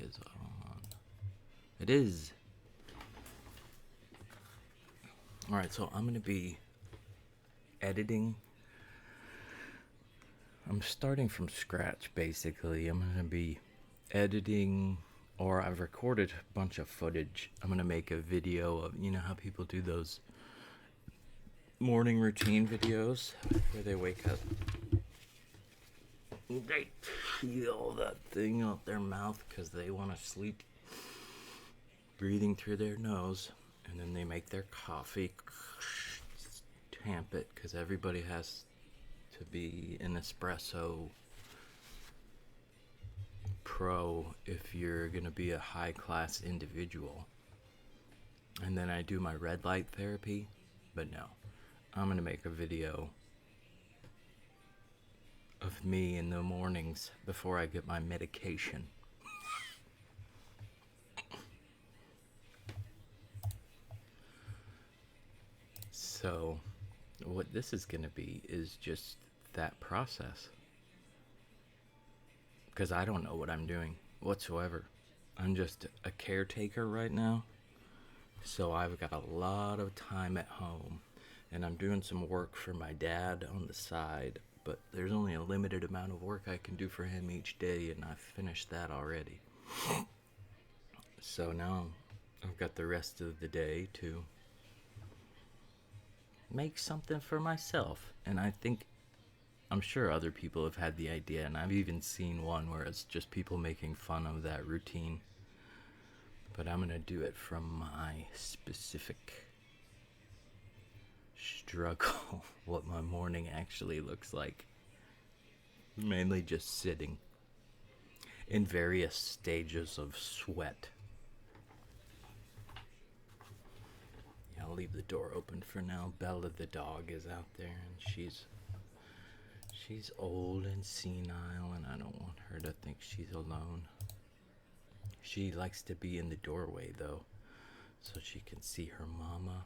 is on. It is. Alright, so I'm going to be editing. I'm starting from scratch, basically. I'm going to be editing, or I've recorded a bunch of footage. I'm going to make a video of, you know how people do those morning routine videos where they wake up, they feel that thing out their mouth because they want to sleep, breathing through their nose, and then they make their coffee, tamp it, because everybody has to be an espresso pro if you're gonna be a high class individual. And then I do my red light therapy, but no, I'm gonna make a video of me in the mornings before I get my medication. So what this is gonna be is just that process, because I don't know what I'm doing whatsoever. I'm just a caretaker right now, so I've got a lot of time at home, and I'm doing some work for my dad on the side, but there's only a limited amount of work I can do for him each day, and I've finished that already. So now I've got the rest of the day to make something for myself. And I'm sure other people have had the idea, and I've even seen one where it's just people making fun of that routine. But I'm gonna do it from my specific struggle, what my morning actually looks like. Mainly just sitting in various stages of sweat. Yeah, I'll leave the door open for now. Bella the dog is out there, and she's old and senile, and I don't want her to think she's alone. She likes to be in the doorway though, so she can see her mama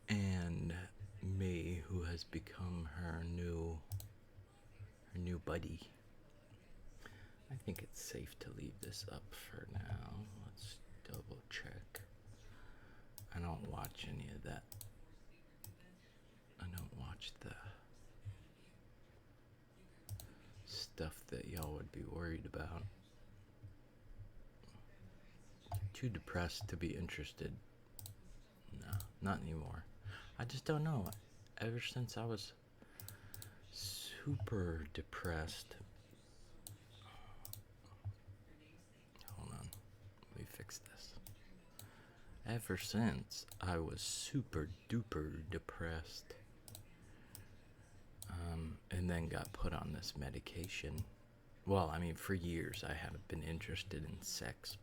and me, who has become her new buddy. I think it's safe to leave this up for now. Let's double check. I don't watch any of that. I don't watch the stuff that y'all would be worried about. Too depressed to be interested. No, not anymore. I just don't know. Ever since I was super depressed. Hold on. Let me fix this. Ever since I was super duper depressed, and then got put on this medication. Well, I mean, for years I haven't been interested in sex.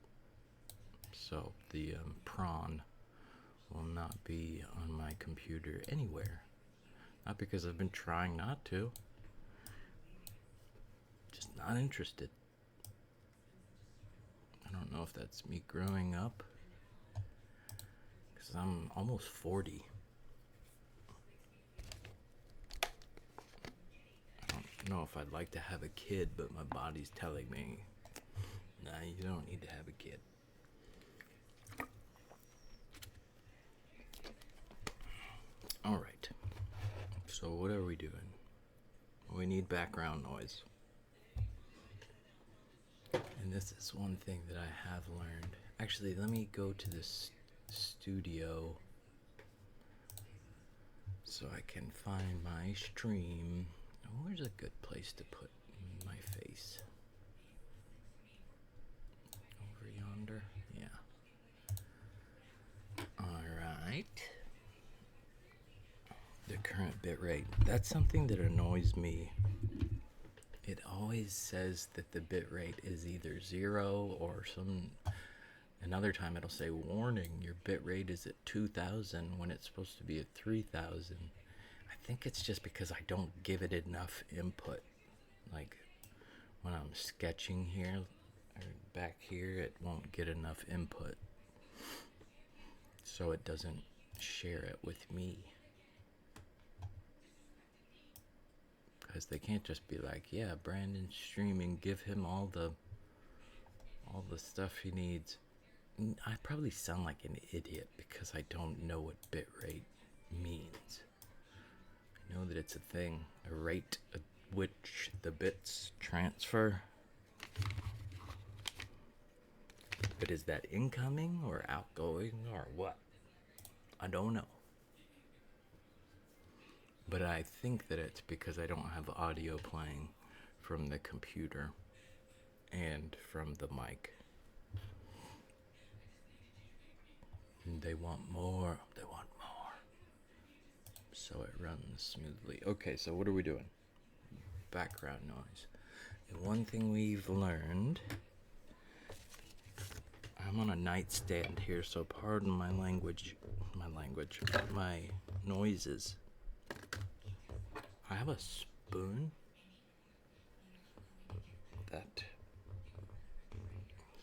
So the prawn will not be on my computer anywhere. Not because I've been trying not to. Just not interested. I don't know if that's me growing up, because I'm almost 40. I don't know if I'd like to have a kid, but my body's telling me, nah, you don't need to have a kid. Alright, so what are we doing? We need background noise. And this is one thing that I have learned. Actually, let me go to this studio so I can find my stream. Where's a good place to put my face? Over yonder? Yeah. Alright. The current bitrate. That's something that annoys me. It always says that the bitrate is either 0 or another time it'll say, warning, your bitrate is at 2000 when it's supposed to be at 3000. I think it's just because I don't give it enough input. Like when I'm sketching here or back here, it won't get enough input, so it doesn't share it with me. because they can't just be like, yeah, Brandon's streaming, give him all the stuff he needs. I probably sound like an idiot because I don't know what bitrate means. I know that it's a thing, a rate at which the bits transfer. But is that incoming or outgoing or what? I don't know. But I think that it's because I don't have audio playing from the computer and from the mic. And they want more. They want more. So it runs smoothly. Okay, so what are we doing? Background noise. And one thing we've learned, I'm on a nightstand here, so pardon my noises. I have a spoon. There's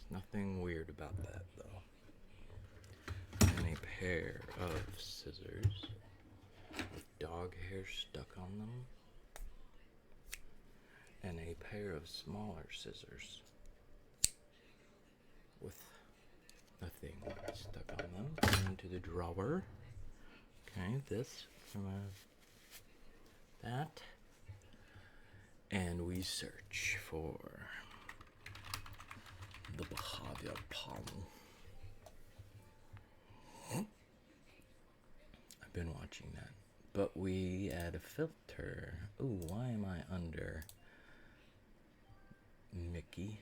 nothing weird about that, though. And a pair of scissors with dog hair stuck on them. And a pair of smaller scissors with nothing stuck on them. Into the drawer. Okay, this from that. And we search for the behavior palm. I've been watching that. But we add a filter. Ooh, why am I under Mickey?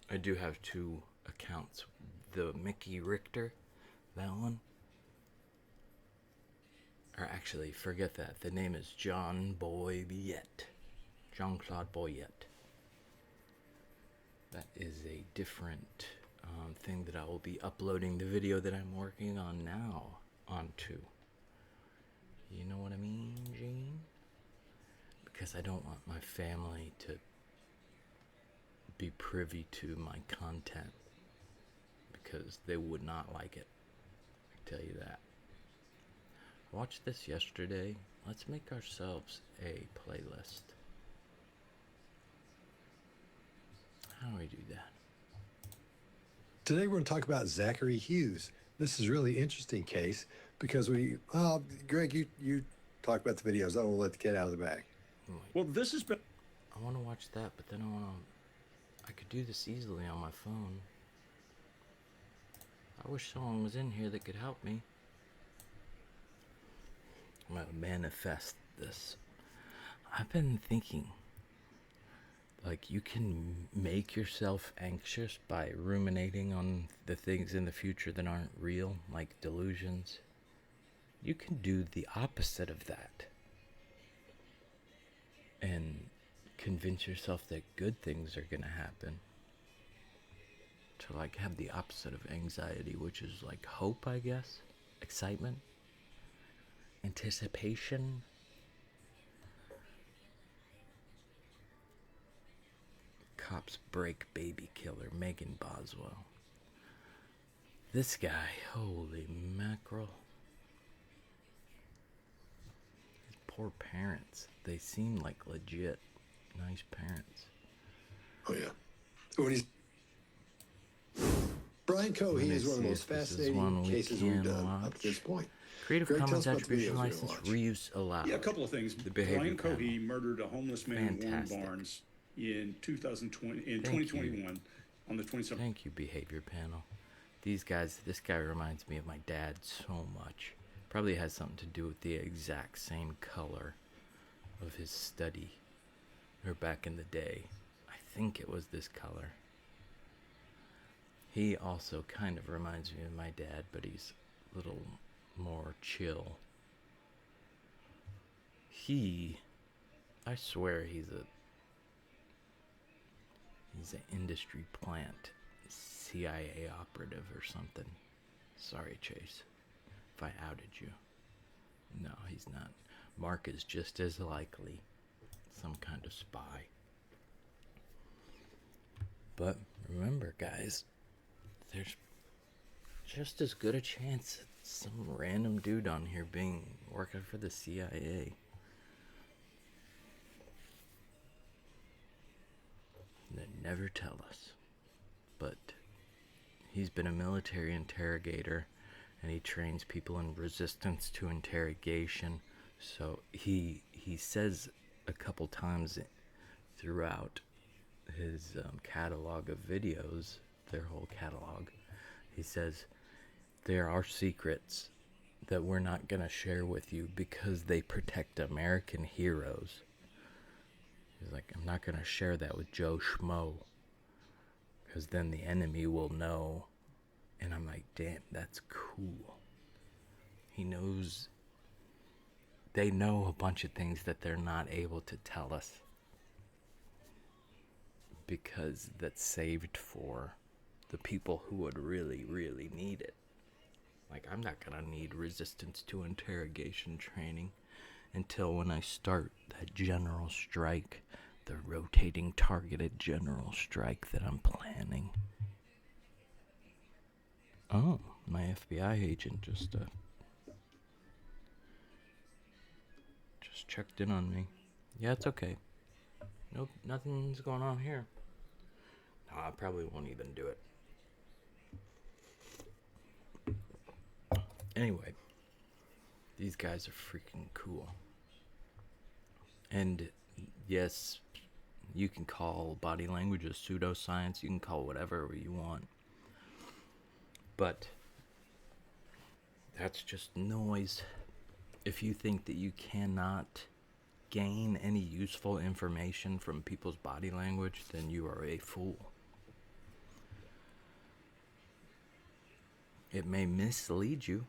I do have two accounts. The Mickey Richter, that one. Or actually, forget that. The name is John Boyette. Jean-Claude Boyette. That is a different thing that I will be uploading the video that I'm working on now onto. You know what I mean, Gene? Because I don't want my family to be privy to my content. Because they would not like it. I tell you that. I watched this yesterday. Let's make ourselves a playlist. How do we do that? Today we're going to talk about Zachary Hughes. This is a really interesting case because Greg, you talk about the videos. I don't want to let the cat out of the bag. Well, this has been... I want to watch that, but then I could do this easily on my phone. I wish someone was in here that could help me. I'm going to manifest this. I've been thinking, like, you can make yourself anxious by ruminating on the things in the future that aren't real, like delusions. You can do the opposite of that. And convince yourself that good things are going to happen. To, like, have the opposite of anxiety, which is, like, hope, I guess. Excitement. Anticipation. Cops break baby killer Megan Boswell. This guy, holy mackerel. His poor parents. They seem like legit nice parents. Oh yeah. When he's Brian Cohey is one of the most fascinating cases we've done up to this point. Creative Commons Attribution License, reuse allowed. Yeah, a couple of things. Brian Cohey murdered a homeless man in Warren Barnes in 2021 on the 27th. Thank you, Behavior Panel. This guy reminds me of my dad so much. Probably has something to do with the exact same color of his study. Or back in the day. I think it was this color. He also kind of reminds me of my dad, but he's a little more chill. I swear he's an industry plant, CIA operative or something. Sorry, Chase, if I outed you. No, he's not. Mark is just as likely some kind of spy. But remember, guys, there's just as good a chance that some random dude on here working for the CIA. They never tell us. But he's been a military interrogator, and he trains people in resistance to interrogation. So he says a couple times throughout his catalog of videos, their whole catalog, he says, there are secrets that we're not going to share with you because they protect American heroes. He's like, I'm not going to share that with Joe Schmo, because then the enemy will know. And I'm like, damn, that's cool. He knows, they know a bunch of things that they're not able to tell us, because that's saved for the people who would really, really need it. Like, I'm not gonna need resistance to interrogation training until when I start that general strike, the rotating targeted general strike that I'm planning. Oh, my FBI agent just checked in on me. Yeah, it's okay. Nope, nothing's going on here. No, I probably won't even do it. Anyway, these guys are freaking cool. And yes, you can call body language a pseudoscience. You can call whatever you want. But that's just noise. If you think that you cannot gain any useful information from people's body language, then you are a fool. It may mislead you.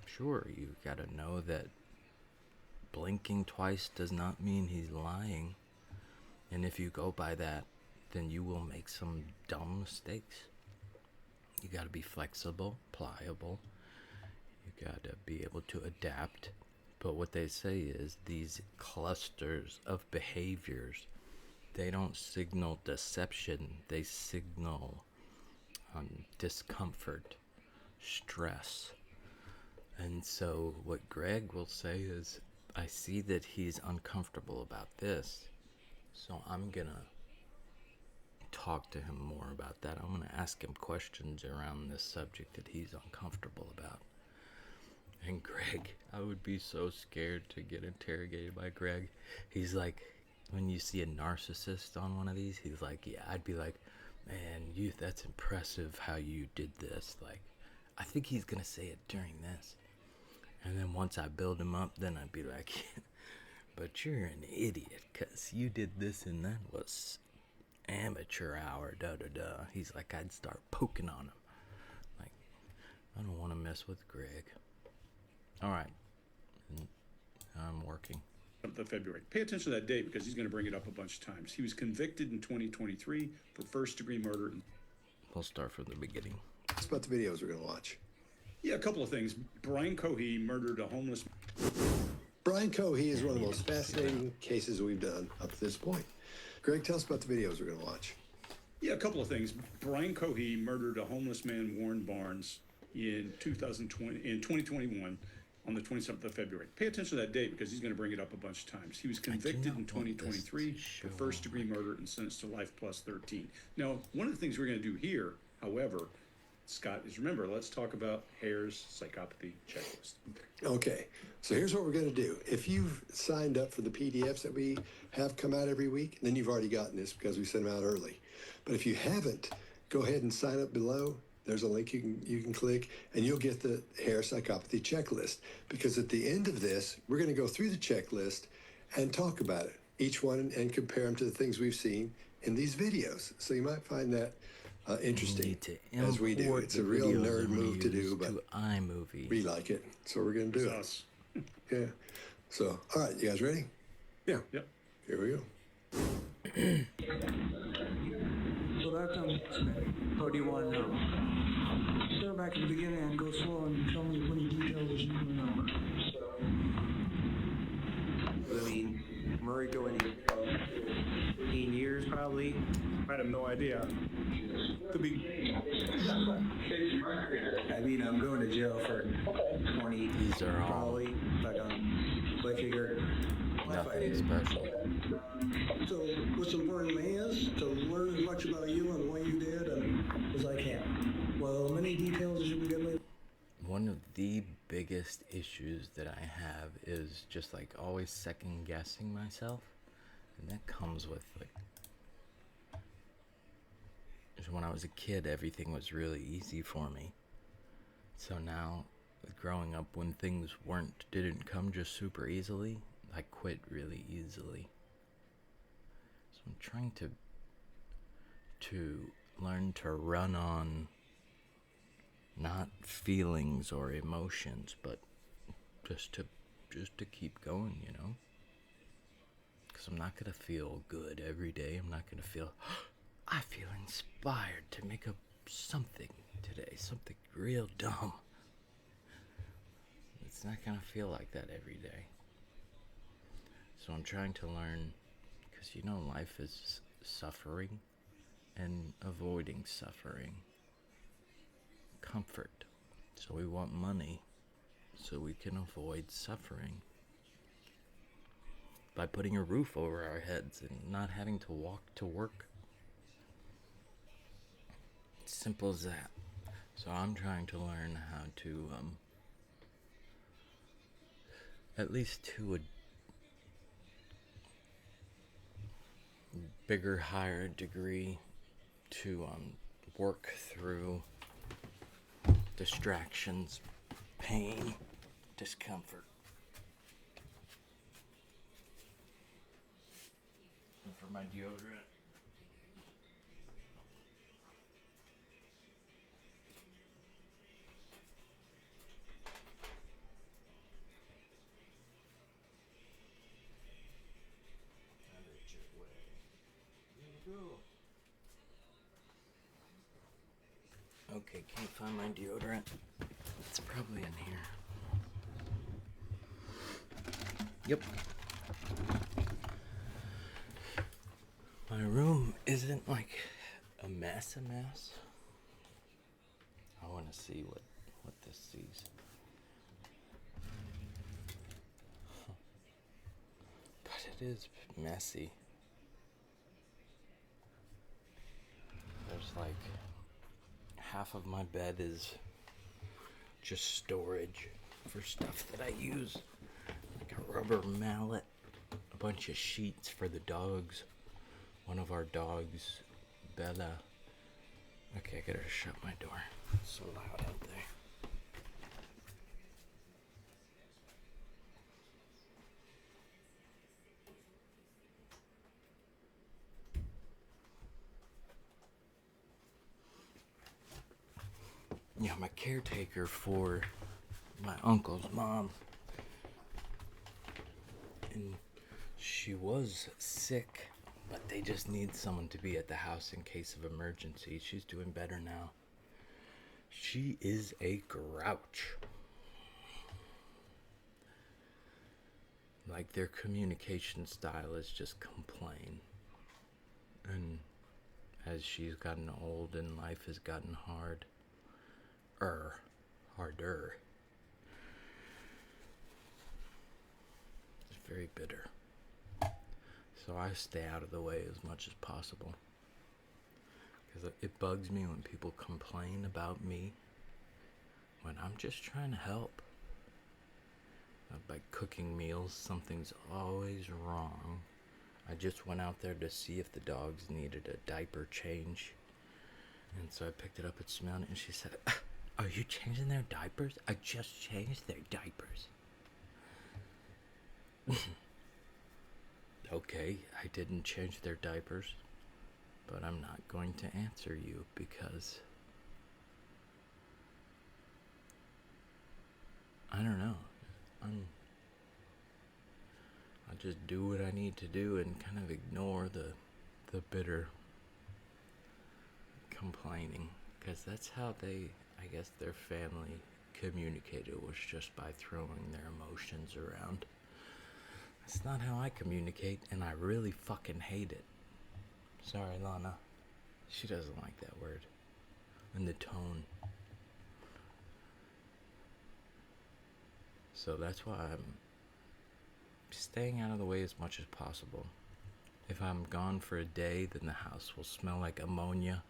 Sure, you gotta know that blinking twice does not mean he's lying. And if you go by that, then you will make some dumb mistakes. You gotta be flexible, pliable. You gotta be able to adapt. But what they say is these clusters of behaviors, they don't signal deception. They signal discomfort, stress. And so what Greg will say is, I see that he's uncomfortable about this, so I'm gonna talk to him more about that. I'm gonna ask him questions around this subject that he's uncomfortable about. And Greg, I would be so scared to get interrogated by Greg. He's like, when you see a narcissist on one of these, he's like, yeah, I'd be like, man, that's impressive how you did this. Like, I think he's gonna say it during this. And then once I build him up, then I'd be like, but you're an idiot, because you did this and that was amateur hour, da-da-da. He's like, I'd start poking on him. Like, I don't want to mess with Greg. All right. I'm working. The February. Pay attention to that date because he's going to bring it up a bunch of times. He was convicted in 2023 for first-degree murder. We'll start from the beginning. It's about the videos we're going to watch. Yeah, a couple of things. Brian Cohey murdered a homeless... Brian Cohey is one of the most fascinating cases we've done up to this point. Greg, tell us about the videos we're going to watch. Yeah, a couple of things. Brian Cohey murdered a homeless man, Warren Barnes, in 2021 on the 27th of February. Pay attention to that date because he's going to bring it up a bunch of times. He was convicted in 2023 for first-degree murder and sentenced to life plus 13. Now, one of the things we're going to do here, however, Scott, is remember, let's talk about Hare's psychopathy checklist. Okay, so here's what we're going to do. If you've signed up for the PDFs that we have come out every week, then you've already gotten this because we sent them out early. But if you haven't, go ahead and sign up below. There's a link you can click, and you'll get the Hare psychopathy checklist. Because at the end of this, we're going to go through the checklist and talk about it, each one, and compare them to the things we've seen in these videos. So you might find that interesting, as we do. It's a real nerd move to do, but iMovie. we like it, so we're going to do it. Us. Yeah. So, all right, you guys ready? Yeah. Yep. Here we go. So that comes, what do you want to know? Start back at the beginning and go slow and tell me as many details as you want to know. I mean, Murray going 15 years probably. I have no idea. the I mean, I'm going to jail for 20. These are all probably. If I don't, but I figure. nothing special. So what's important to me is to learn as much about you and what you did as I can. Well, many details as you can get me. One of the biggest issues that I have is just like always second guessing myself, and that comes with like when I was a kid, everything was really easy for me. So now, with growing up, when things didn't come just super easily, I quit really easily. So I'm trying to learn to run on not feelings or emotions, but just to keep going, you know? Because I'm not gonna feel good every day. I'm not gonna feel, I feel inspired to make up something today, something real dumb. It's not gonna feel like that every day. So I'm trying to learn, because you know life is suffering and avoiding suffering. Comfort. So we want money so we can avoid suffering. By putting a roof over our heads and not having to walk to work. Simple as that. So I'm trying to learn how to, at least to a bigger, higher degree, to work through distractions, pain, discomfort. And for my deodorant. Okay, can't find my deodorant. It's probably in here. Yep. My room isn't like a mess. I want to see what this sees. But it is messy. There's like half of my bed is just storage for stuff that I use, like a rubber mallet, a bunch of sheets for the dogs. One of our dogs, Bella. Okay, I gotta shut my door. It's so loud out there. Yeah, my caretaker for my uncle's mom. And she was sick, but they just need someone to be at the house in case of emergency. She's doing better now. She is a grouch. Like, their communication style is just complain. And as she's gotten old and life has gotten harder. It's very bitter. So I stay out of the way as much as possible. Because it bugs me when people complain about me when I'm just trying to help. By cooking meals, something's always wrong. I just went out there to see if the dogs needed a diaper change. And so I picked it up and smelled it, and she said, "Are you changing their diapers? I just changed their diapers." Okay, I didn't change their diapers, but I'm not going to answer you because I don't know. I just do what I need to do and kind of ignore the bitter complaining, because that's how I guess their family communicated, was just by throwing their emotions around. That's not how I communicate, and I really fucking hate it. Sorry, Lana. She doesn't like that word. and the tone. So that's why I'm staying out of the way as much as possible. If I'm gone for a day, then the house will smell like ammonia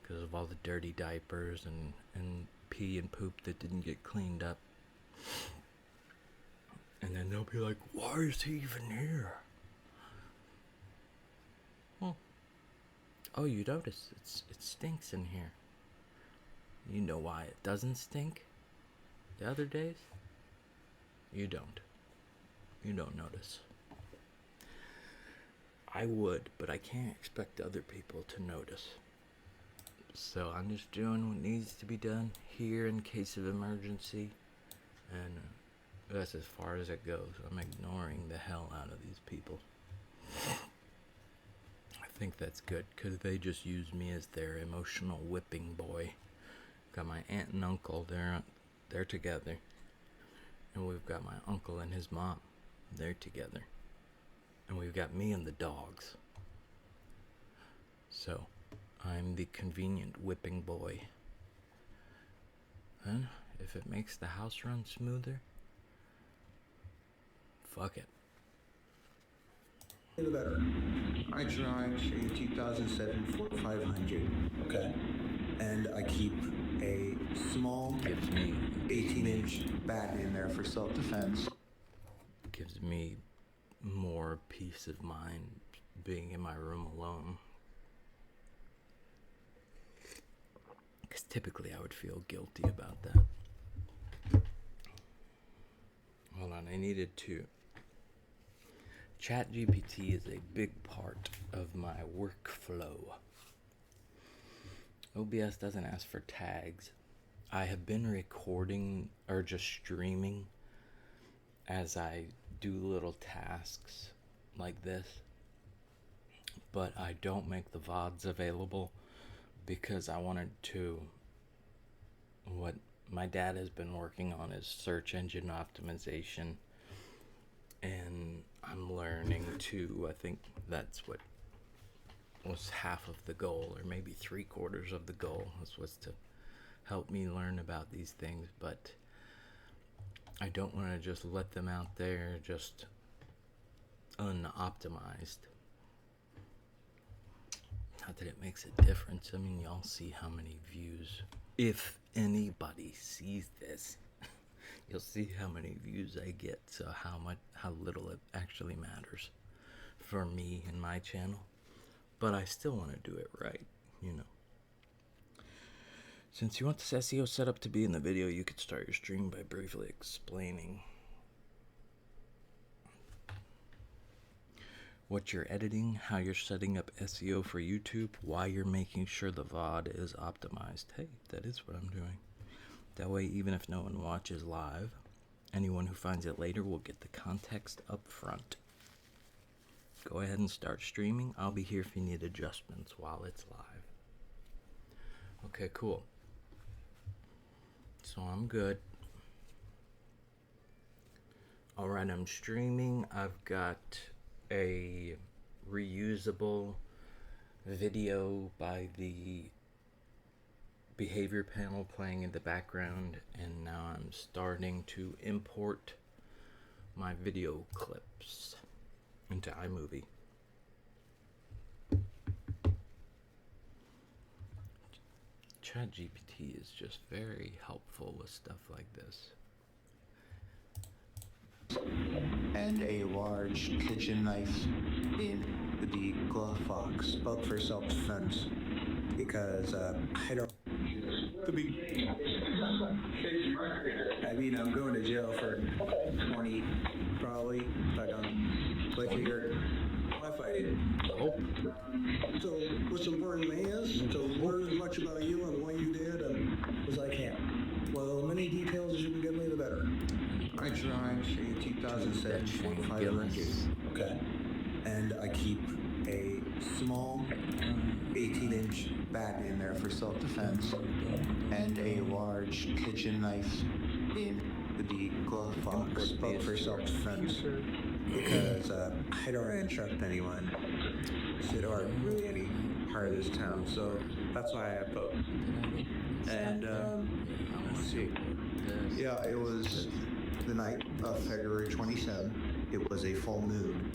because of all the dirty diapers and pee and poop that didn't get cleaned up. And then they'll be like, why is he even here? Well, oh, you notice it stinks in here. You know why it doesn't stink the other days? You don't. You don't notice. I would, but I can't expect other people to notice. So I'm just doing what needs to be done here in case of emergency. And that's as far as it goes. I'm ignoring the hell out of these people. I think that's good, because they just use me as their emotional whipping boy. Got my aunt and uncle, they're together. And we've got my uncle and his mom, they're together. And we've got me and the dogs. So, I'm the convenient whipping boy. And if it makes the house run smoother, fuck it. The better. I drive a 2007 Ford 500. Okay. And I keep a small Gives me 18-inch bat in there for self-defense. gives me more peace of mind being in my room alone. Because typically I would feel guilty about that. Hold on, I needed to. ChatGPT is a big part of my workflow. OBS doesn't ask for tags. I have been recording or just streaming as I do little tasks like this, but I don't make the VODs available because I wanted to. What my dad has been working on is search engine optimization, and I'm learning to. I think that's what was half of the goal, or maybe 3/4 of the goal, was to help me learn about these things. But I don't want to just let them out there just unoptimized. Not that it makes a difference. I mean, y'all see how many views. If anybody sees this, you'll see how many views I get. So how little it actually matters for me and my channel. But I still want to do it right, you know. Since you want this SEO setup to be in the video, you could start your stream by briefly explaining what you're editing, how you're setting up SEO for YouTube, why you're making sure the VOD is optimized. Hey, that is what I'm doing. That way, even if no one watches live, anyone who finds it later will get the context up front. Go ahead and start streaming. I'll be here if you need adjustments while it's live. Okay, cool. So I'm good. Alright, I'm streaming. I've got a reusable video by the behavior panel playing in the background, and now I'm starting to import my video clips into iMovie. ChatGPT is just very helpful with stuff like this. And a large kitchen knife in the glove box, both for self-defense, because I don't. I mean, I'm going to jail for 20, probably, if I don't. So I figured, what if I Oh, So what's important to me is to learn as much about you and what you did as I can. Well, the many details as you can give me, the better. I drive a 2007 Ford 500. Okay. And I keep a small 18-inch bat in there for self-defense, and a large kitchen knife in the glove box, both for self-defense, because I don't instruct anyone or really any part of this town. So That's why I put. Did I get stuff And, there? Yeah, I let's want see. to this. Yeah, it was the night of February 27th. It was a full moon.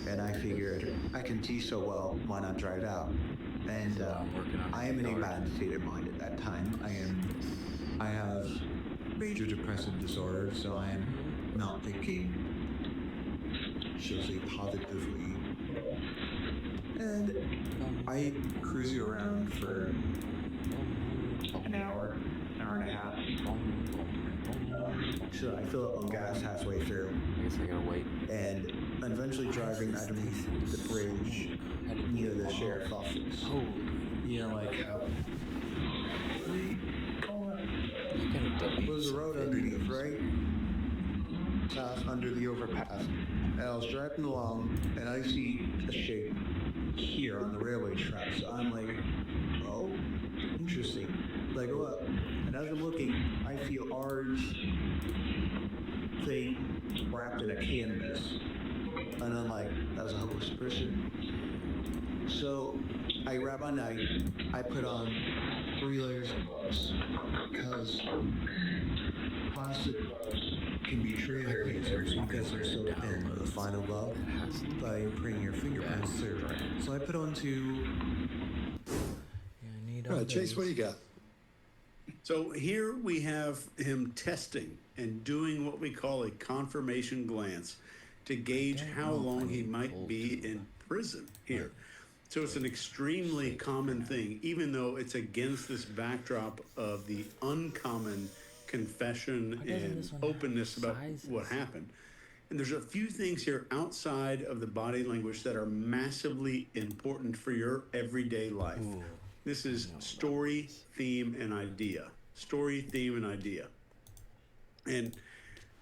And I figured I can see so well, why not try it out? And So I'm working on I am in a yard. bad state of mind at that time. I have major depressive disorder, so I am not thinking, shall say, positively. And I cruise around for an hour and a half. So I fill up on gas halfway through. I guess I gotta wait. And I'm eventually driving underneath the bridge near the sheriff's office. Oh, You know, like how I gotta delete there's a some road videos. underneath, right? Under the overpass. And I was driving along, and I see a shape here on the railway track. So I'm like, oh, interesting. So I go up, and as I'm looking, I feel R's thing wrapped in a canvas. And I'm like, that's a hopeless person. So I grab my knife, I put on 3 layers of gloves, because plastic can be translucent because they're so thin with a final glove by putting your fingerprints through. So I put on 2. Yeah, I need All right, Chase, what do you got? So here we have him testing and doing what we call a confirmation glance to gauge how long he might be in prison here. So it's an extremely common thing, even though it's against this backdrop of the uncommon confession and openness about what happened. And there's a few things here outside of the body language that are massively important for your everyday life. Ooh. This is story, theme, and idea. Story, theme, and idea. And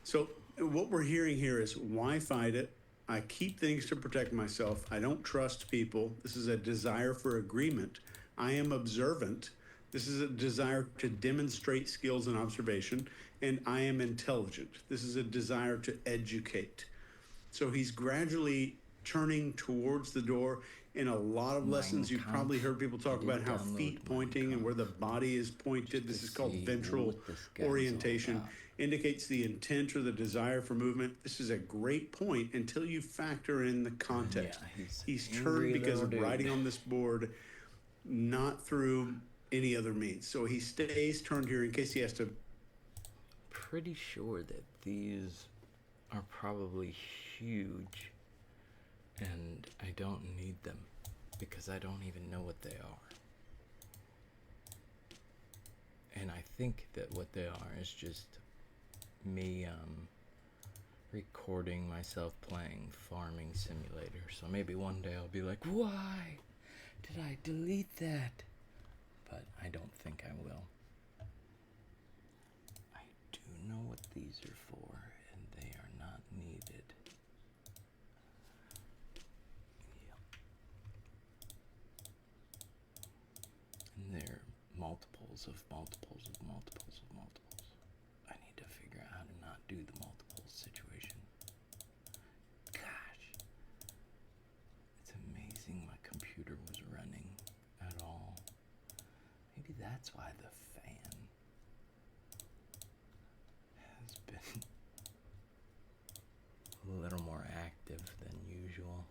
so what we're hearing here is, why fight it? I keep things to protect myself. I don't trust people. This is a desire for agreement. I am observant. This is a desire to demonstrate skills and observation. And I am intelligent. This is a desire to educate. So he's gradually turning towards the door. In a lot of lessons, you've probably heard people talk about how feet pointing and where the body is pointed. This is called ventral orientation. Indicates the intent or the desire for movement. This is a great point until you factor in the context. Yeah, he's turned because of writing on this board, not through any other means. So he stays turned here in case he has to. Pretty sure that these are probably huge, and I don't need them because I don't even know what they are. And I think that what they are is just me recording myself playing Farming Simulator. So maybe one day I'll be like, why did I delete that? But I don't think I will. I do know what these are for, and they are not needed. Yep. And they're multiples of multiples of multiples of multiples. I need to figure out how to not do the multiples situation. Gosh. It's amazing my computer was running at all. Maybe that's why the fan has been a little more active than usual.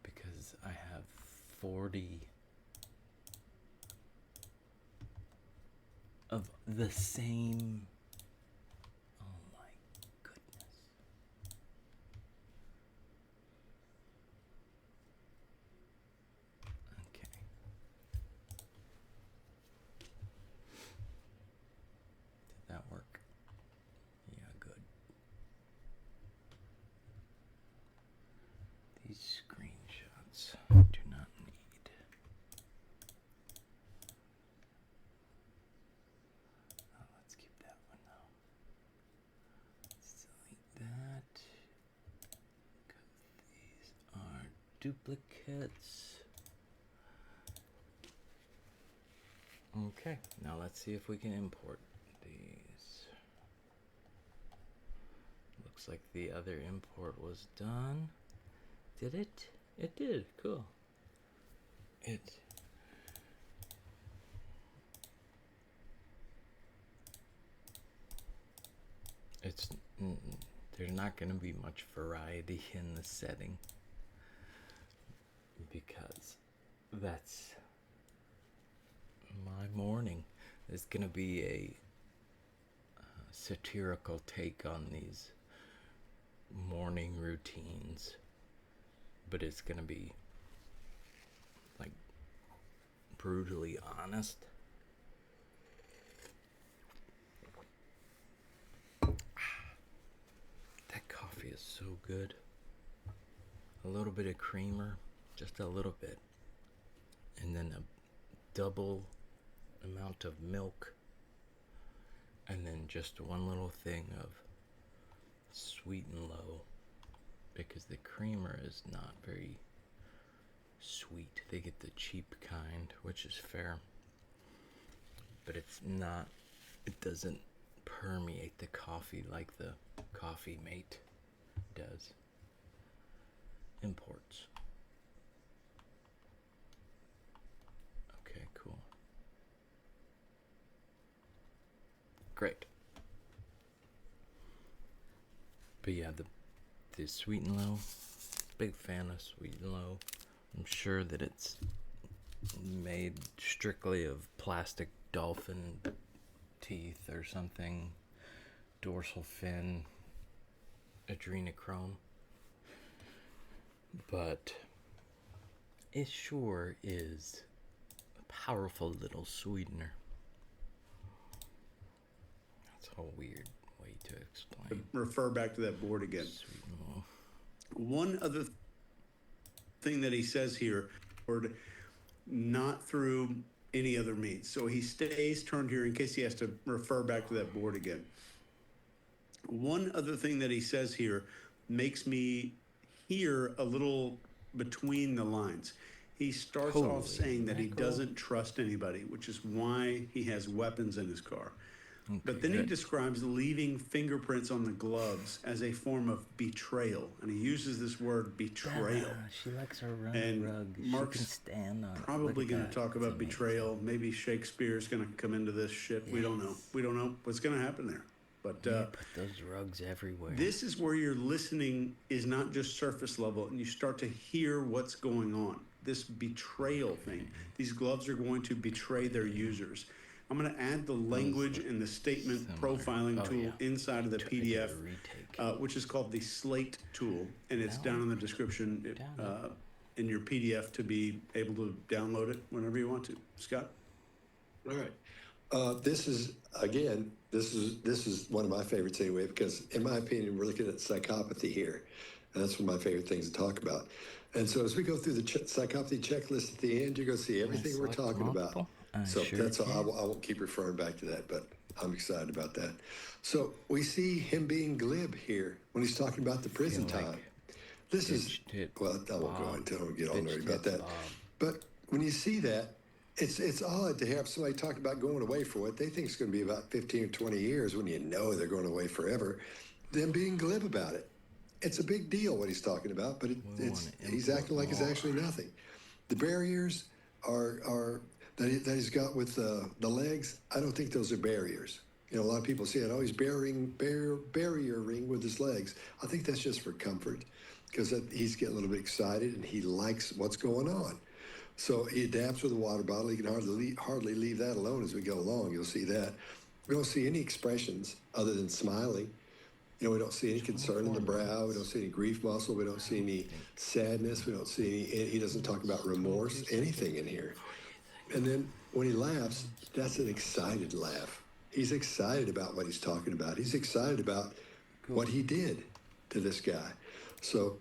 Because I have 40 of the same. Oh my goodness. Okay. Did that work? Yeah, good. These screenshots do not need. Let's keep that one though. Let's delete that. These are duplicates. Okay, now let's see if we can import these. Looks like the other import was done. Did it? It did. Cool. It's it's there's not going to be much variety in the setting because that's my morning. It's going to be a satirical take on these morning routines, but it's going to be like brutally honest. That coffee is so good. A little bit of creamer, just a little bit, and then a double amount of milk, and then just one little thing of sweet and low, because the creamer is not very sweet. They get the cheap kind, which is fair, but it doesn't permeate the coffee like the Coffee Mate does. Imports. Okay, cool. Great. But yeah, the sweet and low, big fan of sweet and low. I'm sure that it's made strictly of plastic dolphin teeth or something, dorsal fin, adrenochrome, but it sure is a powerful little sweetener. That's a weird way to explain. Refer back to that board again. Sweet and low. One other thing that he says here, not through any other means. So he stays turned here in case he has to refer back to that board again. One other thing that he says here makes me hear a little between the lines. He starts off saying that he doesn't trust anybody, which is why he has weapons in his car. Okay, but then he good. describes leaving fingerprints on the gloves as a form of betrayal. And he uses this word betrayal. She likes her rug. And Mark's she can stand on it. Probably Look at going to that. talk It's about amazing. betrayal. Maybe Shakespeare's going to come into this shit. We don't know. We don't know what's going to happen there. But Put those rugs everywhere. this is where your listening is not just surface level, and you start to hear what's going on. This betrayal thing. These gloves are going to betray their users. I'm going to add the language and the statement similar. profiling Oh, tool yeah. inside of the I did a PDF, retake. which is called the Slate tool, and it's down in the description in your PDF to be able to download it whenever you want to. Scott? All right. This is one of my favorites anyway, because in my opinion, we're looking at psychopathy here. And that's one of my favorite things to talk about. And so as we go through the psychopathy checklist at the end, you're going to see everything we're select talking multiple? about. I So sure that's all. can. I won't keep referring back to that, but I'm excited about that. So we see him being glib here when he's talking about the prison Feel like time. This is, bitch tit well, I won't go Bob. into it. I don't get all Bitch nerdy about tit that. Bob. But when you see that, it's odd to have somebody talk about going away for what they think is going to be about 15 or 20 years when you know they're going away forever, them being glib about it. It's a big deal what he's talking about, but he's acting like it's actually nothing. The barriers are that he's got with the legs. I don't think those are barriers. You know, a lot of people say, "Oh, he's barriering with his legs." I think that's just for comfort, because he's getting a little bit excited and he likes what's going on. So he adapts with a water bottle. He can hardly leave that alone as we go along. You'll see that. We don't see any expressions other than smiling. You know, we don't see any concern in the brow. We don't see any grief muscle. We don't see any sadness. We don't see any, he doesn't talk about remorse, anything in here. And then when he laughs, that's an excited laugh. He's excited about what he's talking about. He's excited about what he did to this guy. So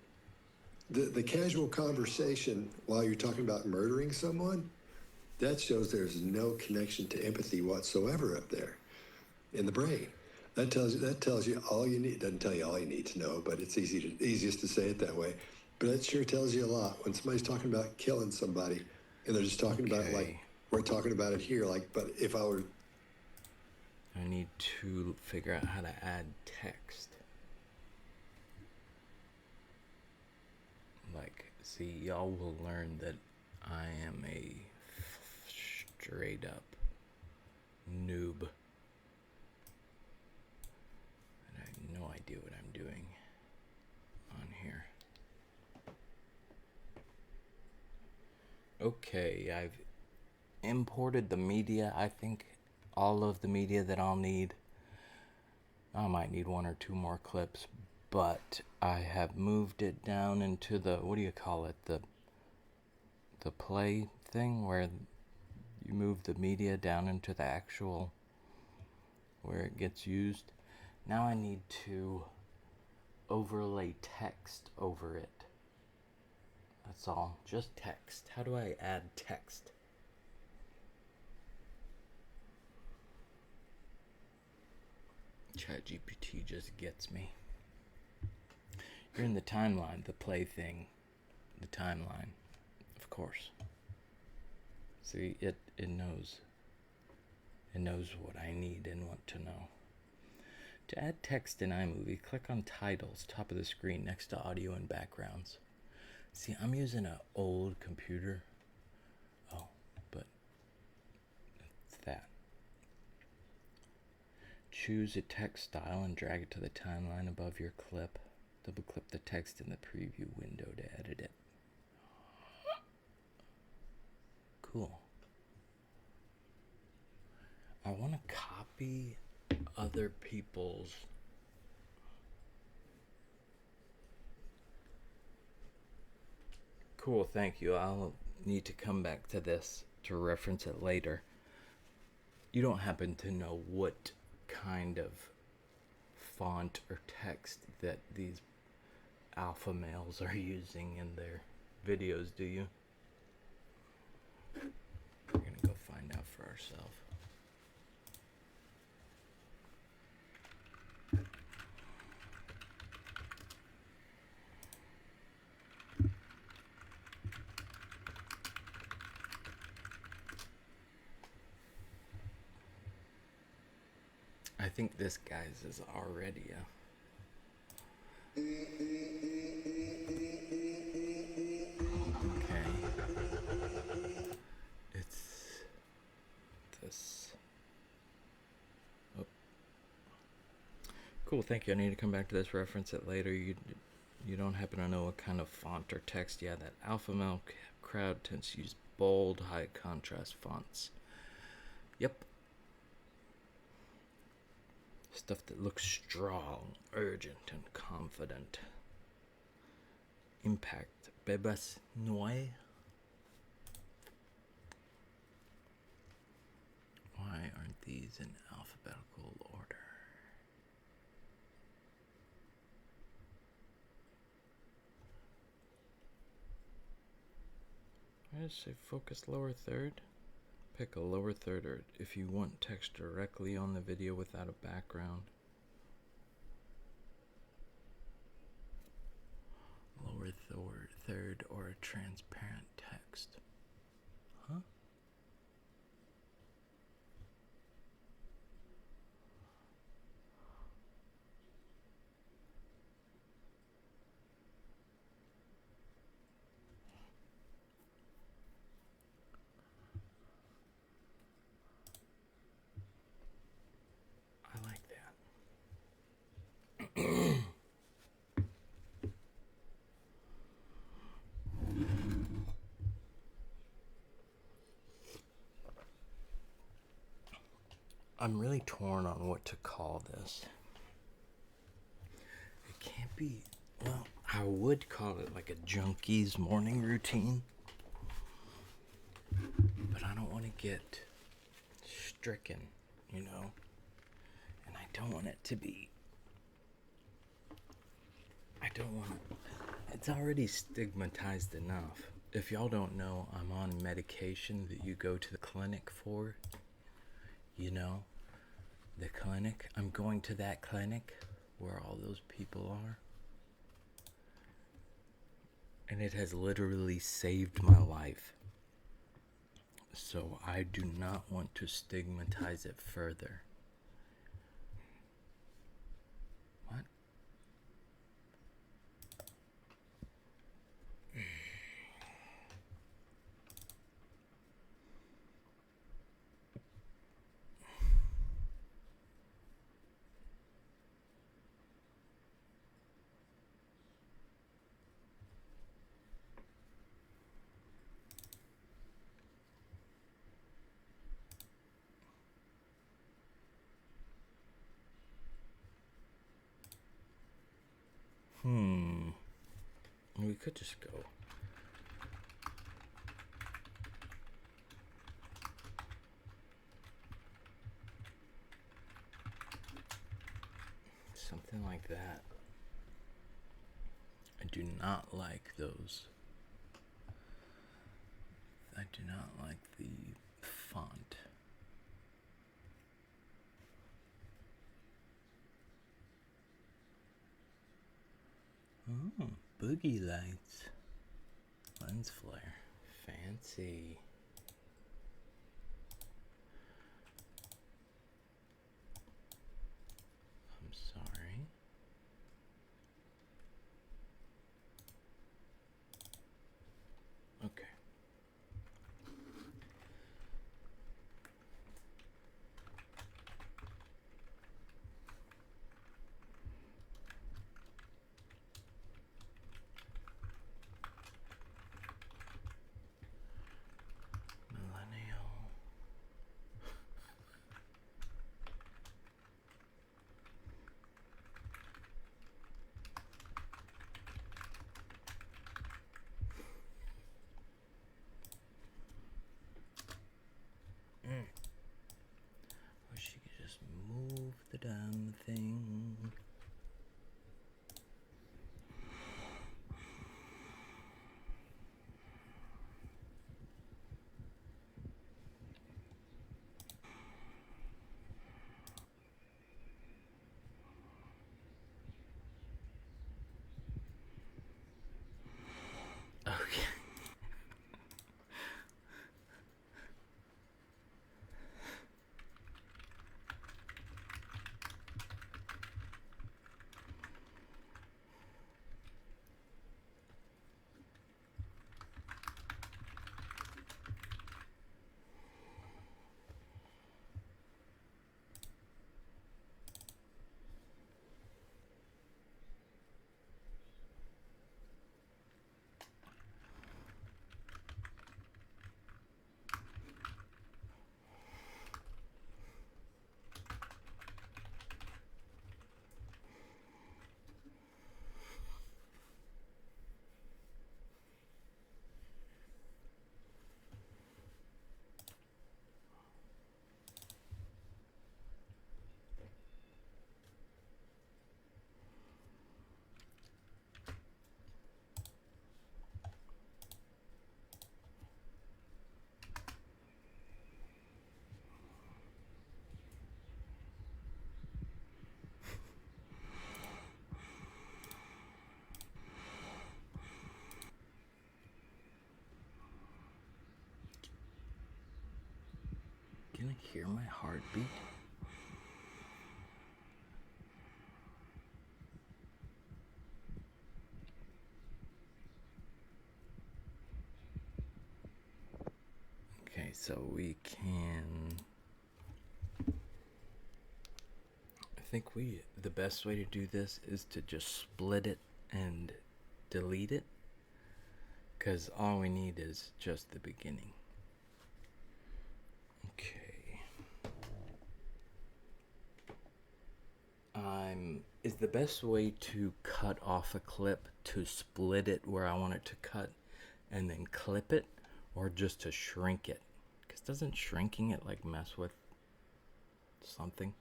the casual conversation while you're talking about murdering someone, that shows there's no connection to empathy whatsoever up there in the brain. That tells you all you need. Doesn't tell you all you need to know, but it's easiest to say it that way. But it sure tells you a lot when somebody's talking about killing somebody, and they're just talking about it like we're talking about it here. Like, but if I were, I need to figure out how to add text. Like, see, y'all will learn that I am a straight up noob. And I have no idea what I'm doing on here. Okay, I've imported the media. I think all of the media that I'll need. I might need one or two more clips, but I have moved it down into the, what do you call it? The play thing where you move the media down into the actual where it gets used. Now I need to overlay text over it. That's all, just text. How do I add text? ChatGPT just gets me. You're in the timeline, the play thing, the timeline, of course. See, it knows. It knows what I need and want to know. To add text in iMovie, click on Titles, top of the screen, next to Audio and Backgrounds. See, I'm using an old computer. Oh, but it's that. Choose a text style and drag it to the timeline above your clip. Double click the text in the preview window to edit it. Cool. I want to copy other people's cool, thank you. I'll need to come back to this to reference it later. You don't happen to know what kind of font or text that these alpha males are using in their videos, do you? We're gonna go find out for ourselves. I think this guy's is already a... Okay. It's this. Oh. Cool, thank you. I need to come back to this, reference it later. You don't happen to know what kind of font or text? Yeah, that alpha male crowd tends to use bold, high contrast fonts. Yep. Stuff that looks strong, urgent, and confident. Impact. Bebas Noy. Why aren't these in alphabetical order? I just say focus lower third. Pick a lower third, or if you want text directly on the video without a background. Lower third or a transparent text. Huh? I like that. I'm really torn on what to call this. It can't be, well, I would call it like a junkie's morning routine, but I don't want to get stricken, you know, and I don't want it to be, it's already stigmatized enough. If y'all don't know, I'm on medication that you go to the clinic for, you know, the clinic. I'm going to that clinic where all those people are. And it has literally saved my life. So I do not want to stigmatize it further. What? We could just go. Something like that. I do not like those. I do not like the font. Oh, boogie lights. Lens flare. Fancy. I'm sorry. Okay. Millennial. Wish you could just move the damn thing. Okay. Can I hear my heartbeat? Okay, so we can. I think the best way to do this is to just split it and delete it, because all we need is just the beginning. Okay. Is the best way to cut off a clip to split it where I want it to cut and then clip it, or just to shrink it? Because doesn't shrinking it like mess with something?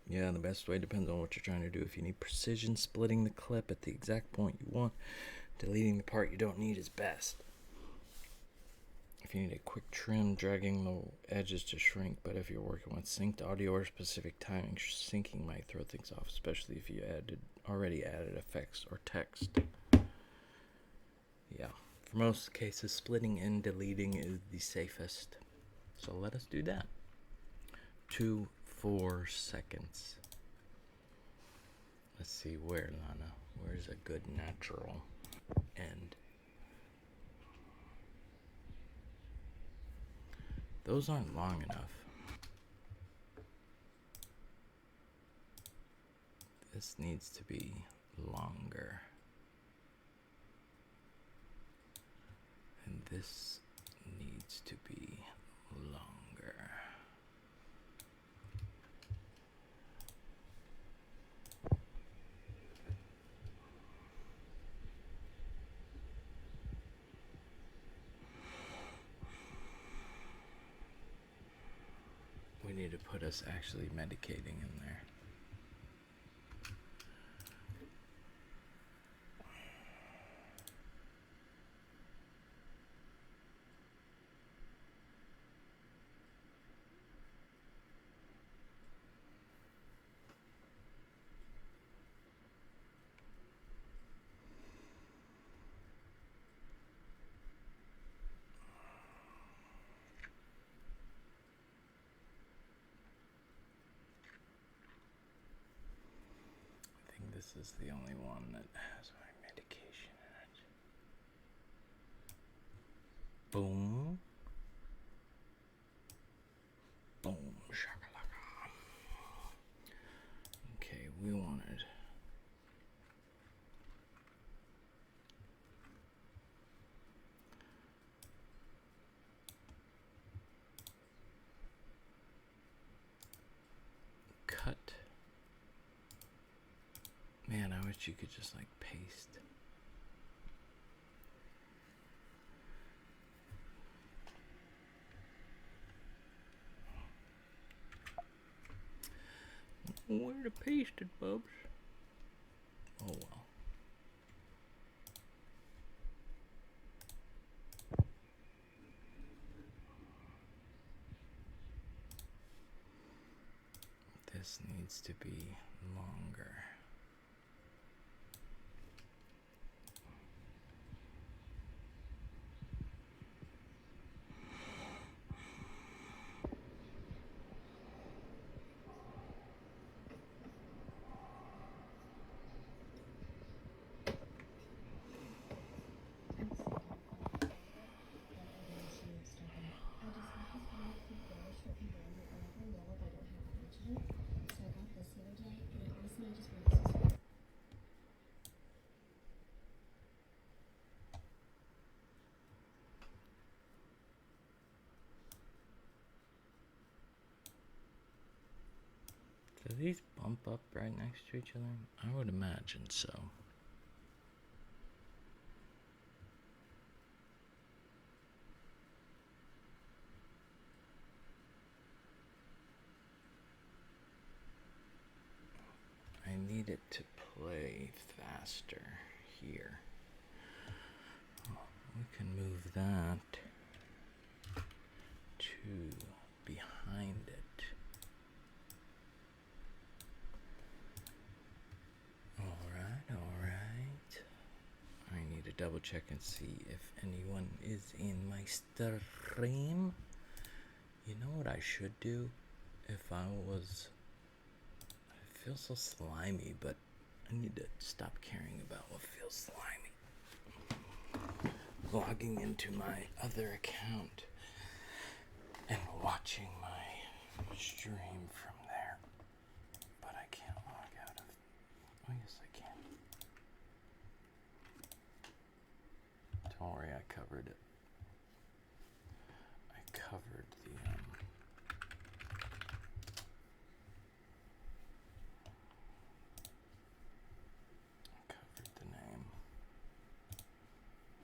Yeah, the best way depends on what you're trying to do. If you need precision, splitting the clip at the exact point you want, deleting the part you don't need is best. If you need a quick trim, dragging the edges to shrink, but if you're working with synced audio or specific timing, syncing might throw things off, especially if you already added effects or text. Yeah, for most cases, splitting and deleting is the safest. So let us do that. 4 seconds. Let's see where, Lana. Where's a good natural end? Those aren't long enough. This needs to be longer. And this needs to be longer. to put us actually medicating in there. This is the only one that has my medication in it. Boom. Boom. Shakalaka. Okay, we wanted. Cut. Man, I wish you could just like paste. Where to paste it, Bubs? Oh well. This needs to be longer. Do these bump up right next to each other? I would imagine so. I need it to play faster here. We can move that to behind it. Alright. I need to double check and see if anyone is in my stream. You know what I should do if I was... I feel so slimy, but I need to stop caring about what feels slimy. Logging into my other account and watching my stream from there. But I can't log out of... Oh, yes, I can. Don't worry, I covered it. I covered the, covered the name.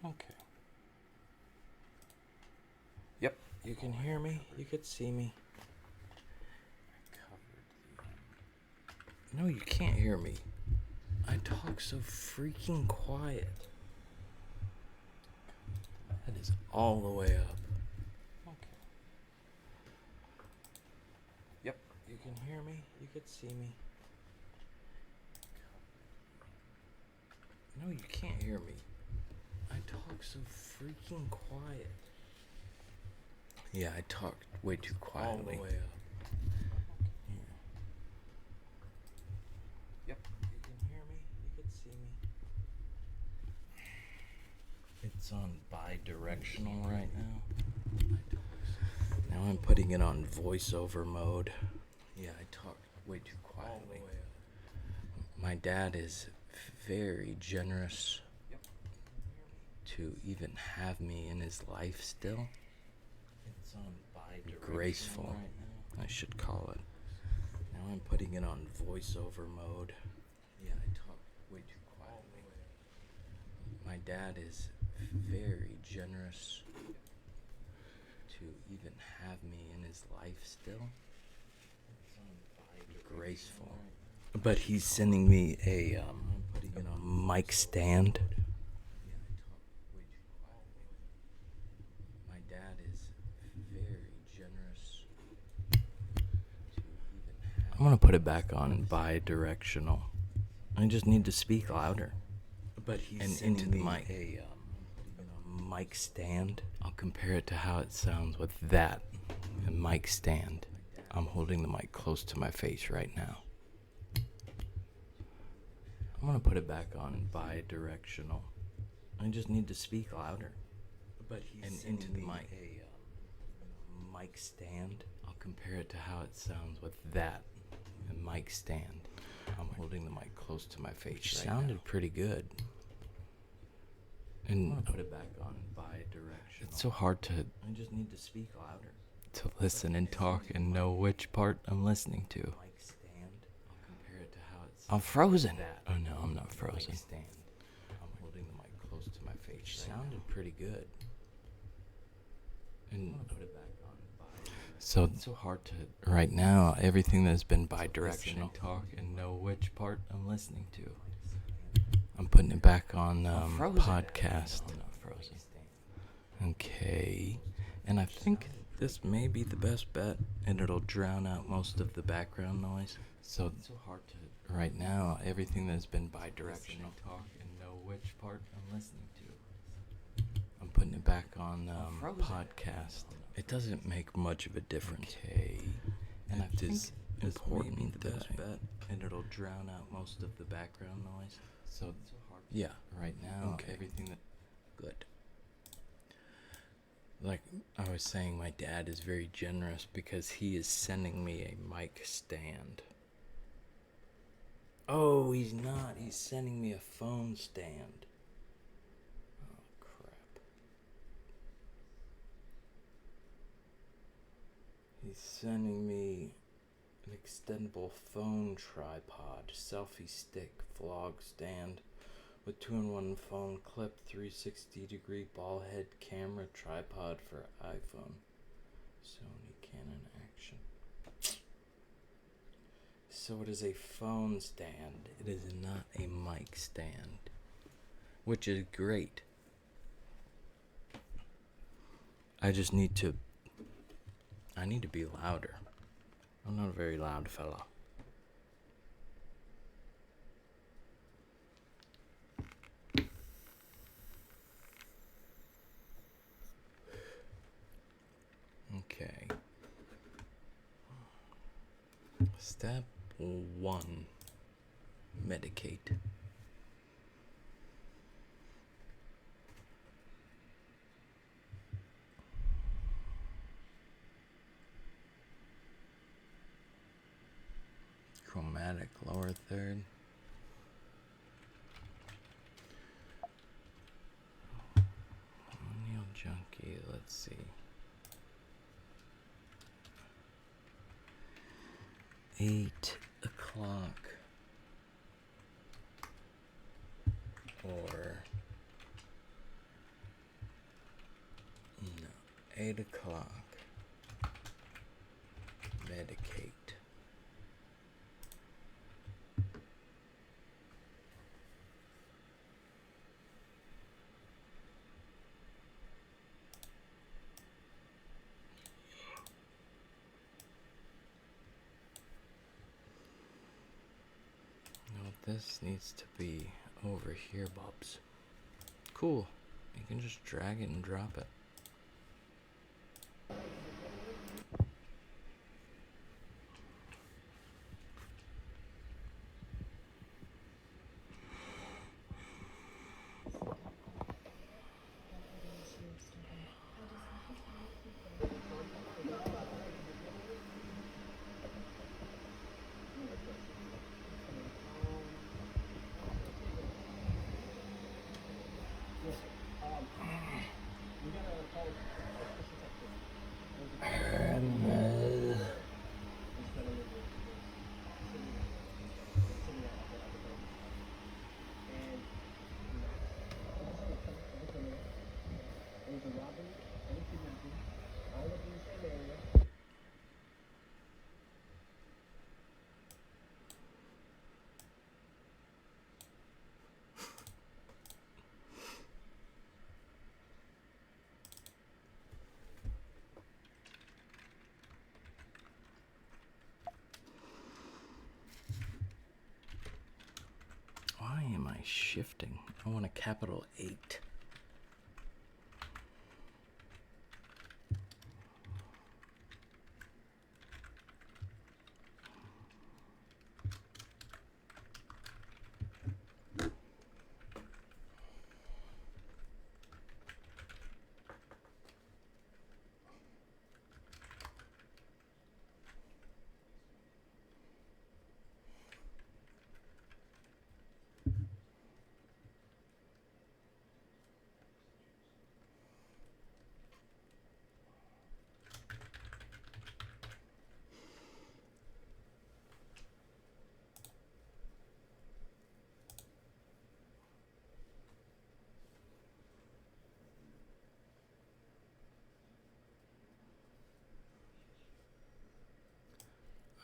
Okay. Yep, you can hear me. You could see me. I covered the, no, you can't hear me. I talk so freaking quiet. That is all the way up. Okay. Yep, you can hear me. You could see me. No, you can't hear me. I talk so freaking quiet. Yeah, I talk way too quietly. All the way up. Here. Yep, you can hear me. You could see me. It's on bi-directional right now. Now I'm putting it on voiceover mode. Yeah, I talk way too quietly. My dad is very generous to even have me in his life still. It's on bi-directional. Graceful, right, I should call it. Now I'm putting it on voiceover mode. Yeah, I talk way too quietly. My dad is very generous to even have me in his life still. graceful. But he's sending me a mic stand. My dad is very generous. I'm gonna put it back on bi-directional. I just need to speak louder. But he's into the mic. A mic stand. I'll compare it to how it sounds with that. A mic stand. I'm holding the mic close to my face right now. I'm gonna put it back on bi-directional. I just need to speak louder. But he's into the mic. A mic stand. I'll compare it to how it sounds with that. A mic stand. I'm holding the mic close to my face. Which sounded pretty good. And I'll put it back on bi-directional. It's so hard to. I just need to speak louder. To listen and talk and know which part I'm listening to. Mic stand. I'll compare it to how it sounds. I'm frozen. Oh no, I'm not frozen. Stand. I'm holding the mic close to my face. Which sounded pretty good. And I'll put it back on bi-directional. So it's so hard to. Right now, everything that's been bi-directional. And talk and know which part I'm listening to. I'm putting it back on podcast. I'm not frozen. Okay. And I think this may be the best bet, and it'll drown out most of the background noise. So it's so hard to. Right now, everything that's been bi-directional. Talk and know which part I'm listening to. I'm putting it back on podcast. It doesn't make much of a difference. Okay. And I think it's important the best bet, and it'll drown out most of the background noise. So yeah, right now everything that good. Like I was saying, my dad is very generous because he is sending me a mic stand. Oh, he's not. He's sending me a phone stand. Oh, crap. He's sending me an extendable phone tripod, selfie stick, vlog stand with 2-in-1 phone clip, 360-degree ball head camera, tripod for iPhone, Sony, Canon, Action. So it is a phone stand. It is not a mic stand, which is great. I need to be louder. I'm not a very loud fella. Okay. Step 1. Medicate. Chromatic lower third. Junkie, let's see. 8 o'clock. Or no, 8 o'clock. Medicate. This needs to be over here, Bubs. Cool. You can just drag it and drop it. shifting. I want a capital 8.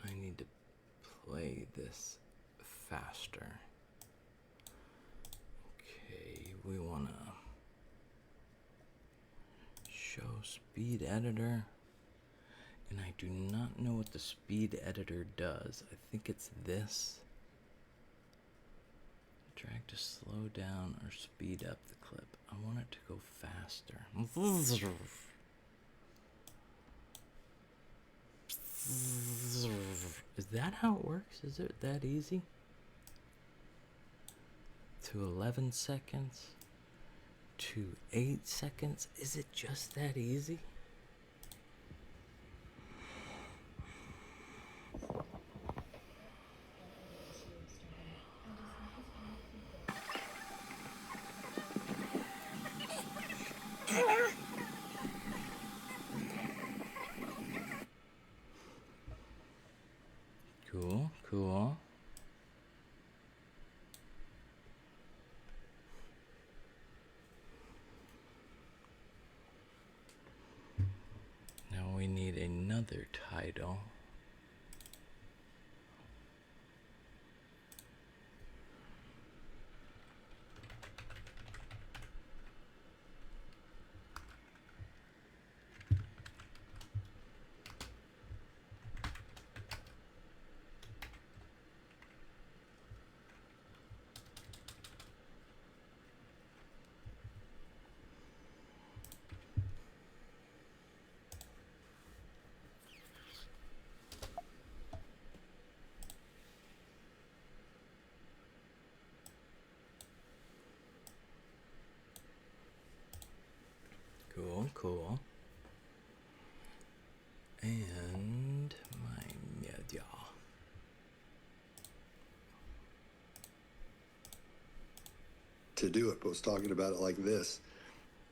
I need to play this faster. Okay, we want to show speed editor. And I do not know what the speed editor does. I think it's this. Drag to slow down or speed up the clip. I want it to go faster. Is that how it works? Is it that easy? To 11 seconds. To 8 seconds. Is it just that easy? Cool, cool. Now we need another title. Cool, cool. And my media. To do it, but was talking about it like this.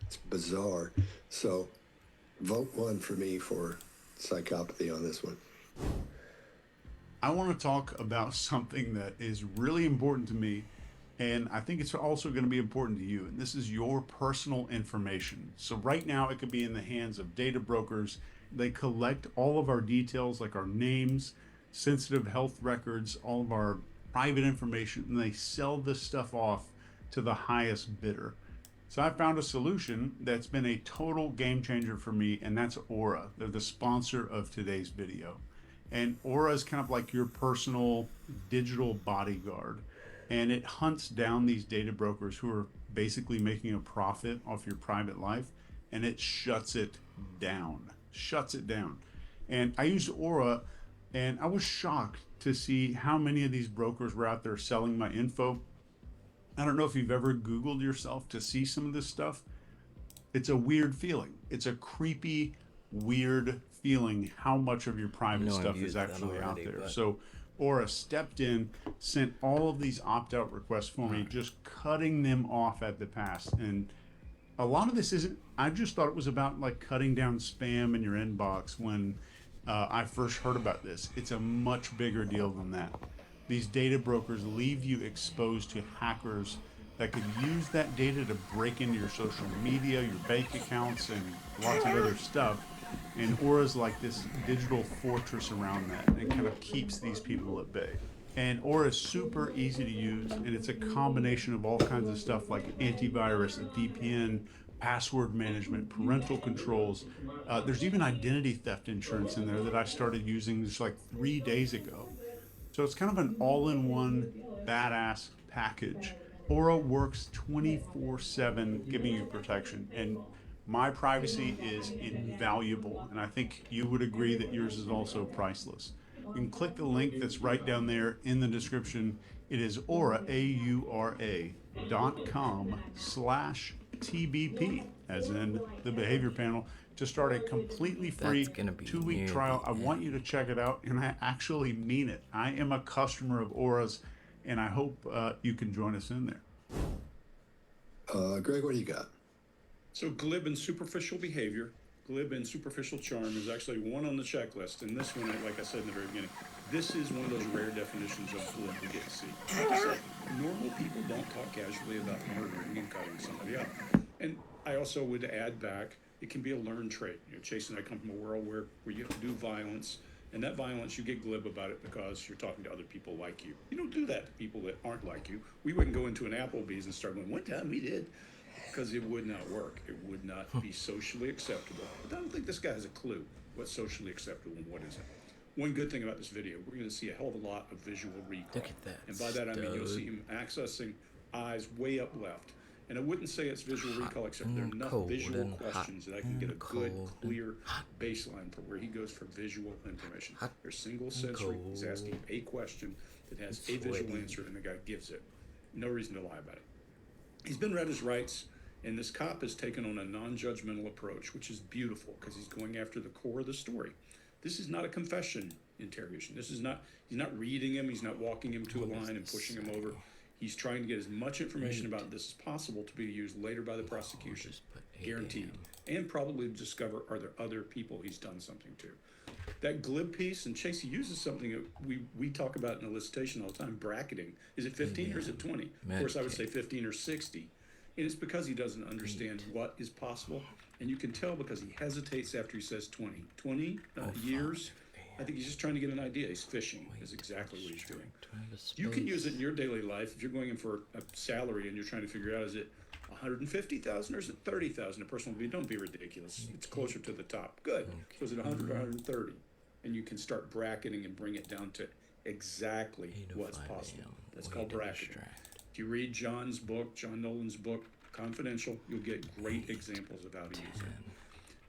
It's bizarre. So, vote 1 for me for psychopathy on this one. I want to talk about something that is really important to me, and I think it's also going to be important to you, and this is your personal information. So right now it could be in the hands of data brokers. They collect all of our details, like our names, sensitive health records, all of our private information, and they sell this stuff off to the highest bidder. So I found a solution that's been a total game changer for me, and that's Aura. They're the sponsor of today's video. And Aura is kind of like your personal digital bodyguard. And it hunts down these data brokers who are basically making a profit off your private life, and it shuts it down. Shuts it down. And I used Aura, and I was shocked to see how many of these brokers were out there selling my info. I don't know if you've ever Googled yourself to see some of this stuff. It's a weird feeling. It's a creepy, weird feeling how much of your private stuff is actually out there. So Aura stepped in, sent all of these opt-out requests for me, just cutting them off at the pass. And a lot of this isn't, I just thought it was about like cutting down spam in your inbox when I first heard about this. It's a much bigger deal than that. These data brokers leave you exposed to hackers that could use that data to break into your social media, your bank accounts, and lots of other stuff. And Aura's like this digital fortress around that, and kind of keeps these people at bay. And Aura is super easy to use, and it's a combination of all kinds of stuff like antivirus, VPN, password management, parental controls. There's even identity theft insurance in there that I started using just like 3 days ago. So it's kind of an all-in-one badass package. Aura works 24/7, giving you protection, and my privacy is invaluable, and I think you would agree that yours is also priceless. You can click the link that's right down there in the description. It is Aura, AURA.com/TBP, as in the behavior panel, to start a completely free That's gonna be 2-week near trial. the I want you to check it out, and I actually mean it. I am a customer of Aura's, and I hope you can join us in there. Greg, what do you got? So glib and superficial behavior, glib and superficial charm is actually one on the checklist. And this one, like I said in the very beginning, this is one of those rare definitions of glib we get to see. Like I said, normal people don't talk casually about murdering and cutting somebody up. And I also would add back, it can be a learned trait. You know, Chase and I come from a world where you have to do violence. And that violence, you get glib about it because you're talking to other people like you. You don't do that to people that aren't like you. We wouldn't go into an Applebee's and start going, one time we did. Because it would not work. It would not be socially acceptable. But I don't think this guy has a clue what's socially acceptable and what isn't. One good thing about this video, we're going to see a hell of a lot of visual recall. Look at that And by that I mean you'll see him accessing eyes way up left. And I wouldn't say it's visual recall, except there are enough cold visual and questions that I can get a good, clear baseline for where he goes for visual information. There's single sensory. He's asking a question that has a visual answer, and the guy gives it. No reason to lie about it. He's been read his rights, and this cop has taken on a non-judgmental approach, which is beautiful because he's going after the core of the story. This is not a confession interrogation. This is not, he's not reading him, he's not walking him to a line and pushing him over. He's trying to get as much information about this as possible to be used later by the prosecution, guaranteed. And probably to discover, are there other people he's done something to. That glib piece, and Chase uses something that we talk about in elicitation all the time, bracketing. Is it 15 or is it 20? Of course, I would say 15 or 60. And it's because he doesn't understand what is possible. And you can tell because he hesitates after he says 20. 20 years? I think he's just trying to get an idea. He's fishing is exactly what he's doing. You can use it in your daily life. If you're going in for a salary and you're trying to figure out, is it 150,000 or is it 30,000? A person will be, don't be ridiculous. It's closer to the top. Good. So is it 100 or 130? And you can start bracketing and bring it down to exactly what's possible. That's called bracketing. If you read John Nolan's book, Confidential, you'll get great examples of how to use it.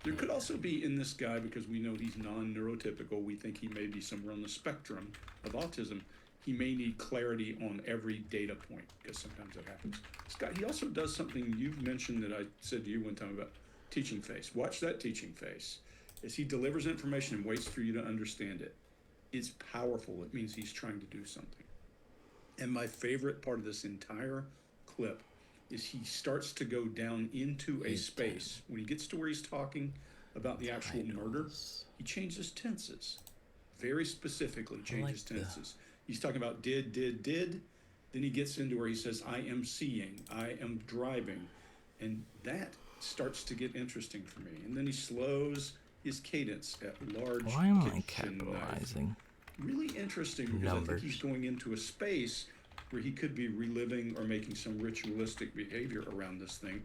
There could also be in this guy, because we know he's non-neurotypical, we think he may be somewhere on the spectrum of autism. He may need clarity on every data point, because sometimes that happens. Scott, he also does something you've mentioned that I said to you one time about teaching face. Watch that teaching face. As he delivers information and waits for you to understand it, it's powerful. It means he's trying to do something. And my favorite part of this entire clip is he starts to go down into a space. When he gets to where he's talking about the actual murder, he changes tenses. Very specifically changes tenses. He's talking about did. Then he gets into where he says, I am seeing, I am driving. And that starts to get interesting for me. And then he slows his cadence at large. Why am I capitalizing? Really interesting because I think he's going into a space where he could be reliving or making some ritualistic behavior around this thing.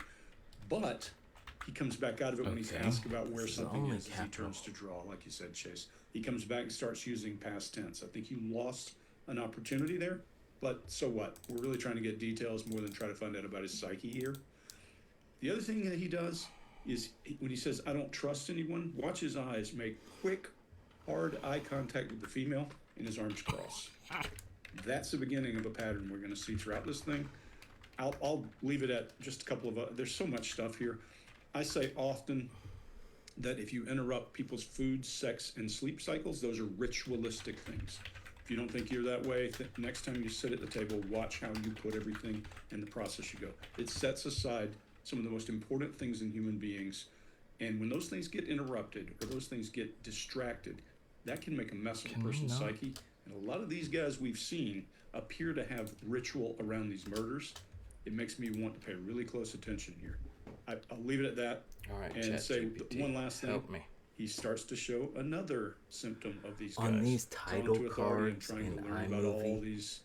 But he comes back out of it when he's asked about where something is as he turns to draw, like you said, Chase. He comes back and starts using past tense. I think you lost an opportunity there, but so what? We're really trying to get details more than try to find out about his psyche here. The other thing that he does is when he says, I don't trust anyone, watch his eyes make quick, hard eye contact with the female and his arms cross. That's the beginning of a pattern we're going to see throughout this thing. I'll leave it at just a couple of, there's so much stuff here. I say often that if you interrupt people's food, sex, and sleep cycles, those are ritualistic things. If you don't think you're that way, next time you sit at the table, watch how you put everything in the process you go. It sets aside some of the most important things in human beings. And when those things get interrupted or those things get distracted, that can make a mess of a person's psyche. And a lot of these guys we've seen appear to have ritual around these murders. It makes me want to pay really close attention here. I'll leave it at that. All right, and say one last thing. Help me. He starts to show another symptom of these guys. On these title cards trying in to learn about all iMovie, these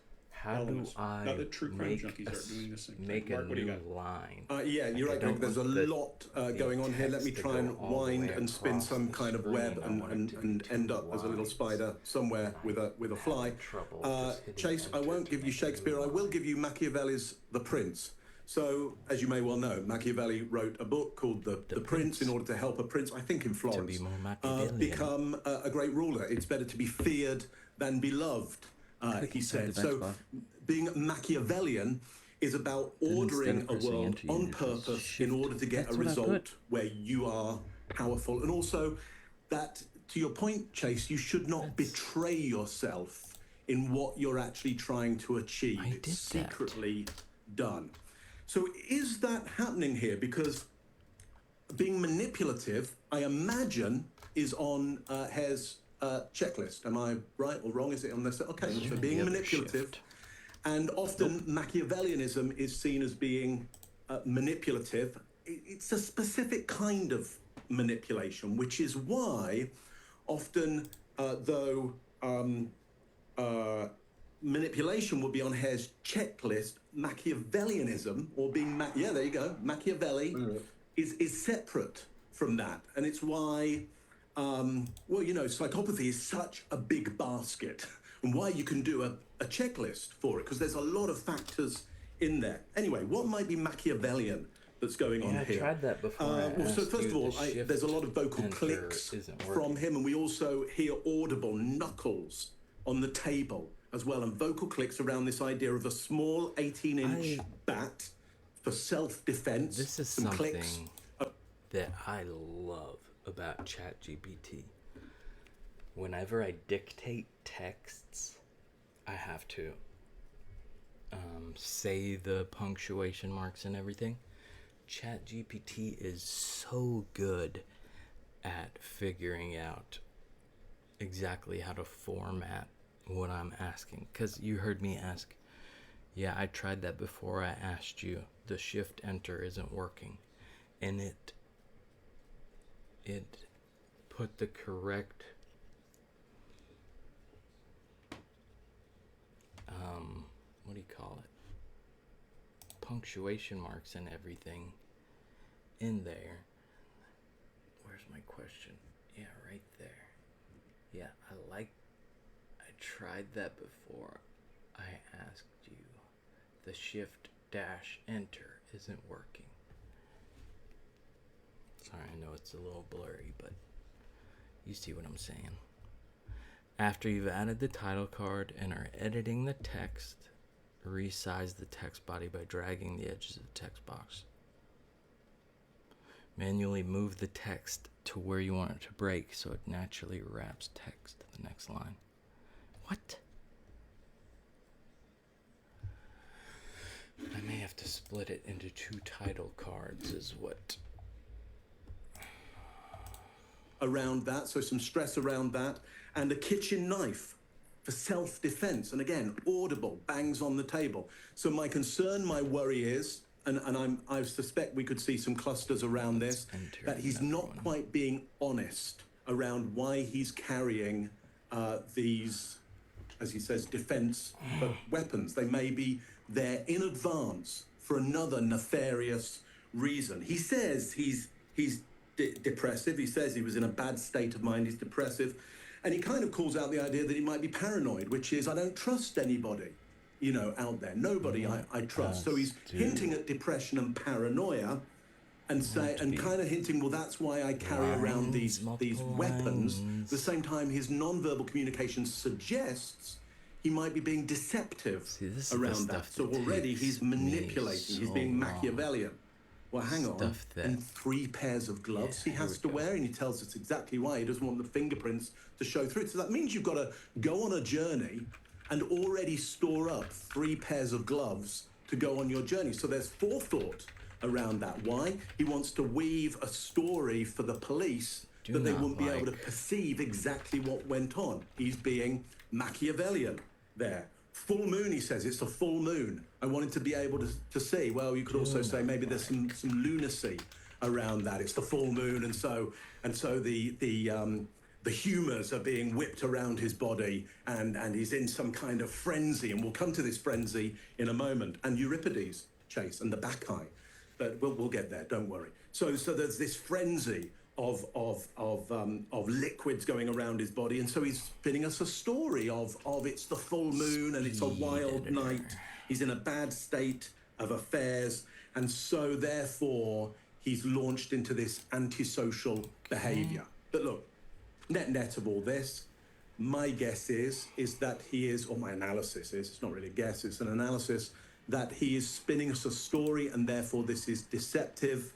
how do elements. I Not that true crime make junkies a aren't doing the same make thing. a Mark, what do you new got? line? Yeah, you're right, don't Greg. There's a want the- lot the going on here. Let me text to try go and all the wind way and spin across some the kind of screen. web I want it to be and end two up as a little lines. spider somewhere with a fly. trouble just hitting Chase, I enter won't to give you make a new Shakespeare. I will line. give you Machiavelli's The Prince. So, as you may well know, Machiavelli wrote a book called The Prince in order to help a prince, I think in Florence, more Machiavellian. become a great ruler. It's better to be feared than beloved, he said. So, being Machiavellian is about ordering a pressing world enter, you on just purpose shift. in order to get That's a what I result put. where you are powerful. And also that, to your point, Chase, you should not betray yourself in what you're actually trying to achieve. I did It's that. secretly done. So is that happening here? Because being manipulative, I imagine, is on Hare's checklist. Am I right or wrong? Is it on this? Okay, so being the other manipulative. shift. And often Machiavellianism is seen as being manipulative. It's a specific kind of manipulation, which is why often, though manipulation would be on Hare's checklist, Machiavellianism, or being, yeah, there you go, Machiavelli, is separate from that. And it's why, well, you know, psychopathy is such a big basket, and why you can do a checklist for it, because there's a lot of factors in there. Anyway, what might be Machiavellian that's going on I here? tried that before. I Well, so asked first you, of all, the shift there's a lot of vocal enter clicks isn't from working. him, and we also hear audible knuckles on the table as well, and vocal clicks around this idea of a small 18-inch bat for self-defense. This is some something clicks. that I love about ChatGPT. Whenever I dictate texts, I have to say the punctuation marks and everything. ChatGPT is so good at figuring out exactly how to format what I'm asking. Because you heard me ask, yeah, I tried that before. I asked you, the shift enter isn't working. And it put the correct what do you call it, punctuation marks and everything in there. Where's my question? Yeah, right there. Yeah, I tried that before. I asked you, the shift dash enter isn't working. Sorry, I know it's a little blurry, but you see what I'm saying. After you've added the title card and are editing the text, resize the text body by dragging the edges of the text box. Manually move the text to where you want it to break so it naturally wraps text to the next line. What? I may have to split it into 2 title cards is what. Around that, so some stress around that, and a kitchen knife for self-defense. And again, audible, bangs on the table. So my concern, my worry is, and I suspect we could see some clusters around this, that he's not quite being honest around why he's carrying these, as he says, defense weapons. They may be there in advance for another nefarious reason. He says he's depressive. He says he was in a bad state of mind. He's depressive. And he kind of calls out the idea that he might be paranoid, which is, I don't trust anybody, you know, out there. Nobody I trust. So he's hinting at depression and paranoia and kind of hinting, well, that's why I carry around these weapons. At the same time, his nonverbal communication suggests he might be being deceptive around that. So already he's manipulating. He's being Machiavellian. Well, hang on. And 3 pairs of gloves he has to wear, and he tells us exactly why. He doesn't want the fingerprints to show through. So that means you've got to go on a journey and already store up 3 pairs of gloves to go on your journey. So there's forethought around that. Why? He wants to weave a story for the police that they wouldn't be able to perceive exactly what went on. He's being Machiavellian there. Full moon, he says, it's a full moon. I wanted to be able to see. Well, you could also say maybe there's some lunacy around that. It's the full moon, and so the the humors are being whipped around his body, and he's in some kind of frenzy, and we'll come to this frenzy in a moment. And Euripides, Chase, and the Bacchae, but we'll get there, don't worry. So there's this frenzy of liquids going around his body, and so he's spinning us a story of it's the full moon and it's a wild night. He's in a bad state of affairs, and so therefore he's launched into this antisocial behavior. But look, net of all this, my guess is that he is, or my analysis is, it's not really a guess, it's an analysis, that he is spinning us a story, and therefore this is deceptive,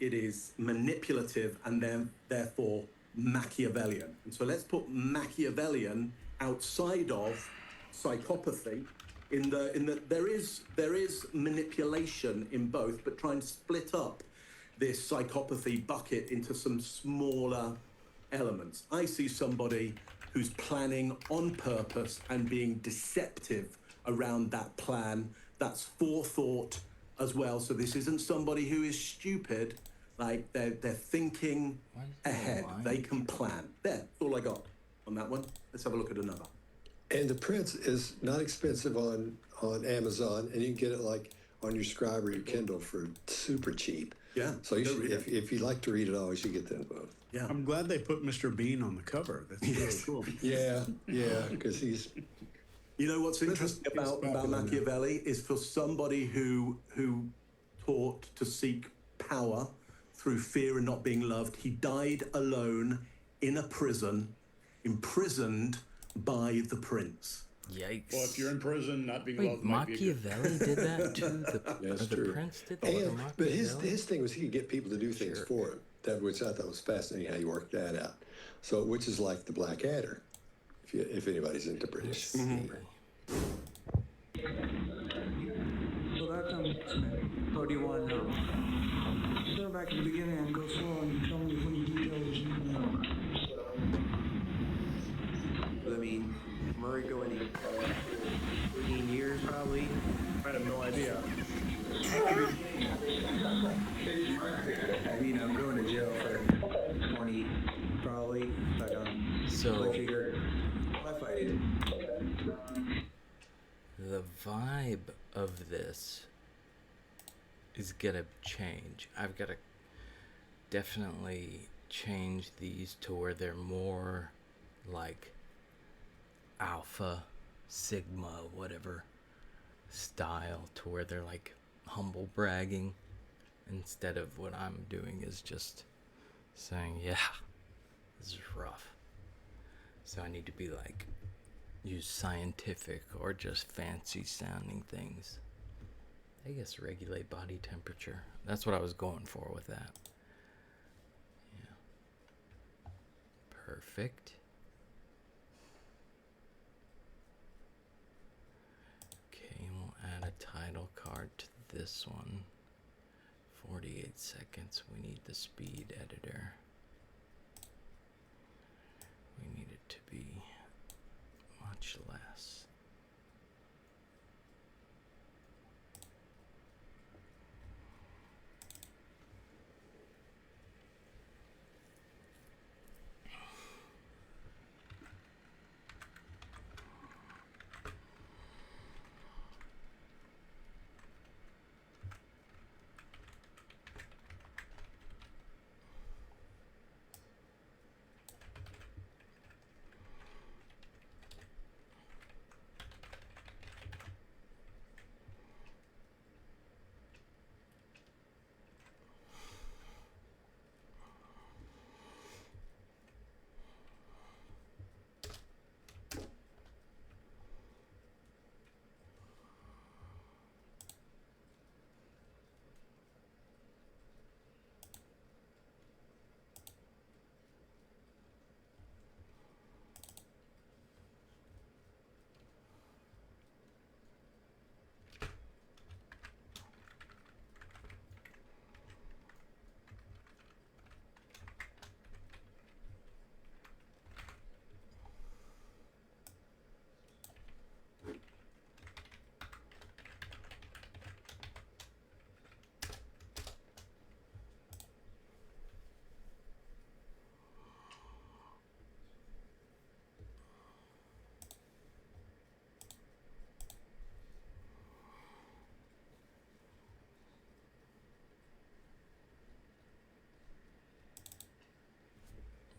it is manipulative, and then therefore Machiavellian. And so let's put Machiavellian outside of psychopathy, in that there is manipulation in both, but try and split up this psychopathy bucket into some smaller elements. I see somebody who's planning on purpose and being deceptive around that plan. That's forethought as well. So this isn't somebody who is stupid. Like they're thinking ahead. They can plan. There, that's all I got on that one. Let's have a look at another. And the Prince is not expensive on Amazon, and you can get it like on your Scribe or your Kindle for super cheap. Yeah. So you should, if you like to read it all, you should get them both. Yeah. I'm glad they put Mr. Bean on the cover. That's really cool. Yeah, because he's. You know what's interesting about Machiavelli is for somebody who taught to seek power through fear and not being loved, he died alone in a prison, imprisoned by the prince. Yikes. Well, if you're in prison, not being Wait, loved might be a good- Machiavelli did that too? That's The true. prince did that? And, but his Machiavelli? thing was he could get people to do things for him, which I thought was fascinating how he worked that out. So, which is like the Black Adder, if anybody's into British. So that's how do you want to know? Start back at the beginning and go slow and tell me when you details you know. I mean, Murray going 15 years probably. I have no idea. I mean, I'm going to jail for 20 probably, but So- I figure I fight it. The vibe of this is gonna change. I've gotta definitely change these to where they're more like alpha, sigma, whatever style, to where they're like humble bragging, instead of what I'm doing is just saying, yeah, this is rough. So I need to be like, use scientific or just fancy sounding things. I guess regulate body temperature. That's what I was going for with that. Yeah. Perfect. Okay, we'll add a title card to this one. 48 seconds. We need the speed editor. We need it to be much less.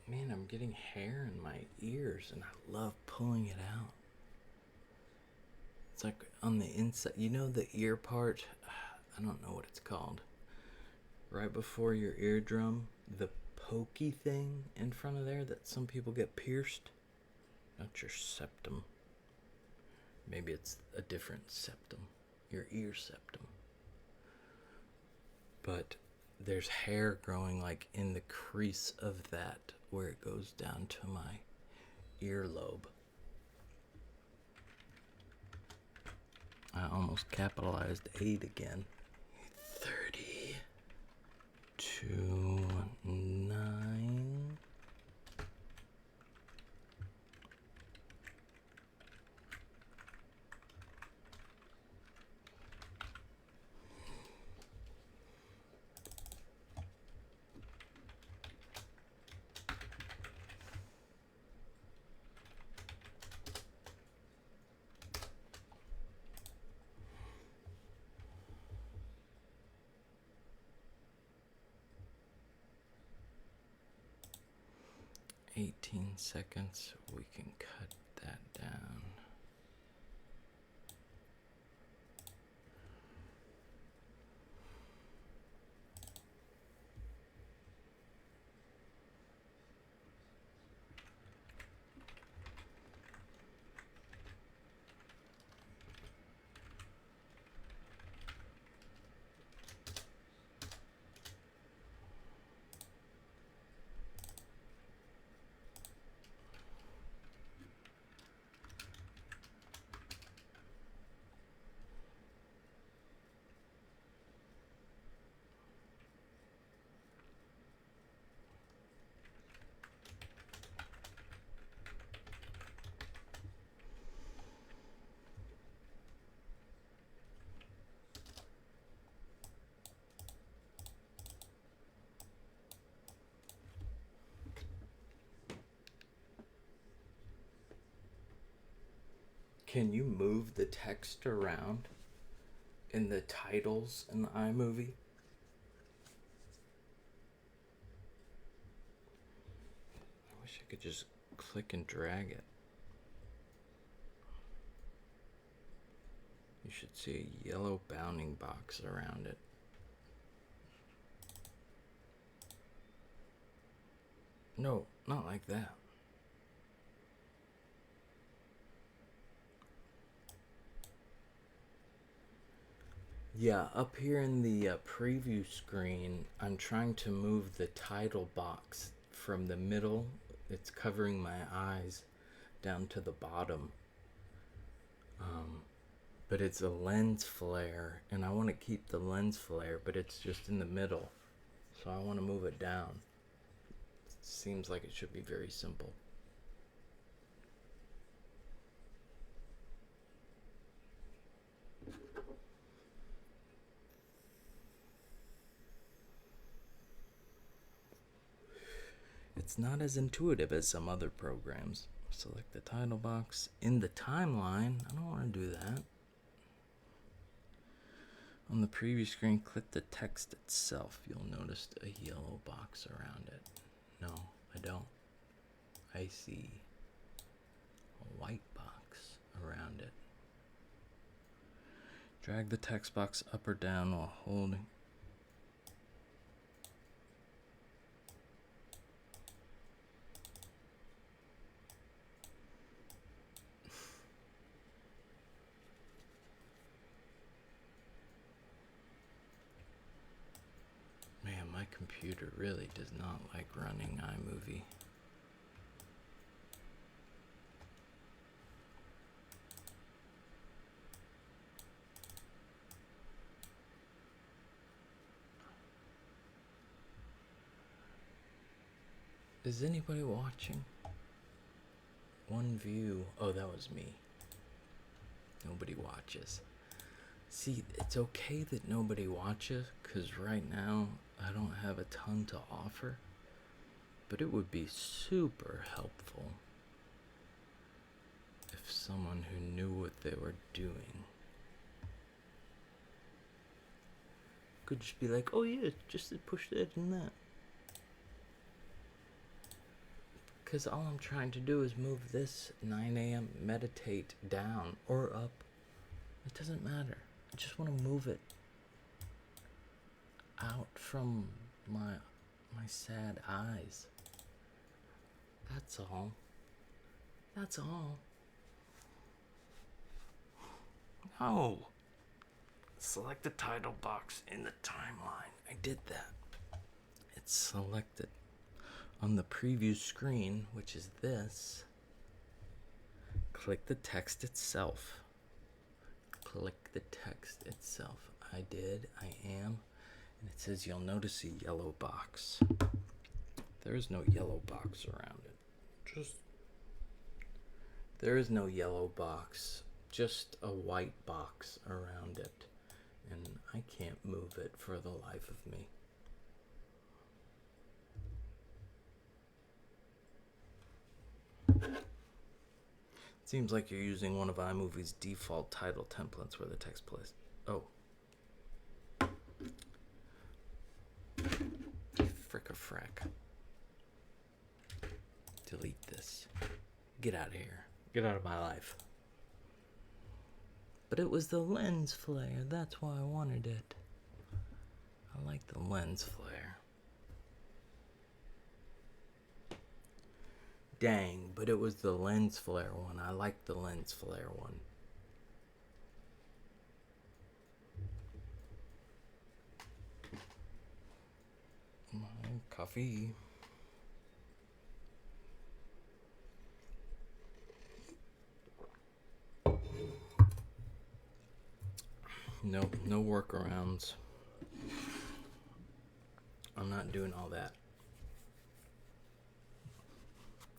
Man, I'm getting hair in my ears and I love pulling it out. It's like on the inside, you know, the ear part? I don't know what it's called. Right before your eardrum, the pokey thing in front of there that some people get pierced. Not your septum. Maybe it's a different septum. Your ear septum. But there's hair growing like in the crease of that where it goes down to my earlobe. I almost capitalized 8 again. 30 to 9. Seconds, we can cut that down. Can you move the text around in the titles in the iMovie? I wish I could just click and drag it. You should see a yellow bounding box around it. No, not like that. Yeah, up here in the preview screen, I'm trying to move the title box from the middle, it's covering my eyes, down to the bottom. But it's a lens flare, and I want to keep the lens flare, but it's just in the middle. So I want to move it down. It seems like it should be very simple. It's not as intuitive as some other programs. Select the title box. In the timeline, I don't want to do that. On the preview screen, click the text itself. You'll notice a yellow box around it. No, I don't. I see a white box around it. Drag the text box up or down while holding. Man, my computer really does not like running iMovie. Is anybody watching? One view. Oh, that was me. Nobody watches. See, it's okay that nobody watches, because right now I don't have a ton to offer. But it would be super helpful if someone who knew what they were doing could just be like, oh yeah, just push that and that. Because all I'm trying to do is move this 9 a.m. meditate down or up. It doesn't matter. I just want to move it out from my sad eyes. That's all. That's all. No. Select the title box in the timeline. I did that. It's selected on the preview screen, which is this. Click the text itself. Click the text itself. I did. I am. And it says you'll notice a yellow box. There is no yellow box around it. There is no yellow box. Just a white box around it. And I can't move it for the life of me. It seems like you're using one of iMovie's default title templates where the text plays. Oh. Frick-a-frack. Delete this. Get out of here. Get out of my life. But it was the lens flare. That's why I wanted it. I like the lens flare. Dang, but it was the lens flare one. I like the lens flare one. My coffee. No workarounds. I'm not doing all that.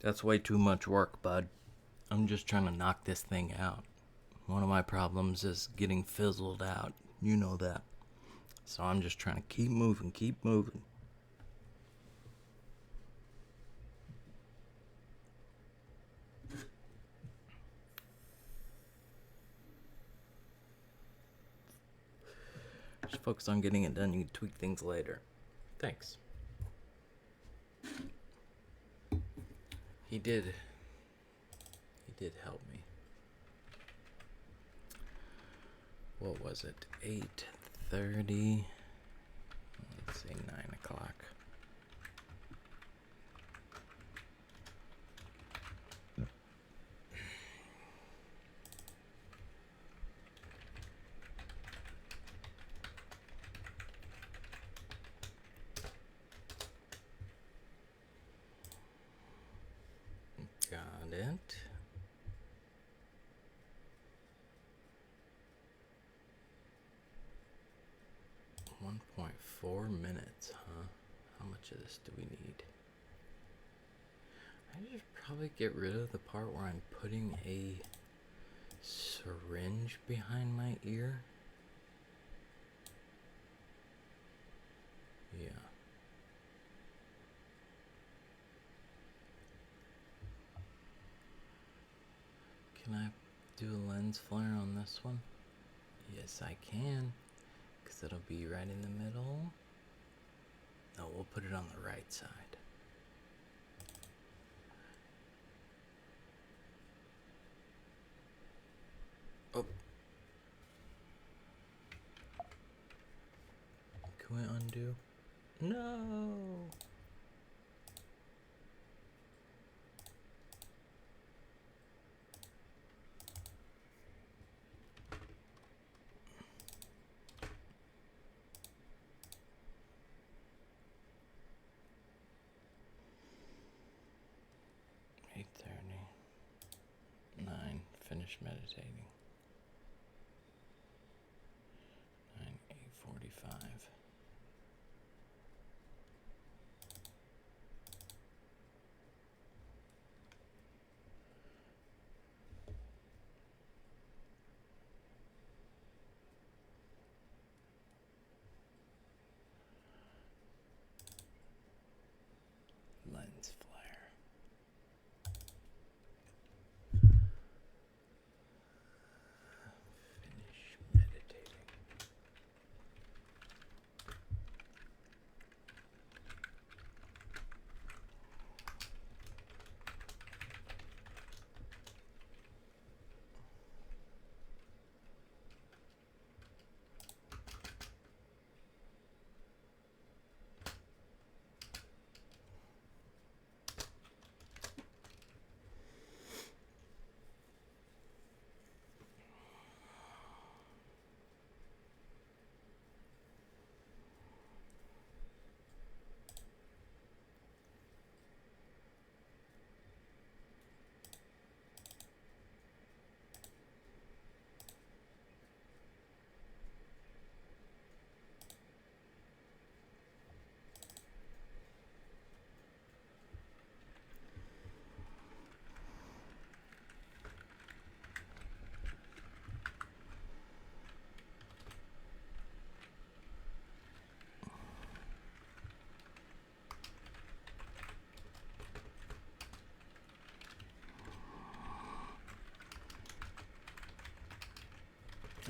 That's way too much work, bud. I'm just trying to knock this thing out. One of my problems is getting fizzled out. You know that. So I'm just trying to keep moving, keep moving. Just focus on getting it done. You can tweak things later. Thanks. He did help me. What was it? 8:30. Let's say 9 o'clock. Got it. $1.4 huh? How much of this do we need? I should probably get rid of the part where I'm putting a syringe behind my ear. Yeah. Can I do a lens flare on this one? Yes, I can. Because it'll be right in the middle. No, we'll put it on the right side. Oh. Can we undo? No. Finish meditating. 8:45. Lens flare.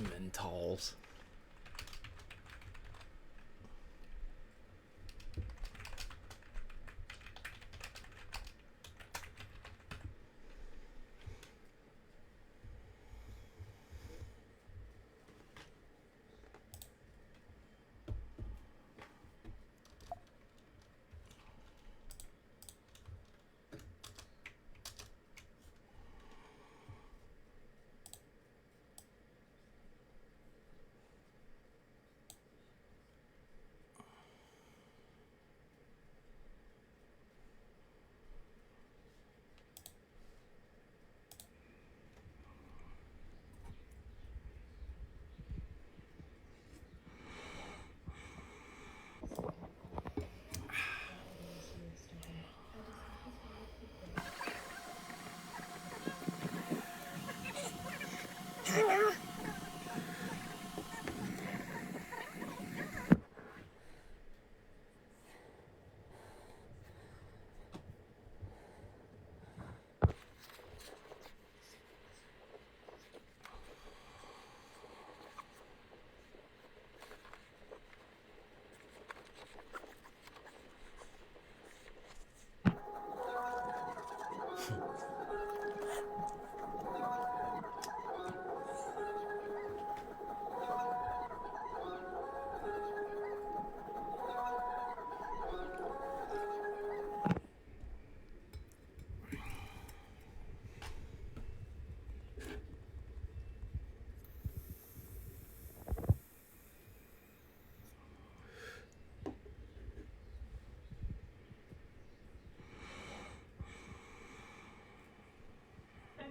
Mentals.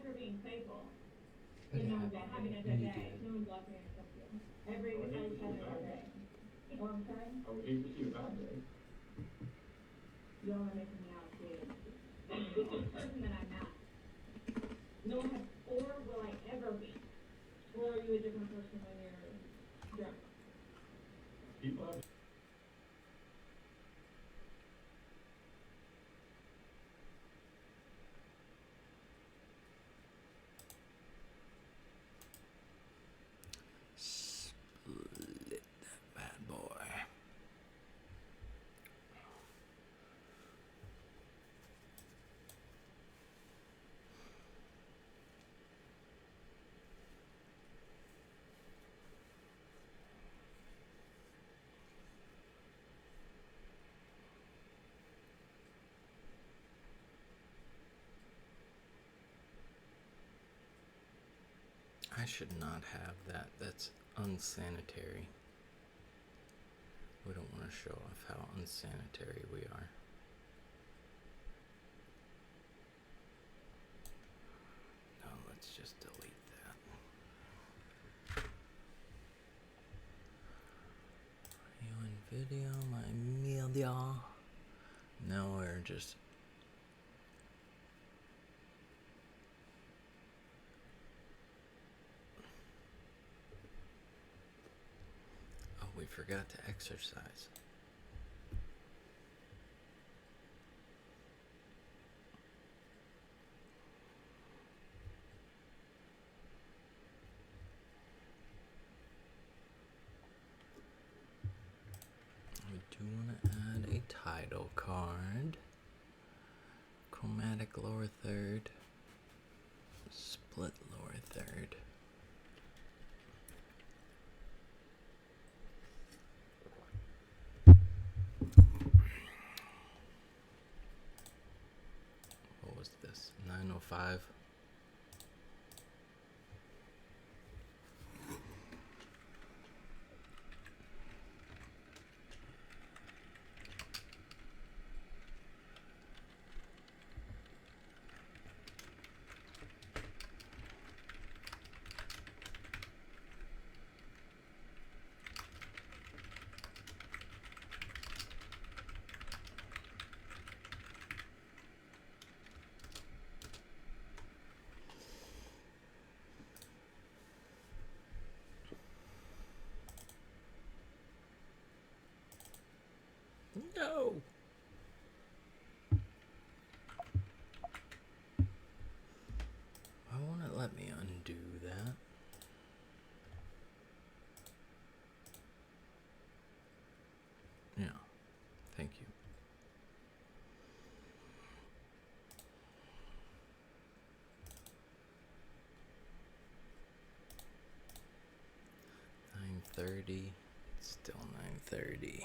For being faithful. You know, having a good day. No one blessing except you. Everybody's having a good day. Oh, I'm sorry? I would hate to see a bad day. Y'all are making me out to be the person that I'm not. No one has, or will I ever be? Or are you a different person when you're drunk? People have. Split that bad boy. I should not have that. That's unsanitary. We don't want to show off how unsanitary we are. No, let's just delete that. You in video, my media. Now we're just we forgot to exercise. We do want to add a title card. Chromatic lower third. Split lower third. What was this? 905. No. Why won't it let me undo that? 9:30. Still 9:30.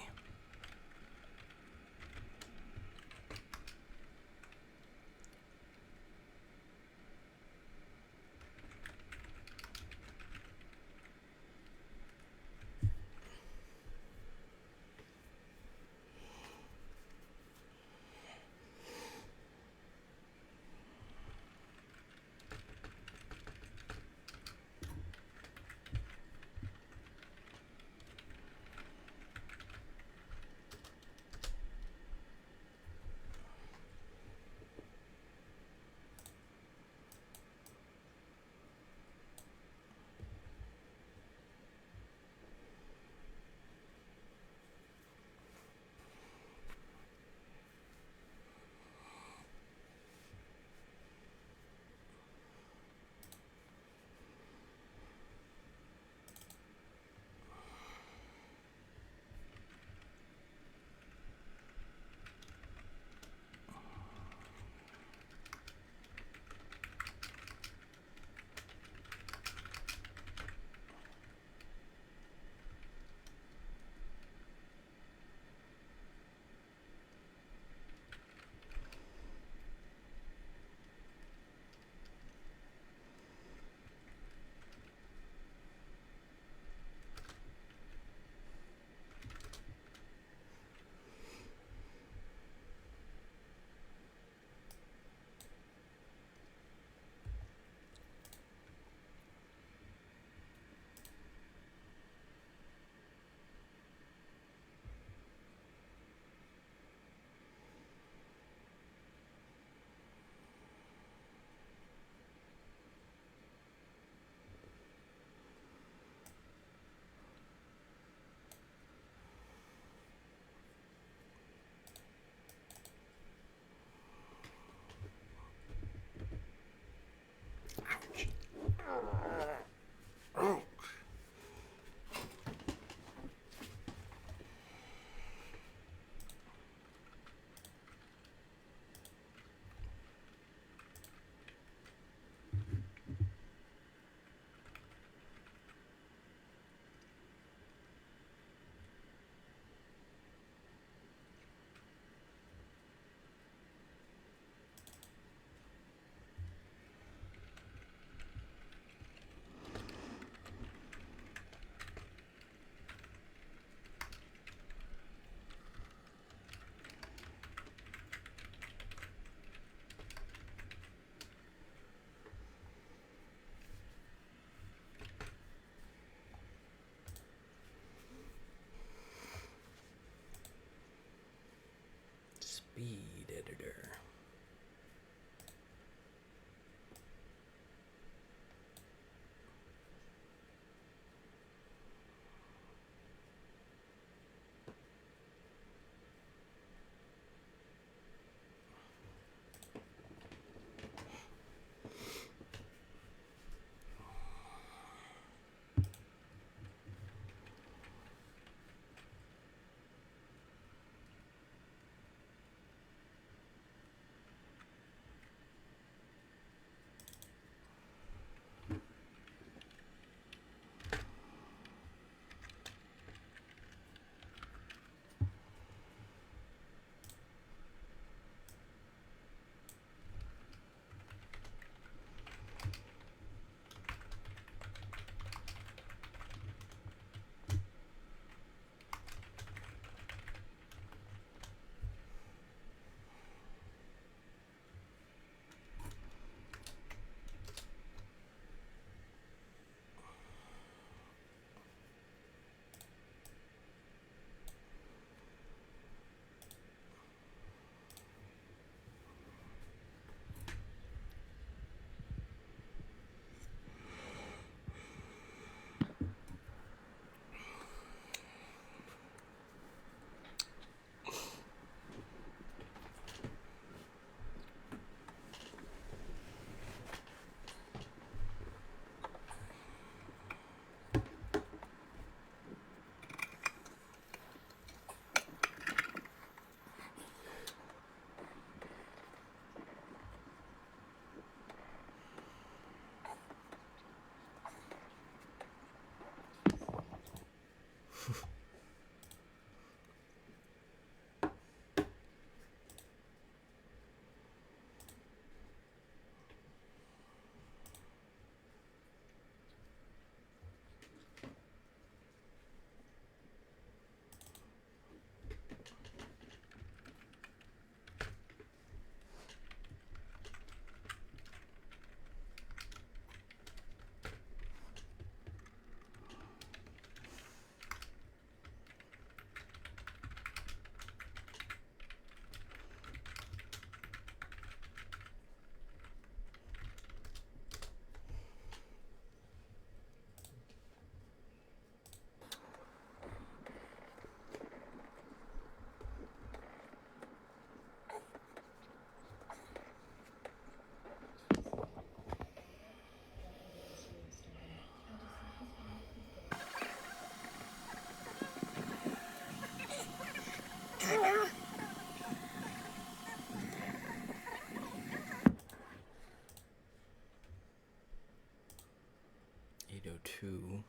to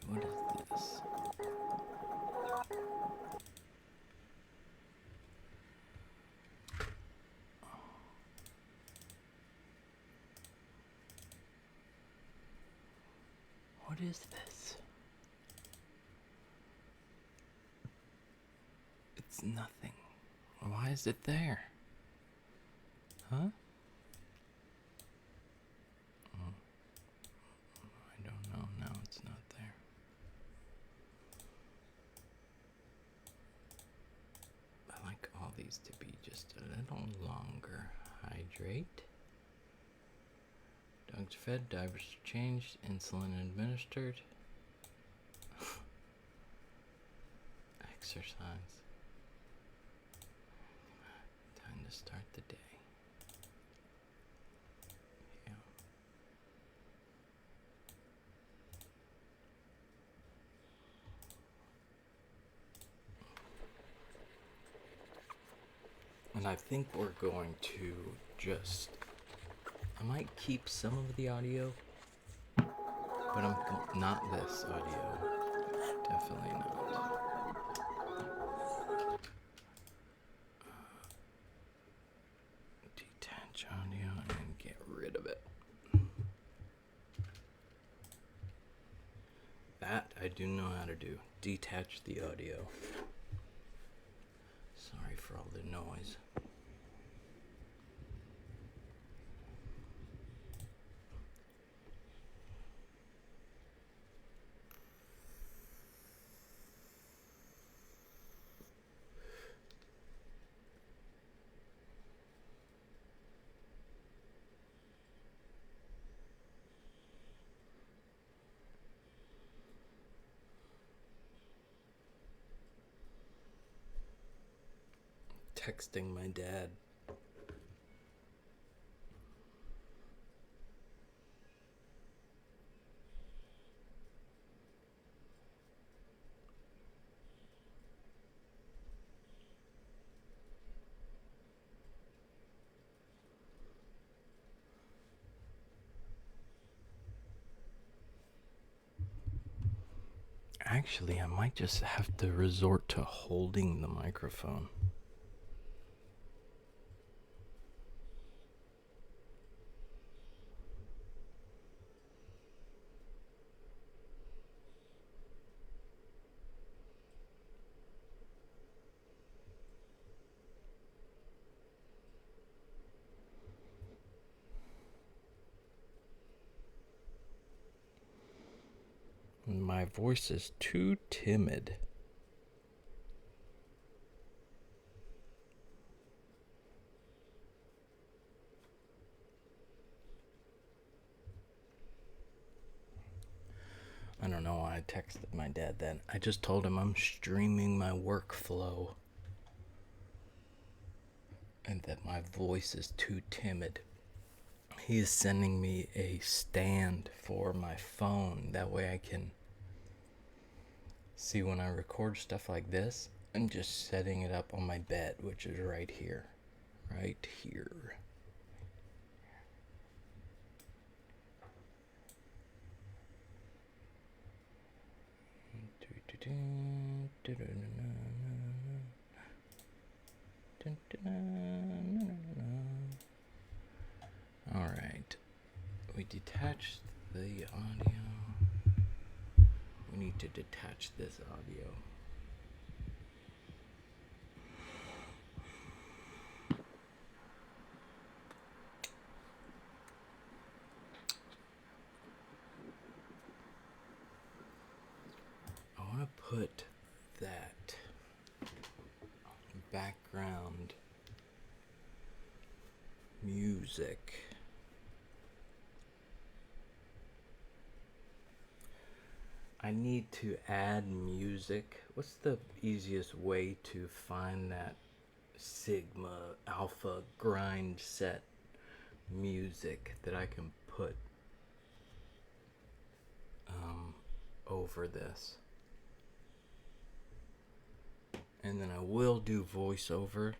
what is this? What is this? It's nothing. Why is it there? Huh? I don't know. No, it's not there. I like all these to be just a little longer. Hydrate. Dogs fed, divers changed, insulin administered. Exercise. Time to start the day. Yeah. And I think we're going to just, I might keep some of the audio, but not this audio. Definitely not. Detach audio and get rid of it. That I do know how to do. Detach the audio. Sorry for all the noise. Texting my dad. Actually, I might just have to resort to holding the microphone. My voice is too timid. I don't know why I texted my dad that. I just told him I'm streaming my workflow and that my voice is too timid. He is sending me a stand for my phone. That way I can see when I record stuff like this. I'm just setting it up on my bed, which is right here. Right here. Alright. We detached the audio. We need to detach this audio. I want to put that background music. I need to add music. What's the easiest way to find that Sigma Alpha Grindset music that I can put over this? And then I will do voiceover.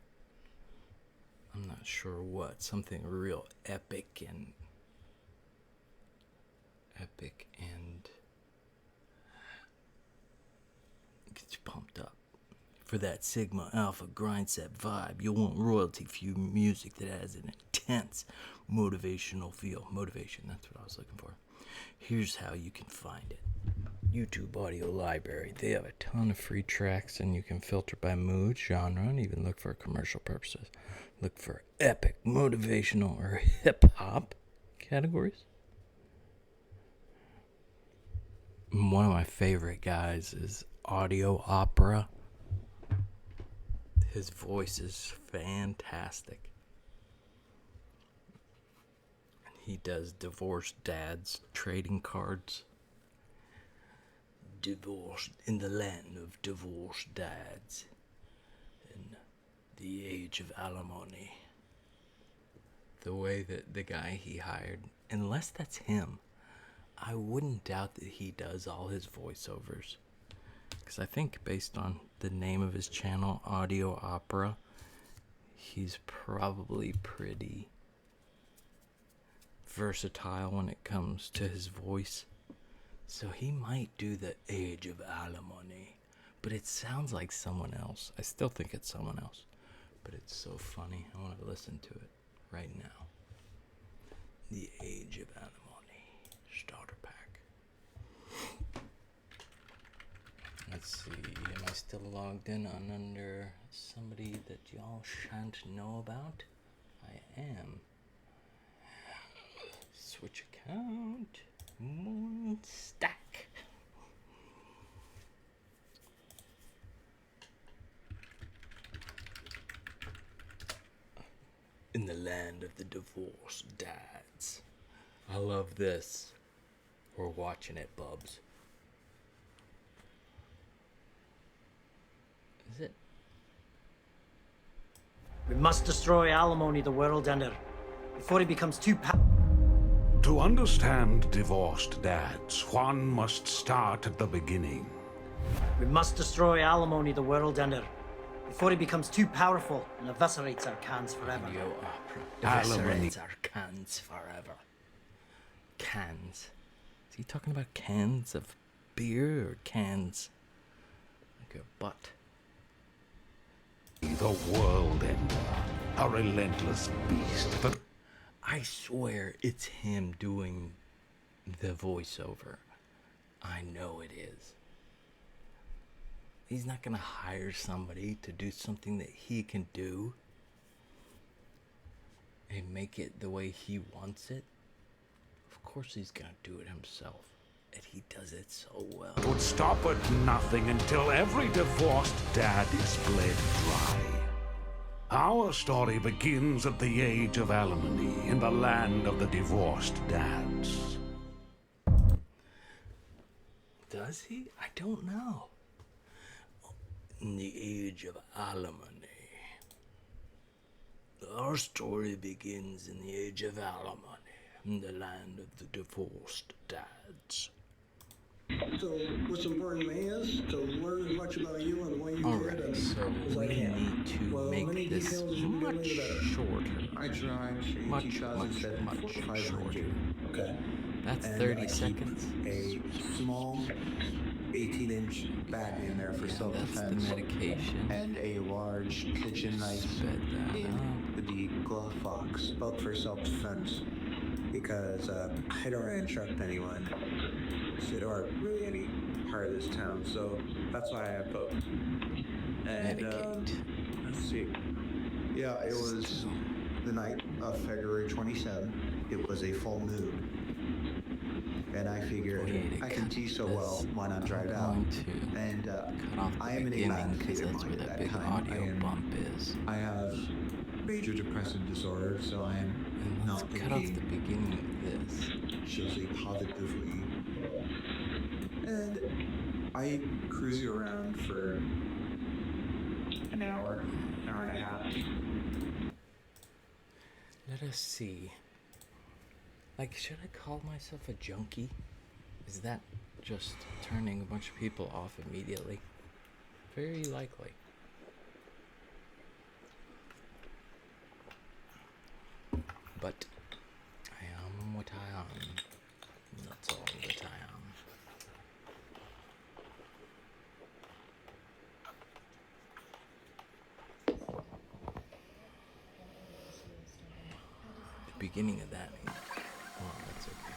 I'm not sure what. Something real epic and gets you pumped up. For that Sigma Alpha Grindset vibe, you'll want royalty-free music that has an intense motivational feel. Motivation, that's what I was looking for. Here's how you can find it. YouTube Audio Library. They have a ton of free tracks, and you can filter by mood, genre, and even look for commercial purposes. Look for epic, motivational, or hip-hop categories. One of my favorite guys is Audio Opera. His voice is fantastic. He does divorced dads trading cards. Divorced in the land of divorced dads. In the age of alimony. The way that the guy he hired, unless that's him, I wouldn't doubt that he does all his voiceovers. Because I think based on the name of his channel, Audio Opera, he's probably pretty versatile when it comes to his voice. So he might do the age of alimony, but it sounds like someone else. I still think it's someone else, but it's so funny. I want to listen to it right now. The age of alimony starter pack. Let's see, am I still logged in on under somebody that y'all shan't know about? I am. Switch account. Moon stack. In the land of the divorced dads. I love this. We're watching it, bubs. Is it? We must destroy alimony, the world ender, before he becomes too To understand divorced dads, one must start at the beginning. We must destroy alimony, the world ender, before he becomes too powerful and eviscerates our cans forever. Audio opera. Eviscerates our cans forever. Cans. Is he talking about cans of beer or cans like a butt? The world ender, a relentless beast that... I swear it's him doing the voiceover. I know it is. He's not gonna hire somebody to do something that he can do and make it the way he wants it. Of course he's gonna do it himself. And he does it so well. would stop at nothing until every divorced dad is bled dry. Our story begins at the age of alimony in the land of the divorced dads. Does he? I don't know. In the age of alimony. Our story begins in the age of alimony, in the land of the divorced dads. So what's important to me is to learn as much about you and what you did Alright, so as I we can. need to Well, many make this details as you can give much me, the better. shorter. I tried Much 2007 shorter. Okay. That's And 30 I keep seconds. a small 18-inch bag in there for Yeah, self-defense. that's the medication. And a large kitchen knife Sped that in the glove box, both for self-defense. Because I don't want to interrupt anyone, or really any part of this town, so that's why I have both. And let's see. Yeah, it was the night of February 27th. It was a full moon. And I figured I can see so well, why not try it out? And cut off I the am an beginning because emancipated that's where mind that at big that time. audio bump is. I have major depressive disorder, so I am And let's not cut off the beginning of this. Chelsea positively. And I cruise you around for an hour and a half. Let us see. Like, should I call myself a junkie? Is that just turning a bunch of people off immediately? Very likely. But I am what I am. That's all that I am. The beginning of that. Oh, that's okay.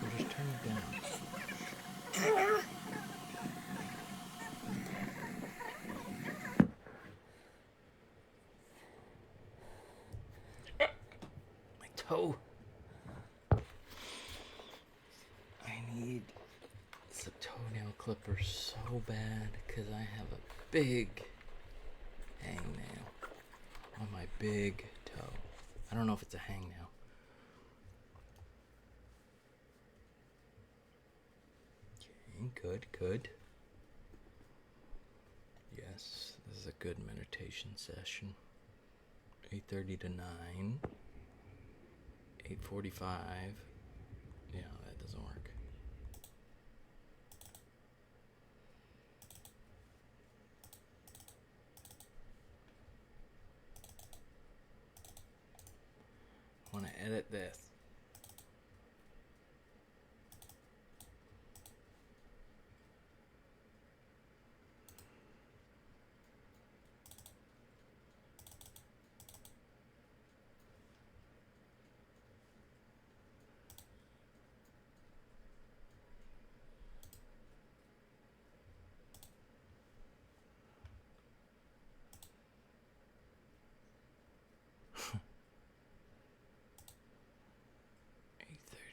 We'll just turn it down. My toe. I need some toenail clippers so bad because I have a big hangnail on my big toe. I don't know if it's a hangnail. Okay, good. Yes, this is a good meditation session. 8:30 to 9. 8:45. Yeah, that doesn't work. I want to edit this.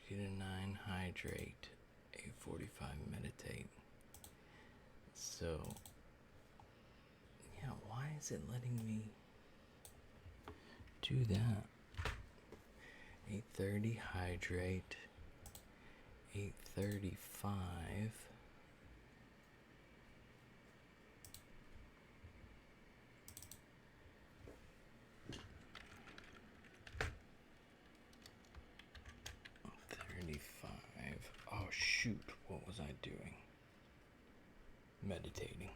To 9 hydrate, 8:45 meditate. So yeah, why is it letting me do that? 8:30 hydrate, 8:35. Oh shoot, what was I doing? Meditating.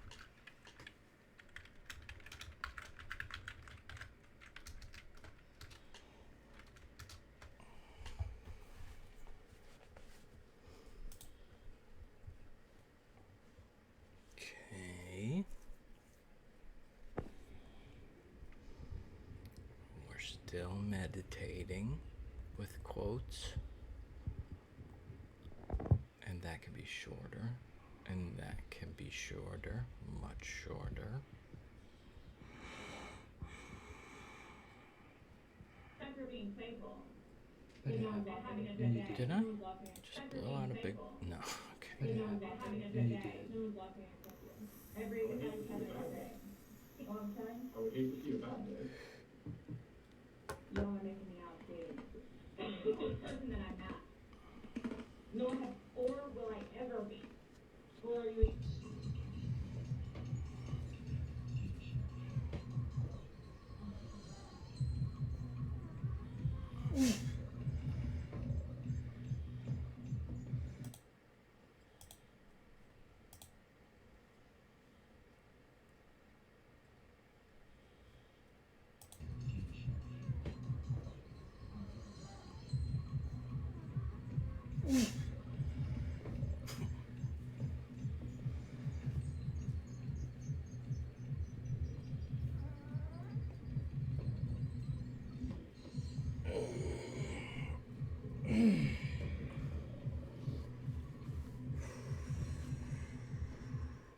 Okay. We're still meditating with quotes. And that can be shorter, and that can be shorter, much shorter. After being playful, you know that having a good day. Did I? No one's laughing at you. Just After blow being out a big... playful, No, okay. you know that having a good day. No one's laughing at you. Everybody's having a good day. You know what I'm saying? I would hate to see a bad day. Y'all are making me out big. The biggest person that I'm not. No one has, or will I ever be.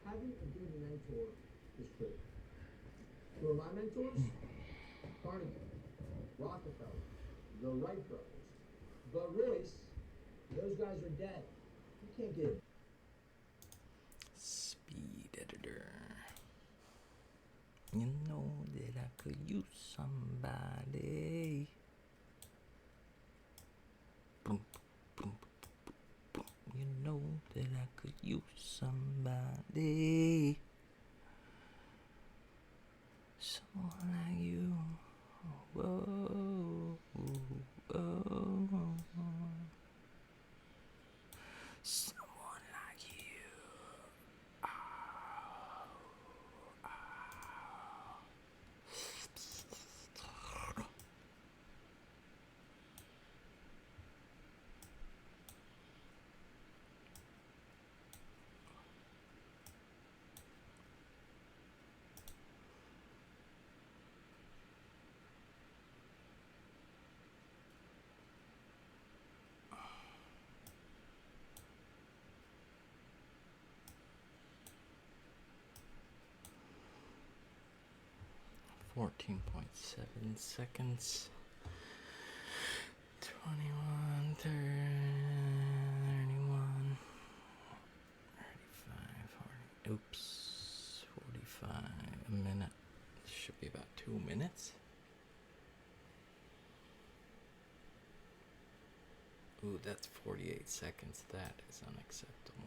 Having a good mentor is critical. Who are my mentors? Carnegie, Rockefeller, the Wright brothers. But Royce, those guys are dead. You can't get it. Speed editor. You know that I could use somebody. Boom, boom, boom, boom. You know that I could use somebody. Someone like you. Whoa, whoa. Someone like you. .7 seconds. 21, 30, 31, 35, 40, oops, 45, a minute. Should be about 2 minutes. Ooh, that's 48 seconds. That is unacceptable.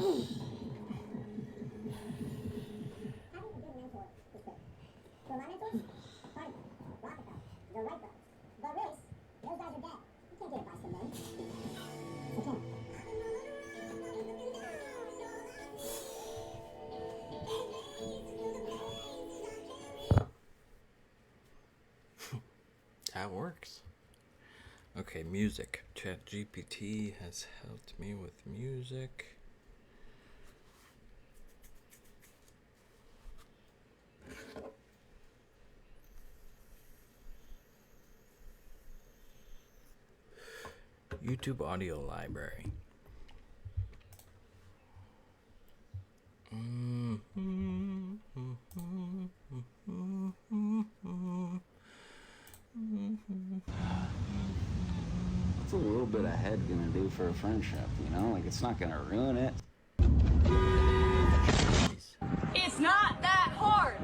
For my mentors, Carter, Rockefeller, the Wright brothers, the Willis, those guys are dead. You can't get advice from them. You can't. That works. Okay, music. ChatGPT has helped me with music. YouTube audio library. What's a little bit of head gonna do for a friendship, you know? Like, it's not gonna ruin it. It's not that hard.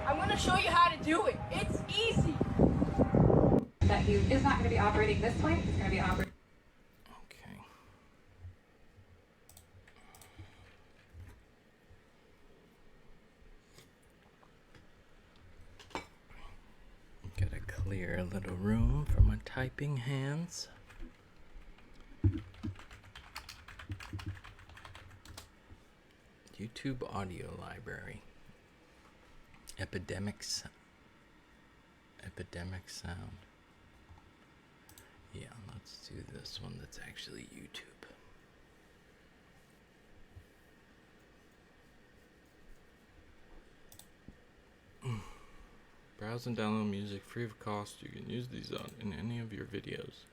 I'm gonna show you how to do it. It's easy. That he is not gonna be operating this way, it's gonna be operating. Okay. Gotta clear a little room for my typing hands. YouTube audio library. Epidemic sound. Yeah, let's do this one that's actually YouTube. Browse and download music free of cost. You can use these in any of your videos.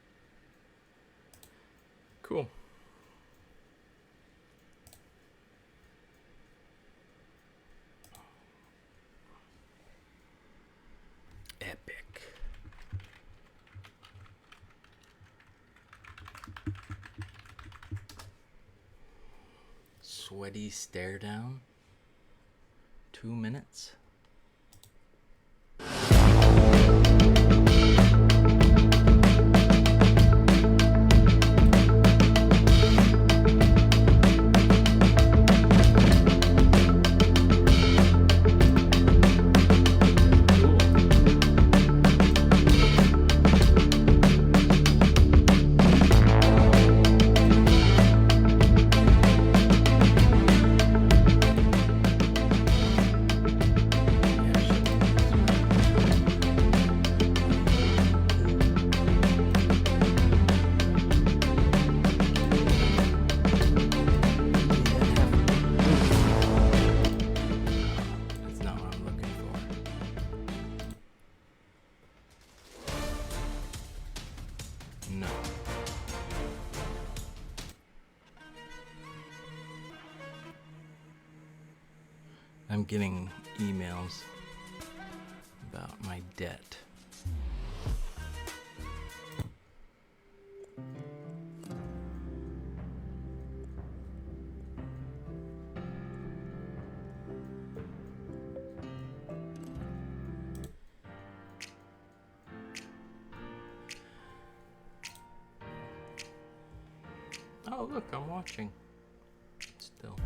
Cool. Epic. Sweaty stare down. 2 minutes. No. I'm getting emails about my debt. Oh, look, I'm watching. Still.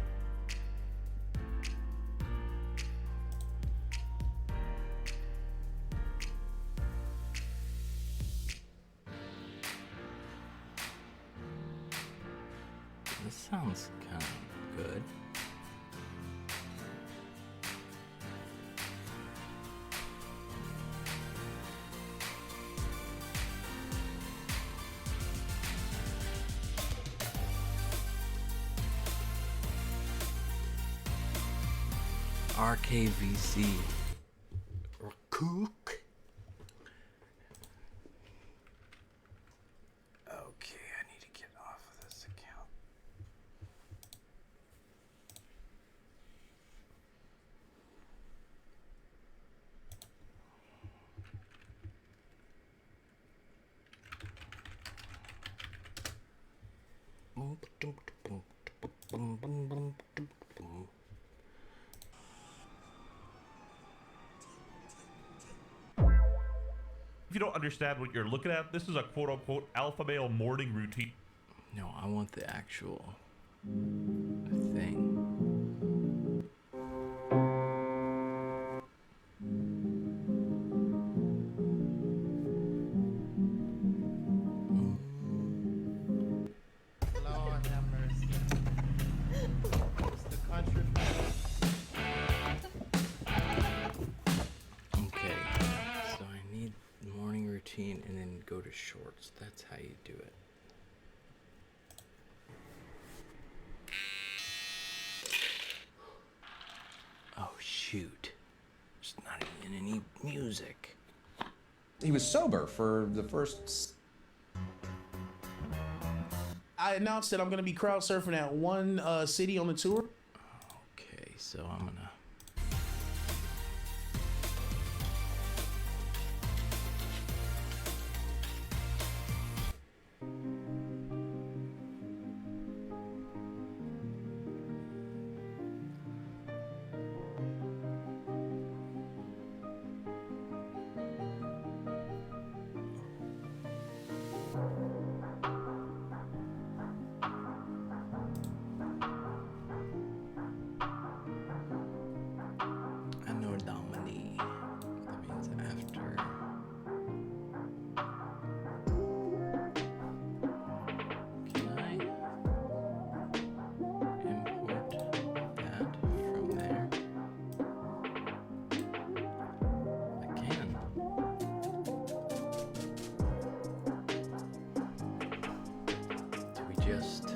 This sounds kind of good. RKVC Rakook. Okay, I need to get off of this account. If you don't understand what you're looking at, this is a quote-unquote alpha male morning routine. No, I want the actual a thing. Lord have mercy. It's the country. Okay, so I need morning routine and then go to shorts. That's how you do it. Oh shoot, there's not even any music. He was sober for the first. I announced that I'm going to be crowd surfing at one city on the tour. Okay, so I'm gonna. I know Domini. That means after. Can I import that from there? I can. Do we just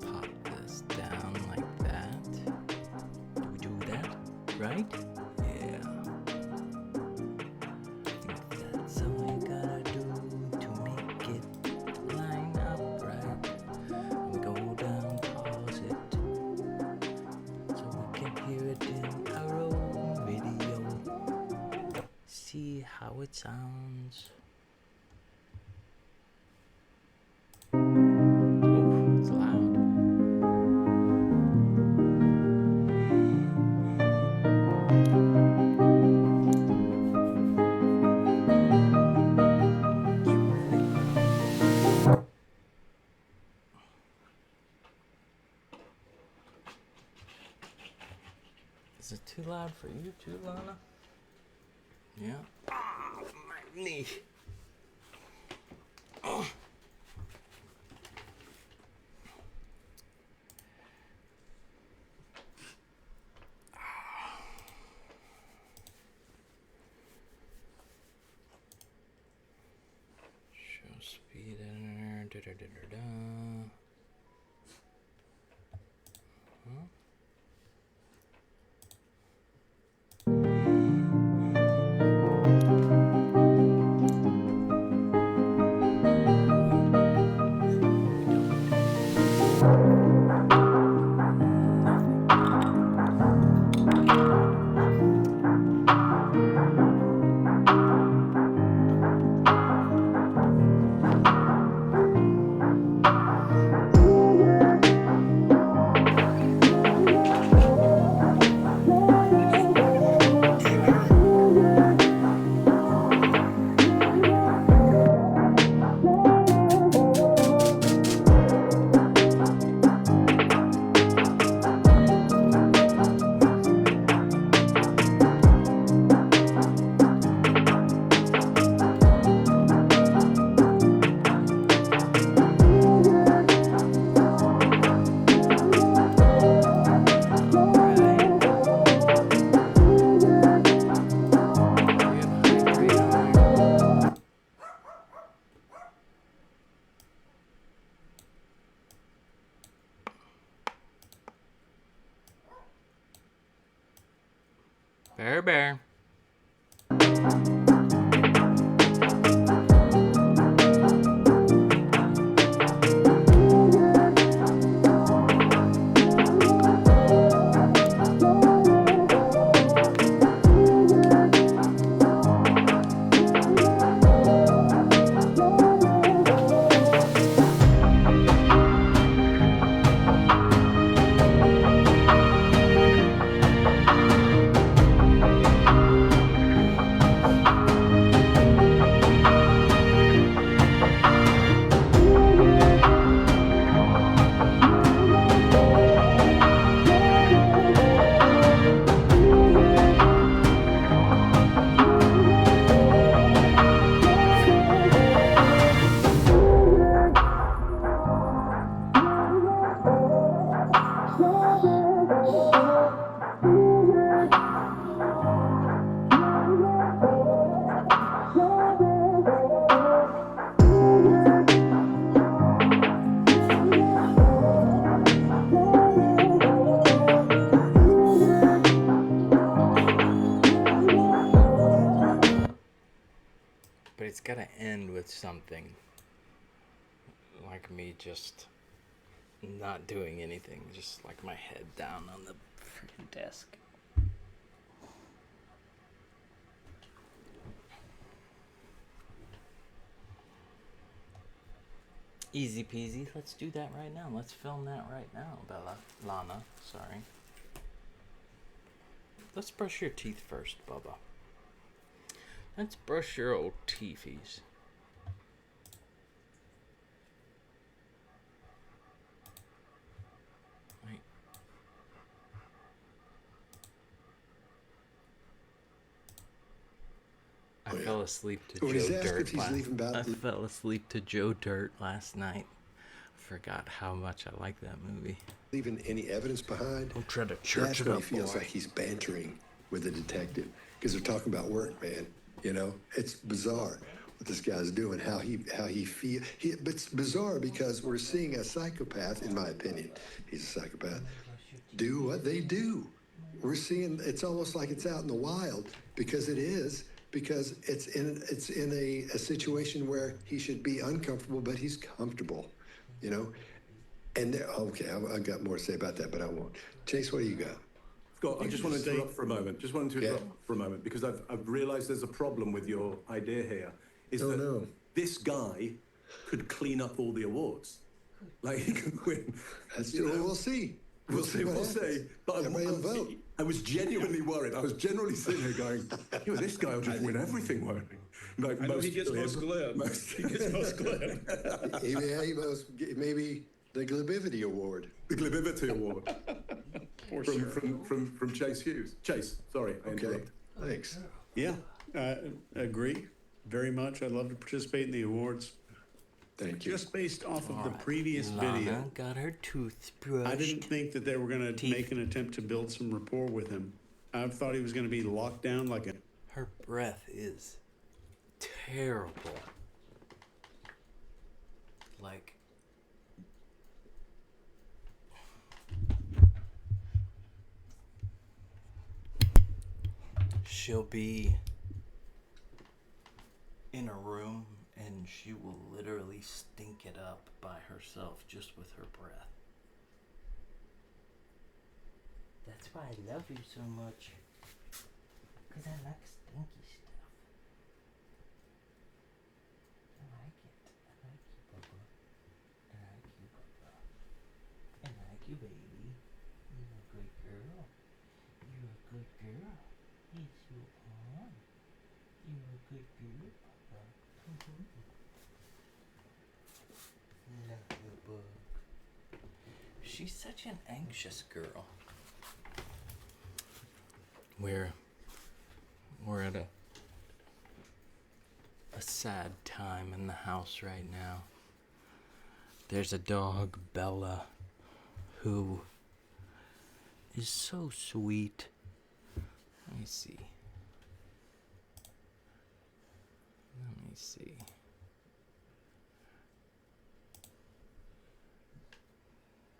pop this down like that? Do we do that? Right? Yeah. I think that's all you gotta do to make it line up right. And go down, pause it, so we can hear it in our own video. See how it sounds. Oh, it's loud. Is it too loud for you too, Lana? Yeah. Ah, my knee. Oh. Show speed editor. Da, da, da, da, da. Huh? Bear, bear. gotta end with something. Like me just not doing anything. Just like my head down on the freaking desk. Easy peasy. Let's do that right now. Let's film that right now, Lana. Sorry. Let's brush your teeth first, Bubba. Let's brush your old teethies. Wait. I fell asleep to Joe Dirt. I fell asleep to Joe Dirt last night. Forgot how much I like that movie. Leaving any evidence behind. Don't try to church that's it when up, he feels boy. like he's bantering with the detective because they're talking about work, man. You know, it's bizarre what this guy's doing. How he feel. It's bizarre because we're seeing a psychopath, in my opinion. He's a psychopath. Do what they do. We're seeing. It's almost like it's out in the wild because it is. Because it's in a situation where he should be uncomfortable, but he's comfortable, you know. And okay, I've got more to say about that, but I won't. Chase, what do you got? Scott, I just want to interrupt for a moment. For a moment because I've realised there's a problem with your idea here. This guy could clean up all the awards, like he could win. That's true. We'll see. We'll see. But I was genuinely worried. I was generally sitting here going, this guy will just win everything, won't he? Like I know he gets most glib. He gets most glib. Maybe the Glibivity Award. The Glibivity Award. from Chase Hughes. Chase, sorry, I interrupted. Thanks. Yeah, agree very much. I'd love to participate in the awards. Thank you. Just based off of the previous video, got her tooth brushed. I didn't think that they were going to make an attempt to build some rapport with him. I thought he was going to be locked down like a... Her breath is terrible. Like... She'll be in a room and she will literally stink it up by herself just with her breath. That's why I love you so much. Because I like stinky stuff. I like it. I like you, Bubba. I like you, Bubba. I like you, baby. You're a good girl. You're a good girl. Yes, you are. You're a good girl, Bubba. Love the book. She's such an anxious girl. We're at a sad time in the house right now. There's a dog, Bella, who is so sweet. Let me see.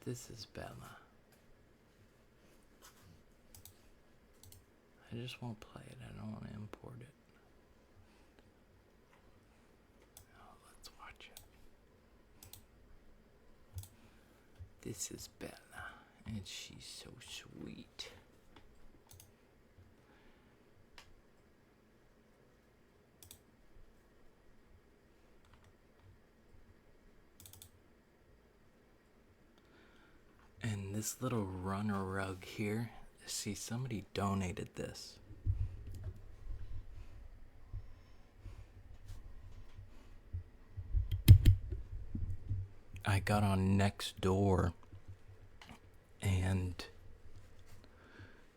This is Bella. I just won't play it. I don't want to import it. Oh, let's watch it. This is Bella, and she's so sweet. And this little runner rug here, see, somebody donated this. I got on Nextdoor and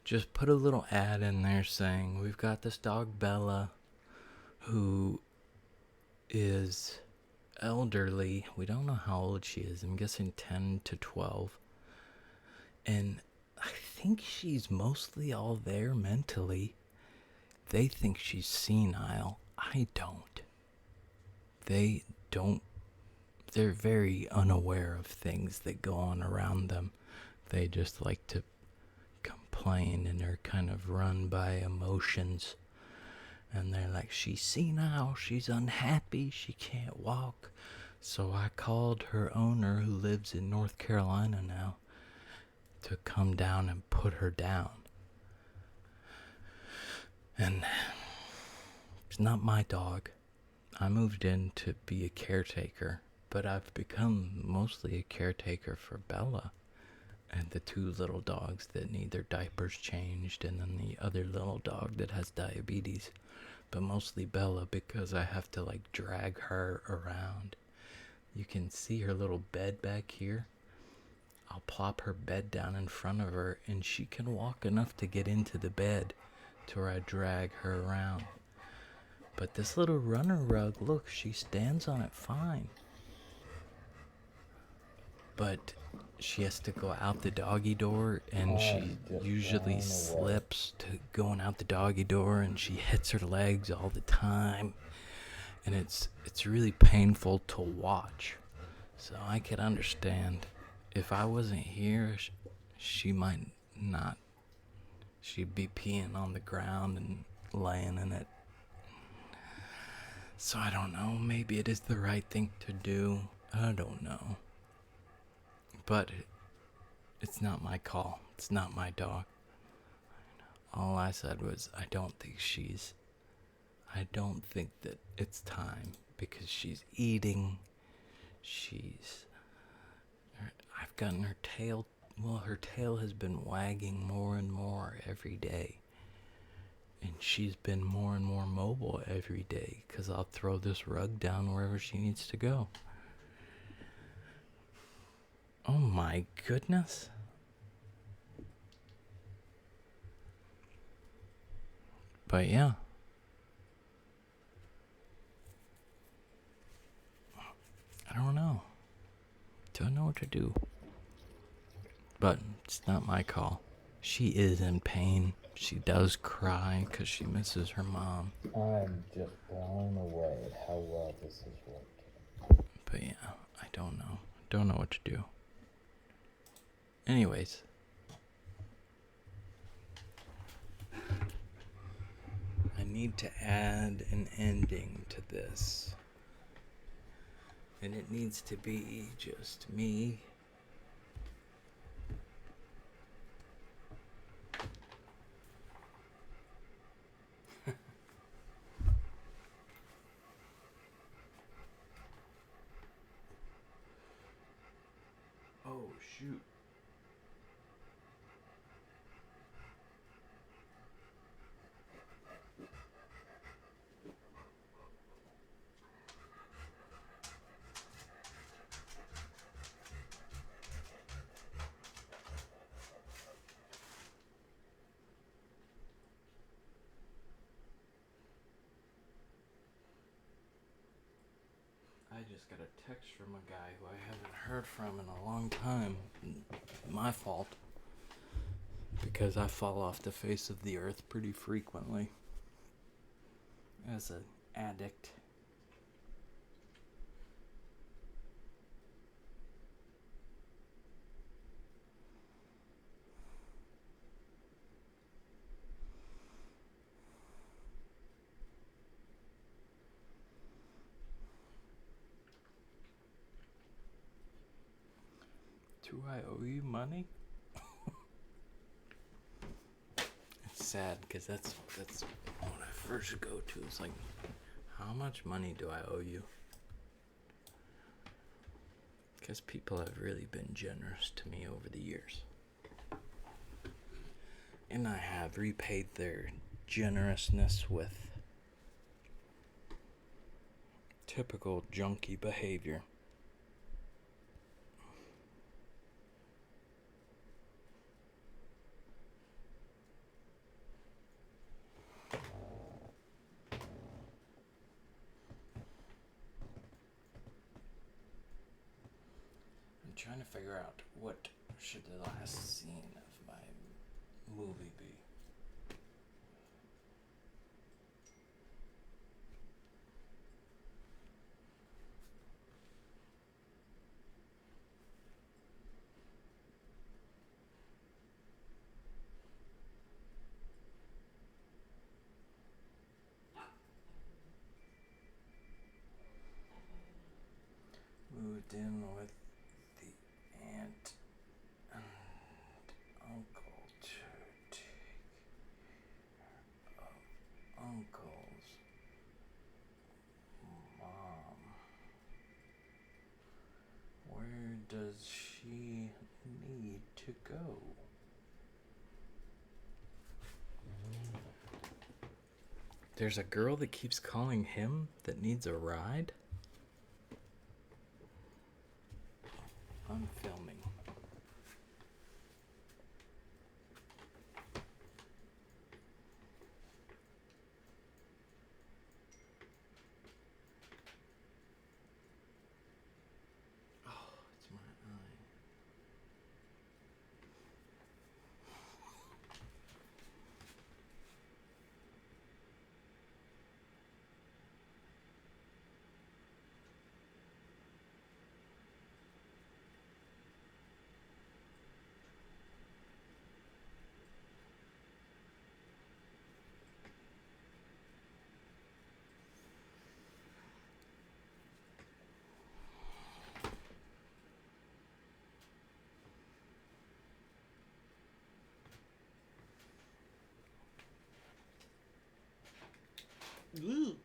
just put a little ad in there saying, we've got this dog Bella who is elderly. We don't know how old she is. I'm guessing 10 to 12. And I think she's mostly all there mentally. They think she's senile. I don't. They're very unaware of things that go on around them. They just like to complain and are kind of run by emotions. And they're like, she's senile, she's unhappy, she can't walk. So I called her owner, who lives in North Carolina now, to come down and put her down. And it's not my dog. I moved in to be a caretaker, but I've become mostly a caretaker for Bella and the two little dogs that need their diapers changed, and then the other little dog that has diabetes. But mostly Bella, because I have to like drag her around. You can see her little bed back here. I'll plop her bed down in front of her, and she can walk enough to get into the bed to where I drag her around. But this little runner rug, look, she stands on it fine. But she has to go out the doggy door, and she usually slips to going out the doggy door, and she hits her legs all the time. And it's really painful to watch. So I could understand if I wasn't here, she might not. She'd be peeing on the ground and laying in it. So I don't know, maybe it is the right thing to do. I don't know. But it's not my call. It's not my dog. All I said was, I don't think that it's time, because she's eating. I've gotten her tail, her tail has been wagging more and more every day. And she's been more and more mobile every day, because I'll throw this rug down wherever she needs to go. Oh my goodness. But yeah. I don't know. Don't know what to do. But it's not my call. She is in pain. She does cry because she misses her mom. I'm just blown away at how well this has worked. But yeah, I don't know. Don't know what to do. Anyways. I need to add an ending to this. And it needs to be just me. Oh, shoot. I just got a text from a guy who I haven't heard from in a long time. My fault. Because I fall off the face of the earth pretty frequently. As an addict. Do I owe you money? It's sad because that's what I first go to. It's like, how much money do I owe you? Because people have really been generous to me over the years. And I have repaid their generousness with typical junkie behavior. I'm trying to figure out what should the last scene of my movie be. we need to go? There's a girl that keeps calling him that needs a ride? I'm filming. Oh, it's my eye. Ooh.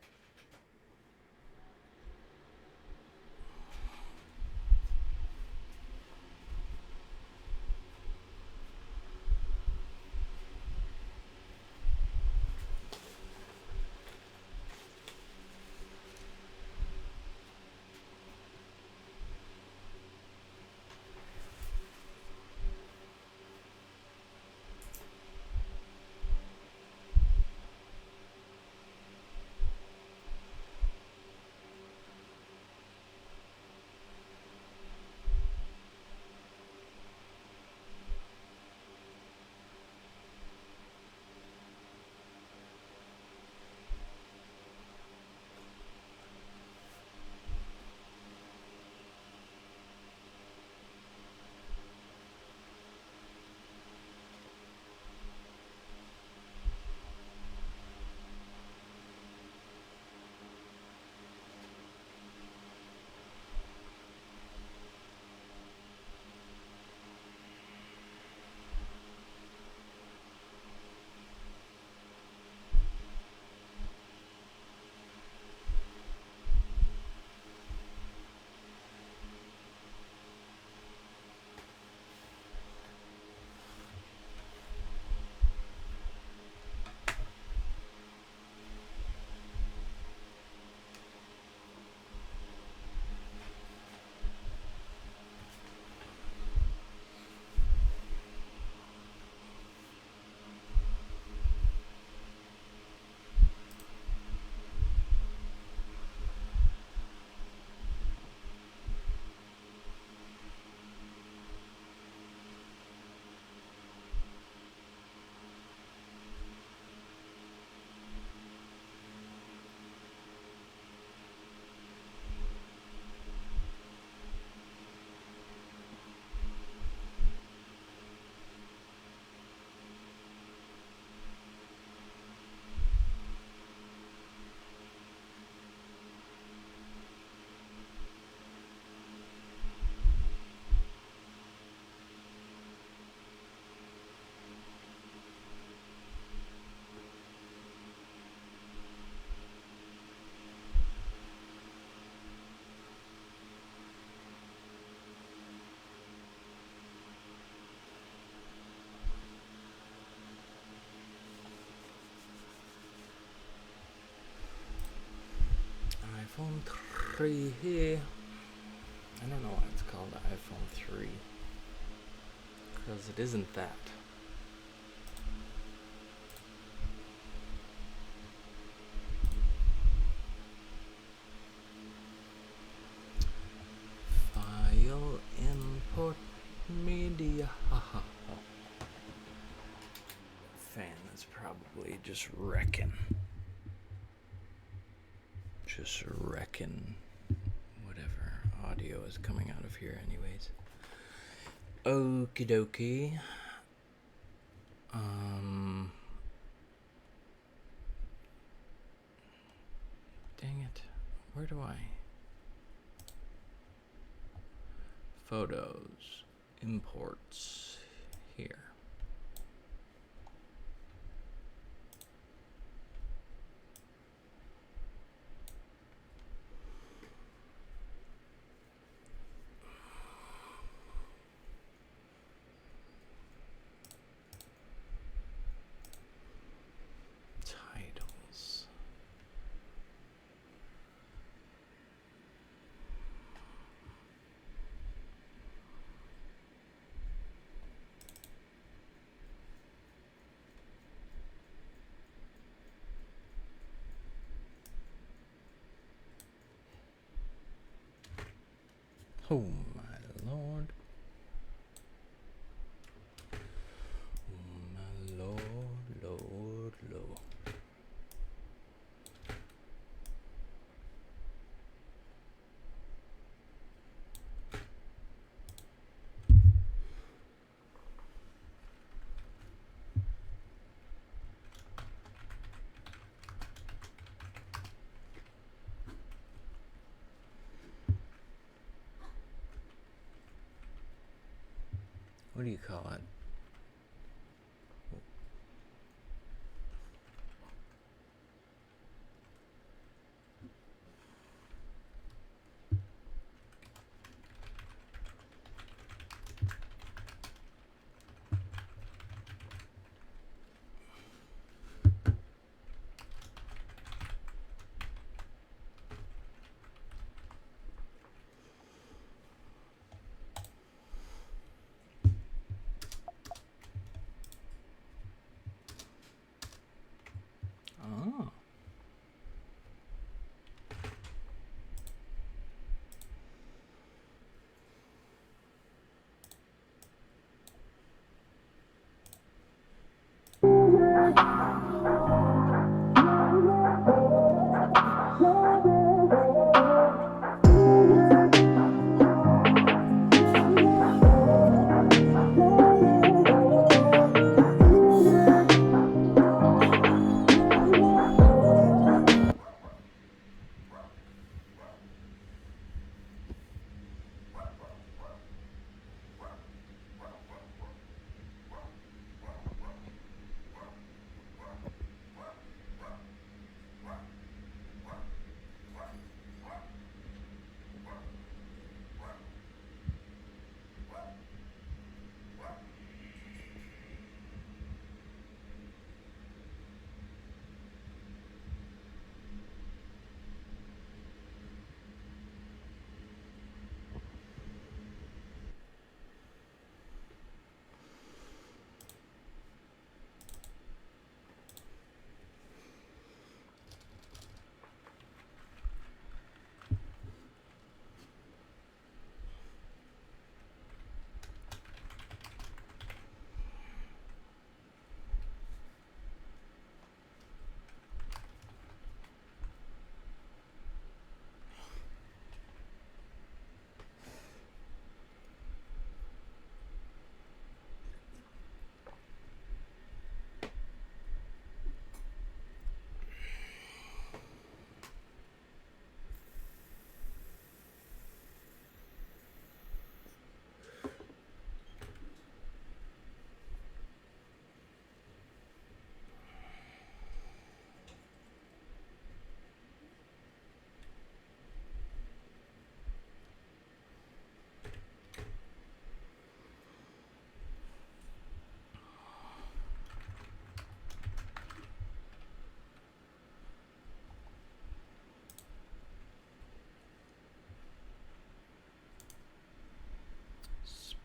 iPhone 3 here. I don't know why it's called the iPhone 3. Because it isn't that. File import media. Fan is probably just wrecking. Just wrecking whatever audio is coming out of here anyways. Okie dokie. Dang it. Where do I? Photos. Imports. Here. Oh my lord. Oh my lord, lord, lord. What do you call it? Oh.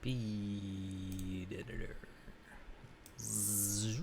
Speed editor. Zzz.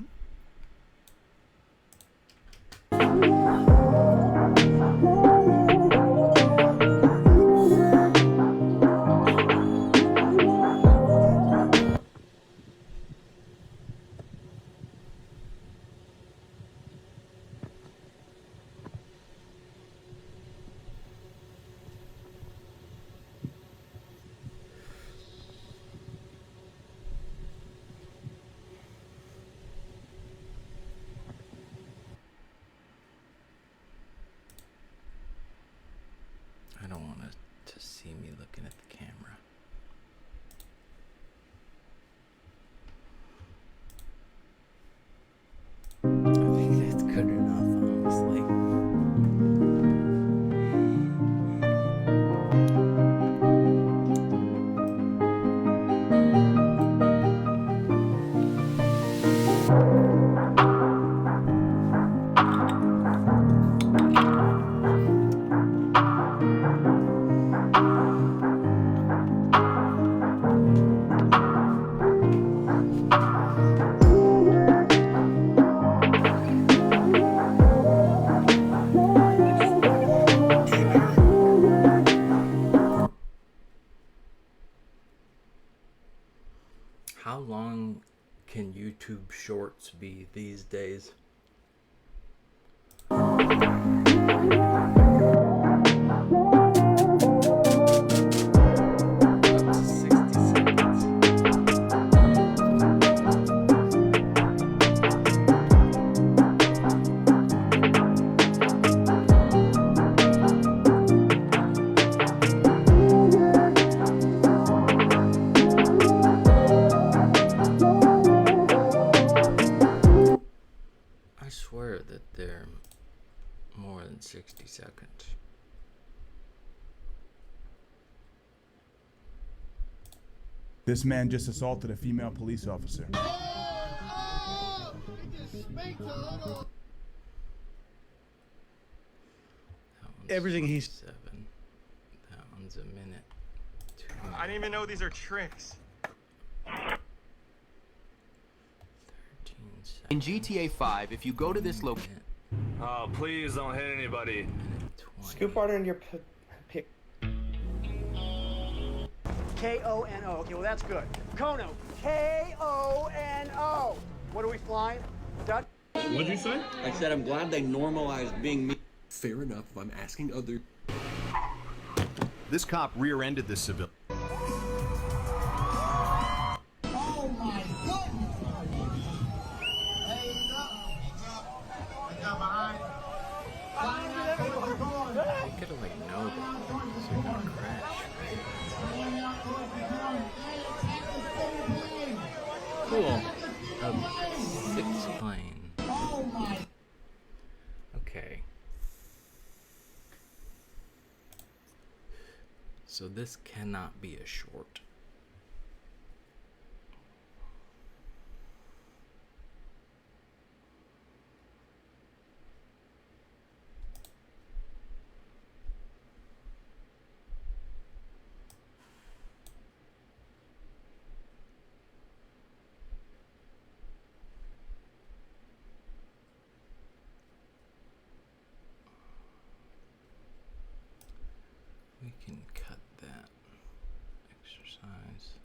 How long can YouTube Shorts be these days? I swear that they're more than 60 seconds. This man just assaulted a female police officer. Everything he's 7. That one's a minute. 2 minutes. I didn't even know these are tricks. In GTA 5, if you go to this location... Oh, please don't hit anybody. Scoop water in your pick. K-O-N-O. Okay, well, that's good. Kono. K-O-N-O. What are we flying? Dutch? What'd you say? I said I'm glad they normalized being me. Fair enough if I'm asking other... This cop rear-ended this civilian. Oh my goodness! Hey, I got behind. You gotta like know that, so you're gonna crash, right? Cool. A 6 plane. Okay. So this cannot be a short. We can cut that exercise.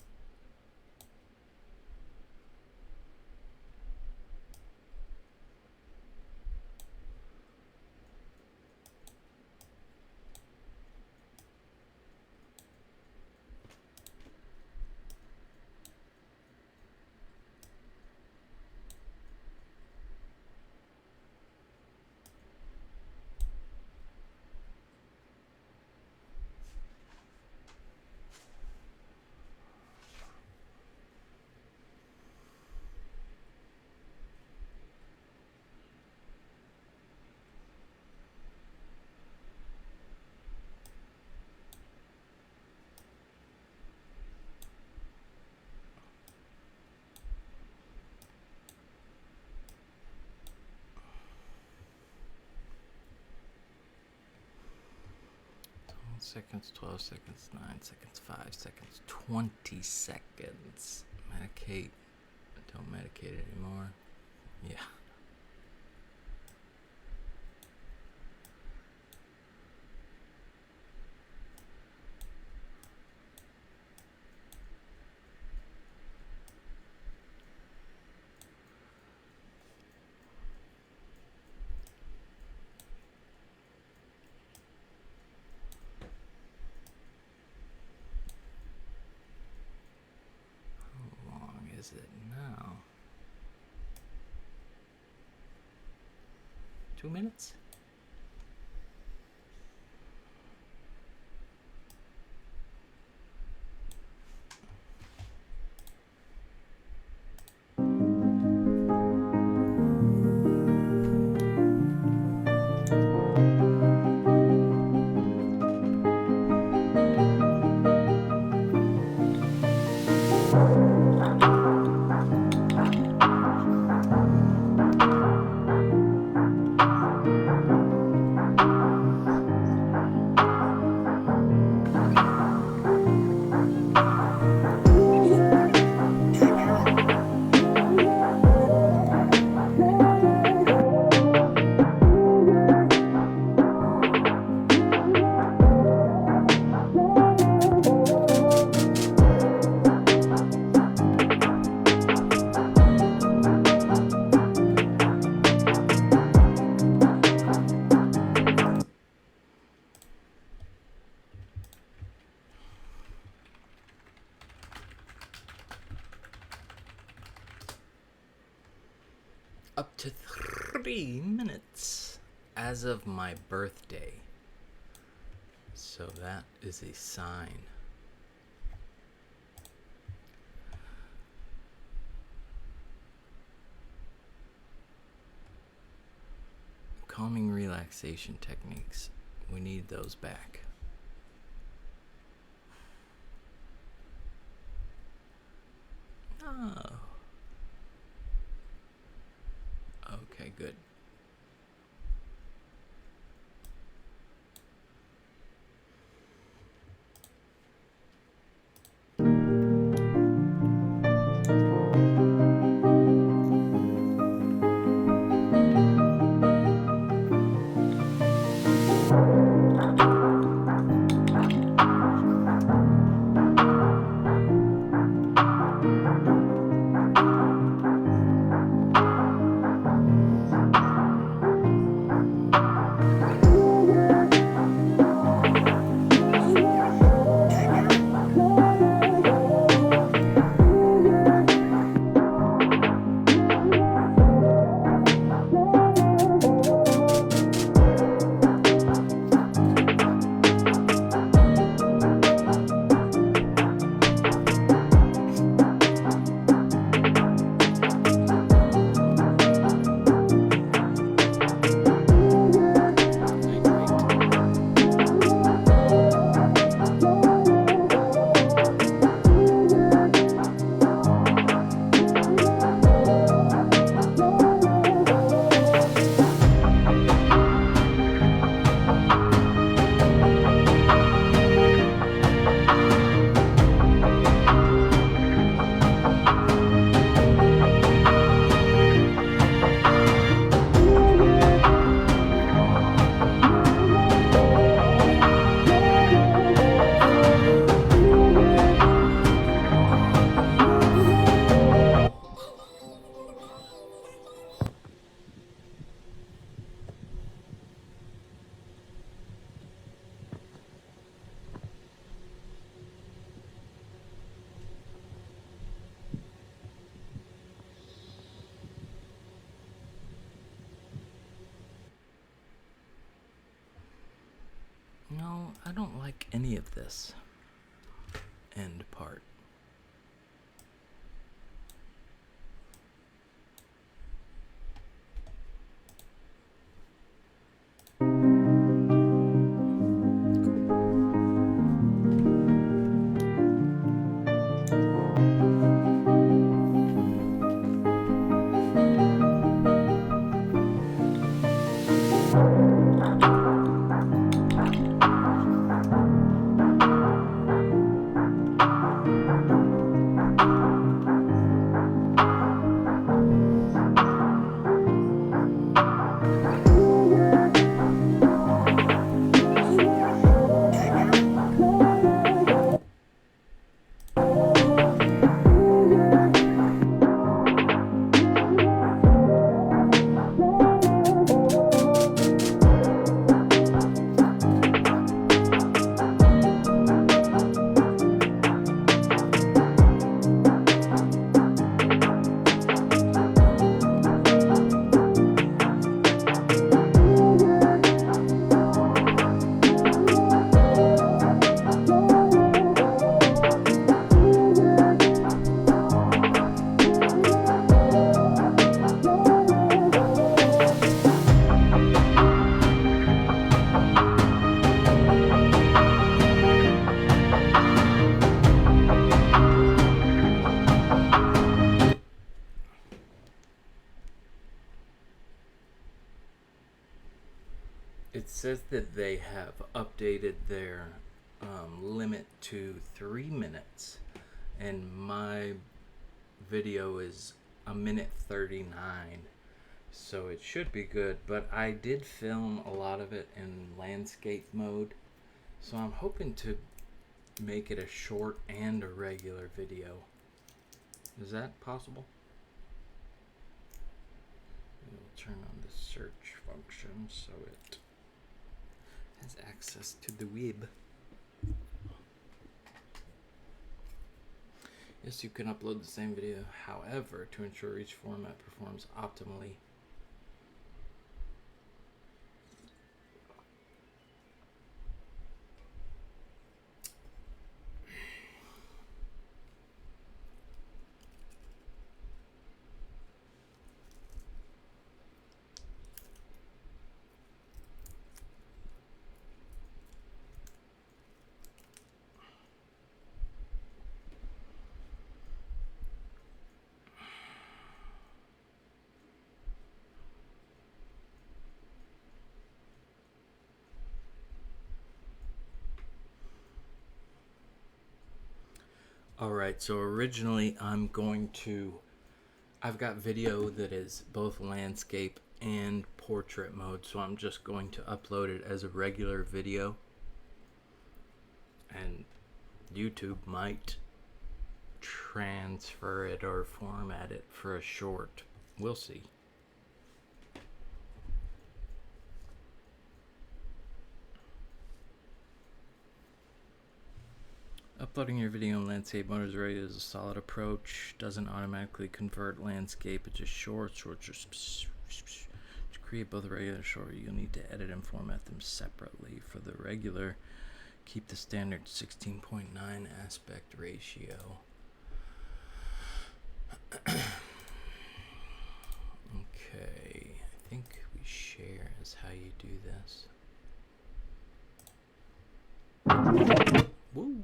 Seconds, 12 seconds, 9 seconds, 5 seconds, 20 seconds. Medicate. Don't medicate anymore. Yeah. Is it now? 2 minutes? up to 3 minutes as of my birthday. So that is a sign. Calming relaxation techniques. We need those back. Oh. Okay, good. No, I don't like any of this end part. It says that they have updated their limit to 3 minutes, and my video is 1:39, so it should be good. But I did film a lot of it in landscape mode, so I'm hoping to make it a short and a regular video. Is that possible? We'll turn on the search function so it has access to the web. Yes, you can upload the same video. However, to ensure each format performs optimally, Alright, so originally I've got video that is both landscape and portrait mode, so I'm just going to upload it as a regular video. And YouTube might transfer it or format it for a short. We'll see. Uploading your video in landscape mode is ready is a solid approach. Doesn't automatically convert landscape. It's just shorts. To create both regular and short, you'll need to edit and format them separately. For the regular, keep the standard 16.9 aspect ratio. Okay, I think we share is how you do this. Woo!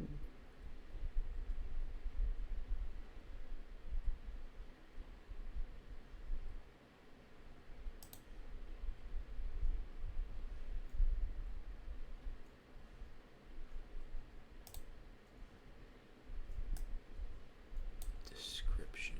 Description.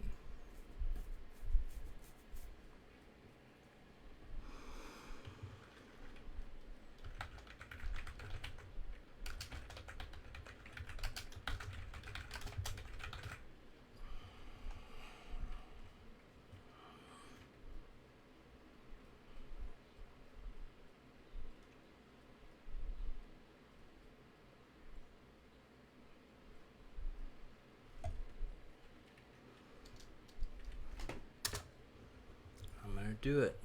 I'm gonna do it.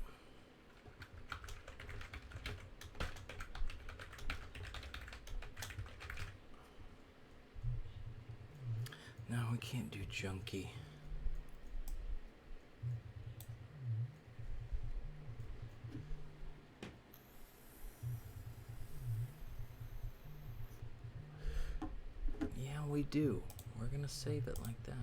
No, we can't do Junkie. Yeah, we do. We're gonna save it like that.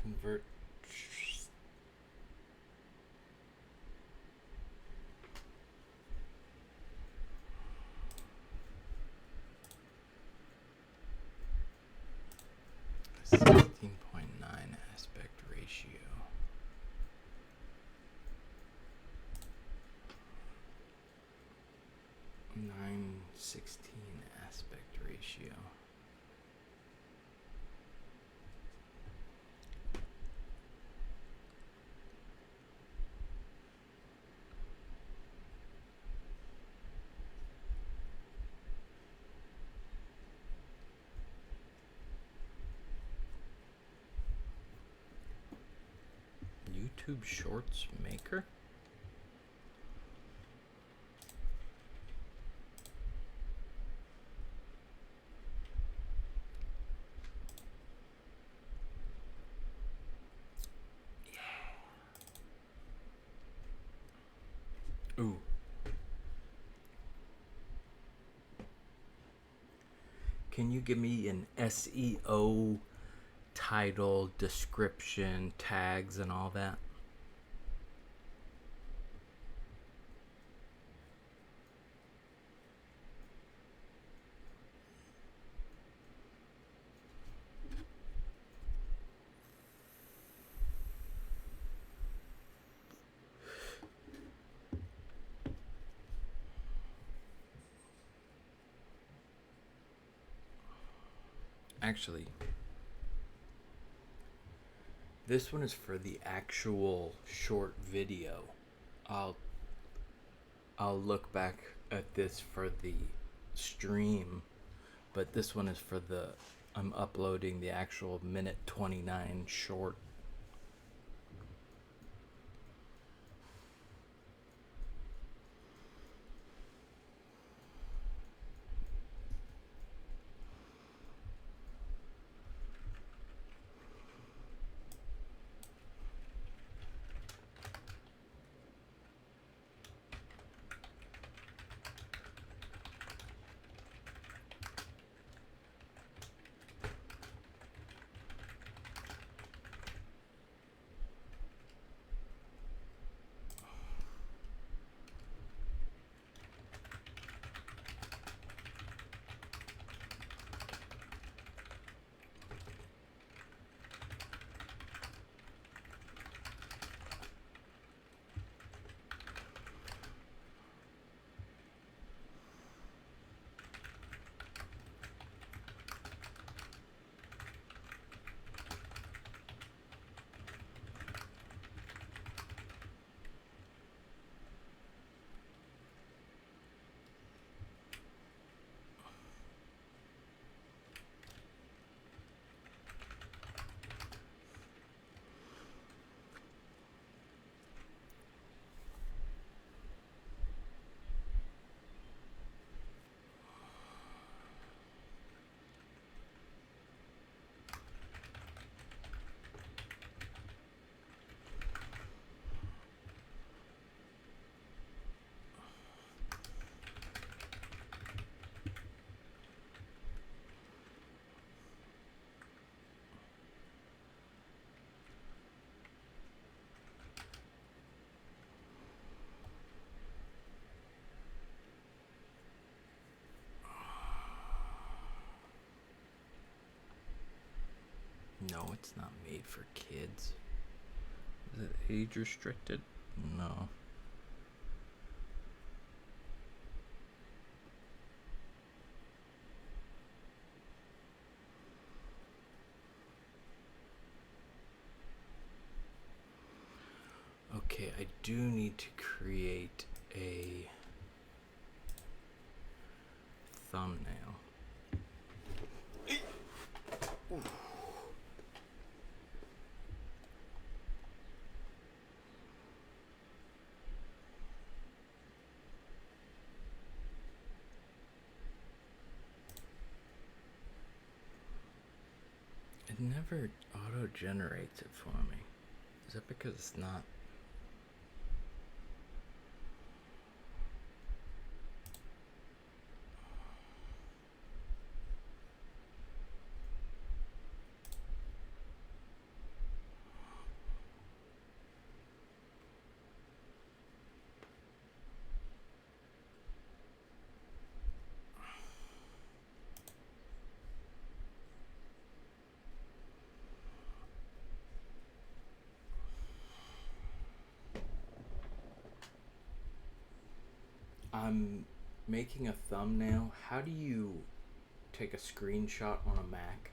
Convert. .9 aspect ratio. 9:16 aspect ratio. YouTube Shorts Maker? Yeah. Ooh. Can you give me an SEO title, description, tags, and all that? Actually, this one is for the actual short video. I'll look back at this for the stream, but this one is for the I'm uploading the actual minute 29 short. it's not made for kids. Is it age restricted? No. Okay, I do need to create a thumbnail. It never auto-generates it for me. Is that because it's not? I'm making a thumbnail. How do you take a screenshot on a Mac?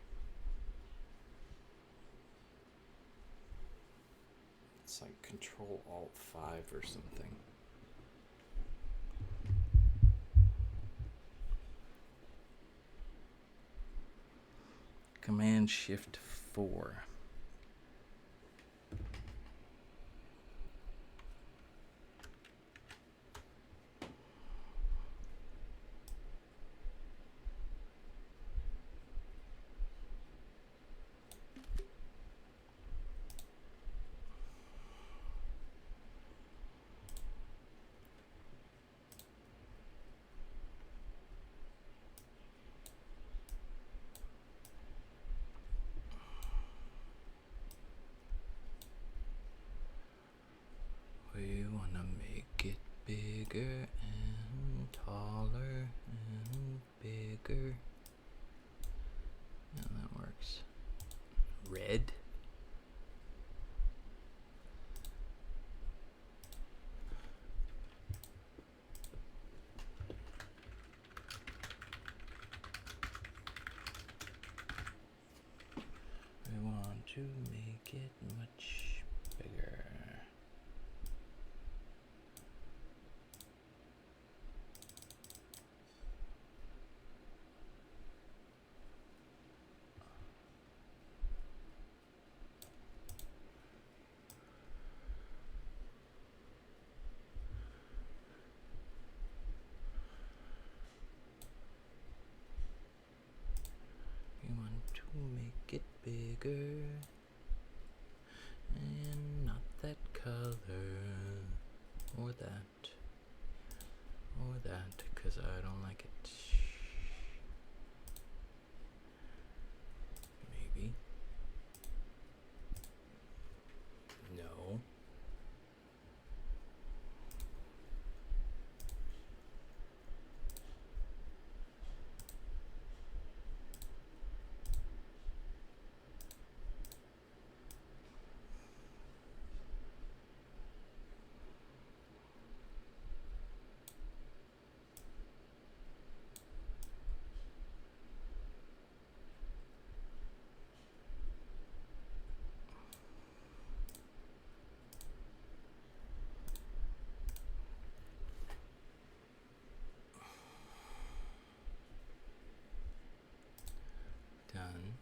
It's like Control Alt 5 or something. Command Shift 4. We wanna make it bigger and taller and bigger. Yeah, that works. Red. We want to make it much bigger. We want to make it bigger and not that color or that or that, because I don't like it. Maybe. No. Done.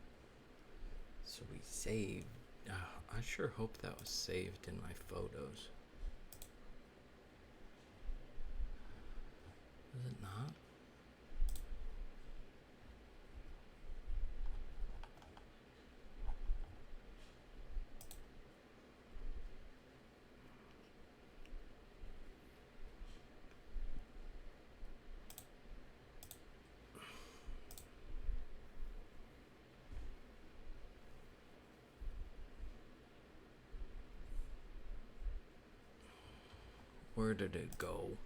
So we saved. I sure hope that was saved in my photos. Is it not? Where did it go?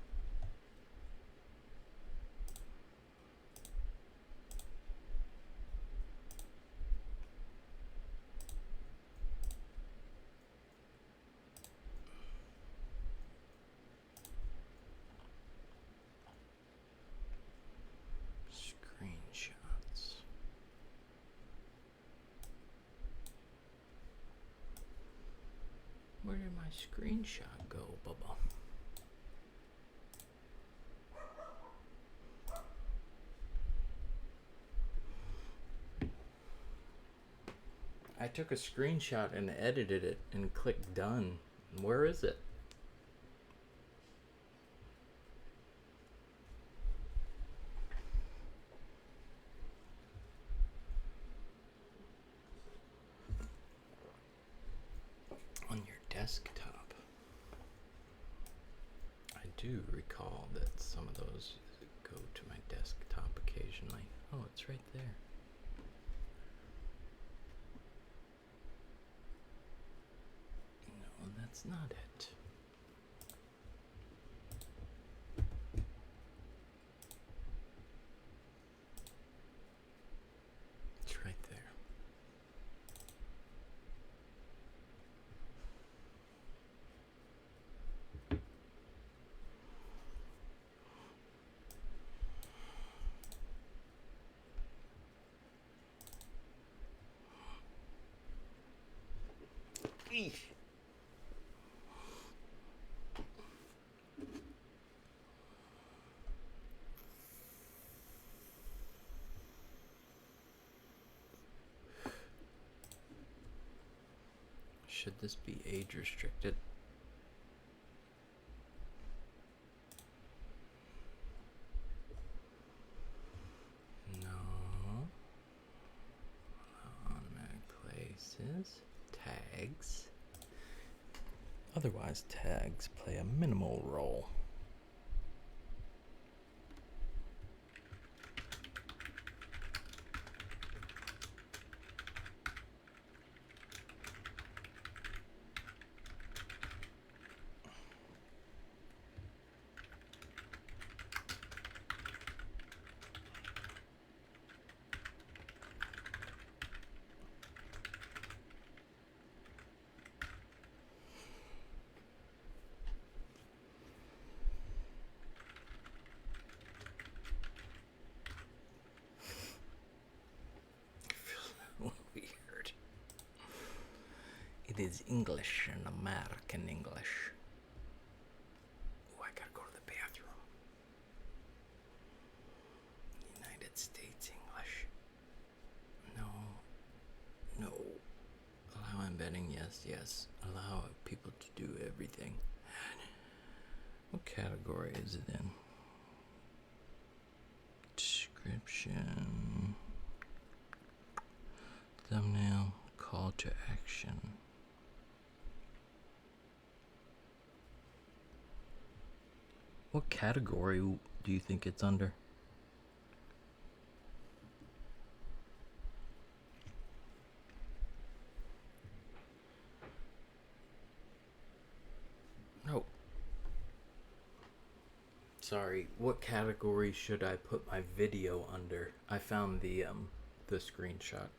Where did my screenshot go, Bubba? I took a screenshot and edited it and clicked done. Where is it? On your desktop. I do recall that some of those go to my desktop occasionally. Oh, it's right there. No, that's not it. It's right there. Eesh. Should this be age restricted? No. Automatic places. Tags. Otherwise, tags play a minimal role. Weird. It is English and American English. Oh, I gotta go to the bathroom. United States English. No. No. Allow embedding, yes, yes. Allow people to do everything. What category is it in? Description. Thumbnail. Call to action. What category do you think it's under? No. Sorry, what category should I put my video under? I found the screenshot.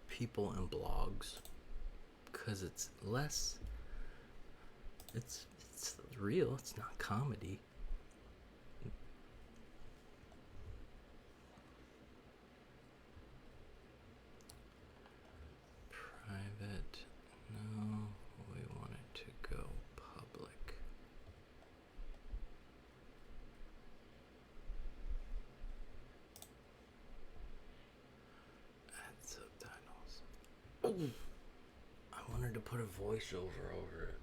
People and blogs, because it's less, it's real, it's not comedy. Private, no, we want it to go public. Add subtitles. Oh, I wanted to put a voiceover over it.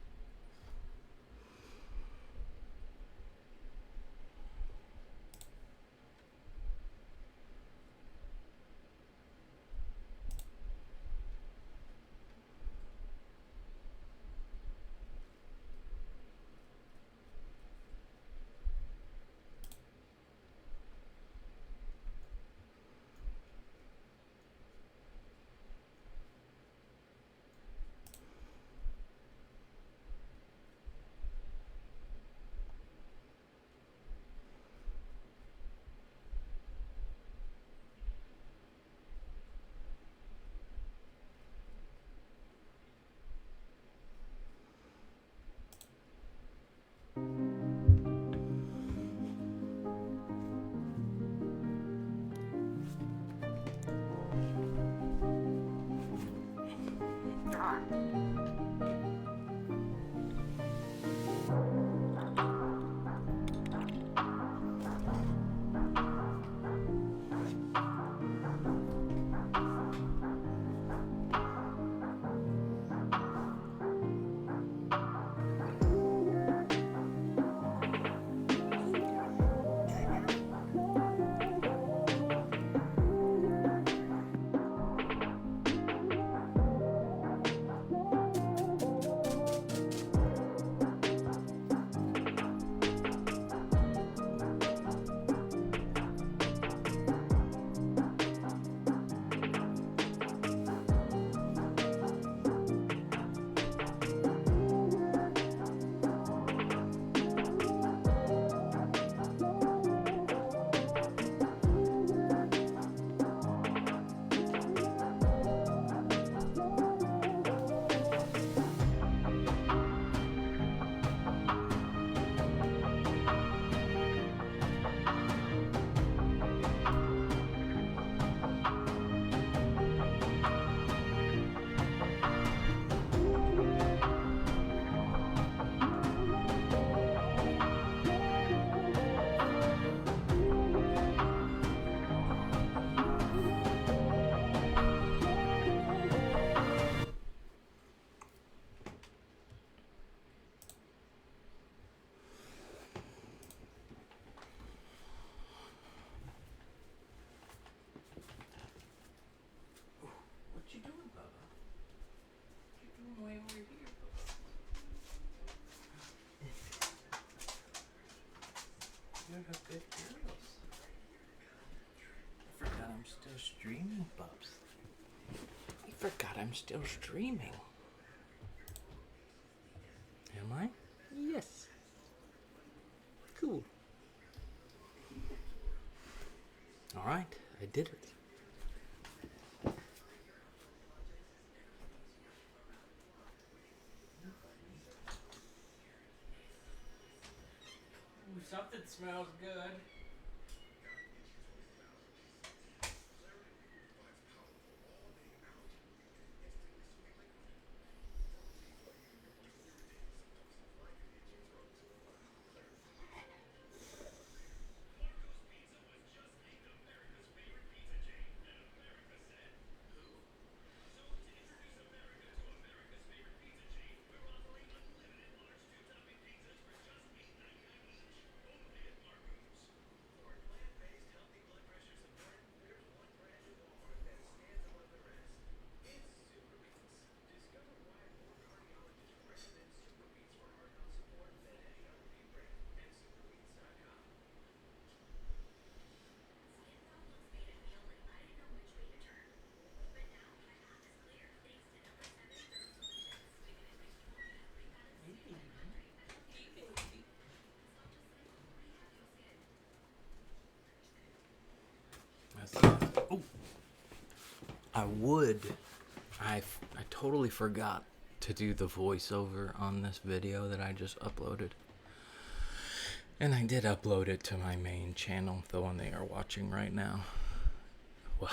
good girls. I forgot I'm still streaming, pups. I forgot I'm still streaming. Am I? Yes. Cool. Alright, I did it. Ooh, something smells good. Oh, I totally forgot to do the voiceover on this video that I just uploaded. And I did upload it to my main channel, the one they are watching right now. Well,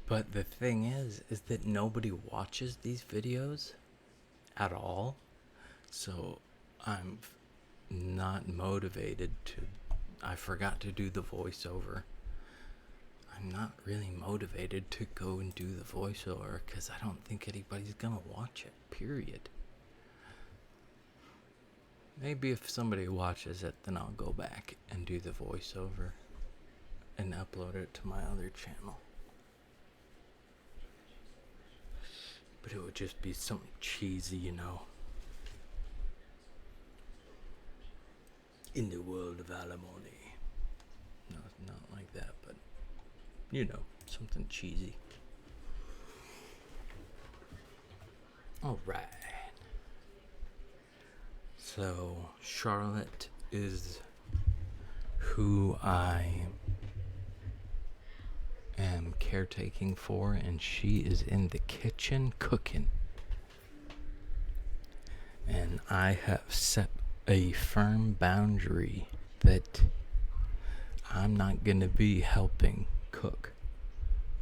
but the thing is that nobody watches these videos at all. So I'm not motivated to, I forgot to do the voiceover. I'm not really motivated to go and do the voiceover because I don't think anybody's gonna watch it, period. Maybe if somebody watches it, then I'll go back and do the voiceover and upload it to my other channel. But it would just be something cheesy, you know. In the world of alimony. No, not like that, but you know, something cheesy. Alright. So, Charlotte is who I am caretaking for, and she is in the kitchen cooking. And I have set a firm boundary that I'm not going to be helping cook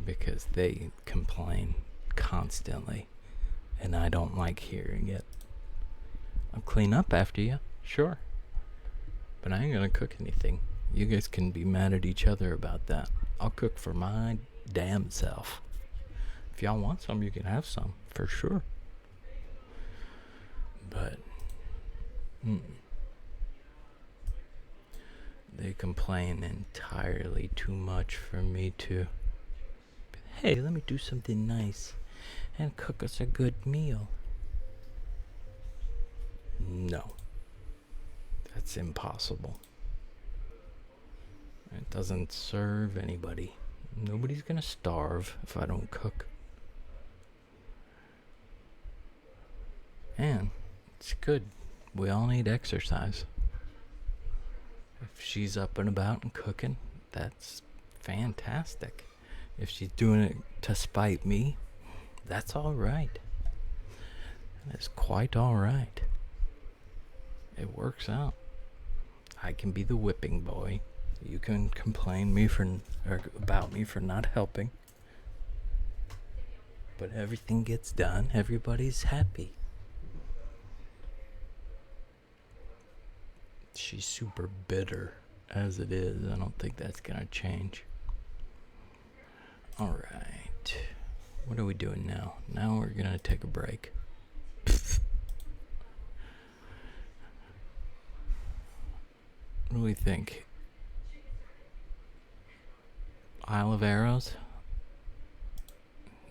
because they complain constantly and I don't like hearing it. I'll clean up after you, sure, but I ain't gonna cook anything. You guys can be mad at each other about that. I'll cook for my damn self. If y'all want some, you can have some, for sure. But they complain entirely too much for me to, hey, let me do something nice and cook us a good meal. No, that's impossible. It doesn't serve anybody. Nobody's gonna starve if I don't cook. And it's good. We all need exercise. If she's up and about and cooking, that's fantastic. If she's doing it to spite me, that's all right. That's quite all right. It works out. I can be the whipping boy. You can complain about me for not helping. But everything gets done. Everybody's happy. She's super bitter as it is. I don't think that's gonna change. Alright. What are we doing now? Now we're gonna take a break. What do we think? Isle of Arrows?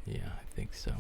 Yeah, I think so.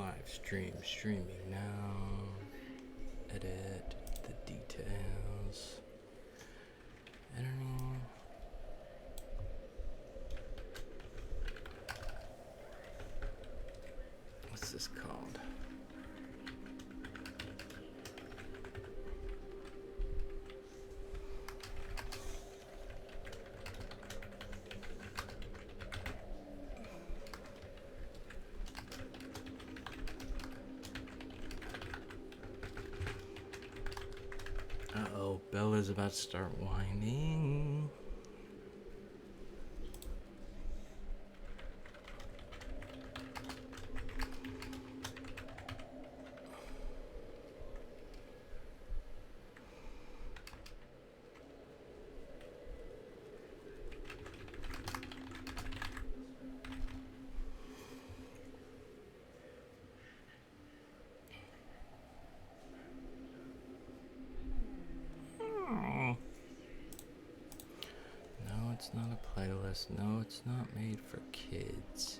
Live stream, streaming now. Edit the details. Editing. What's this called? Uh-oh, Bella's about to start whining. No, it's not a playlist. No, it's not made for kids.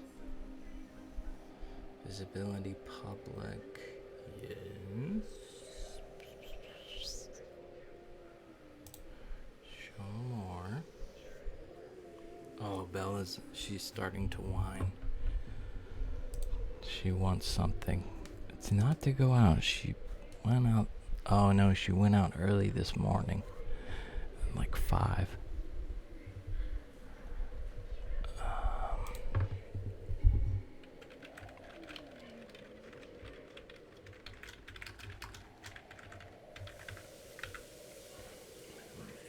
Visibility public. Yes. Show more. Oh, she's starting to whine. She wants something. It's not to go out. She went out. Oh no, she went out early this morning. Like 5.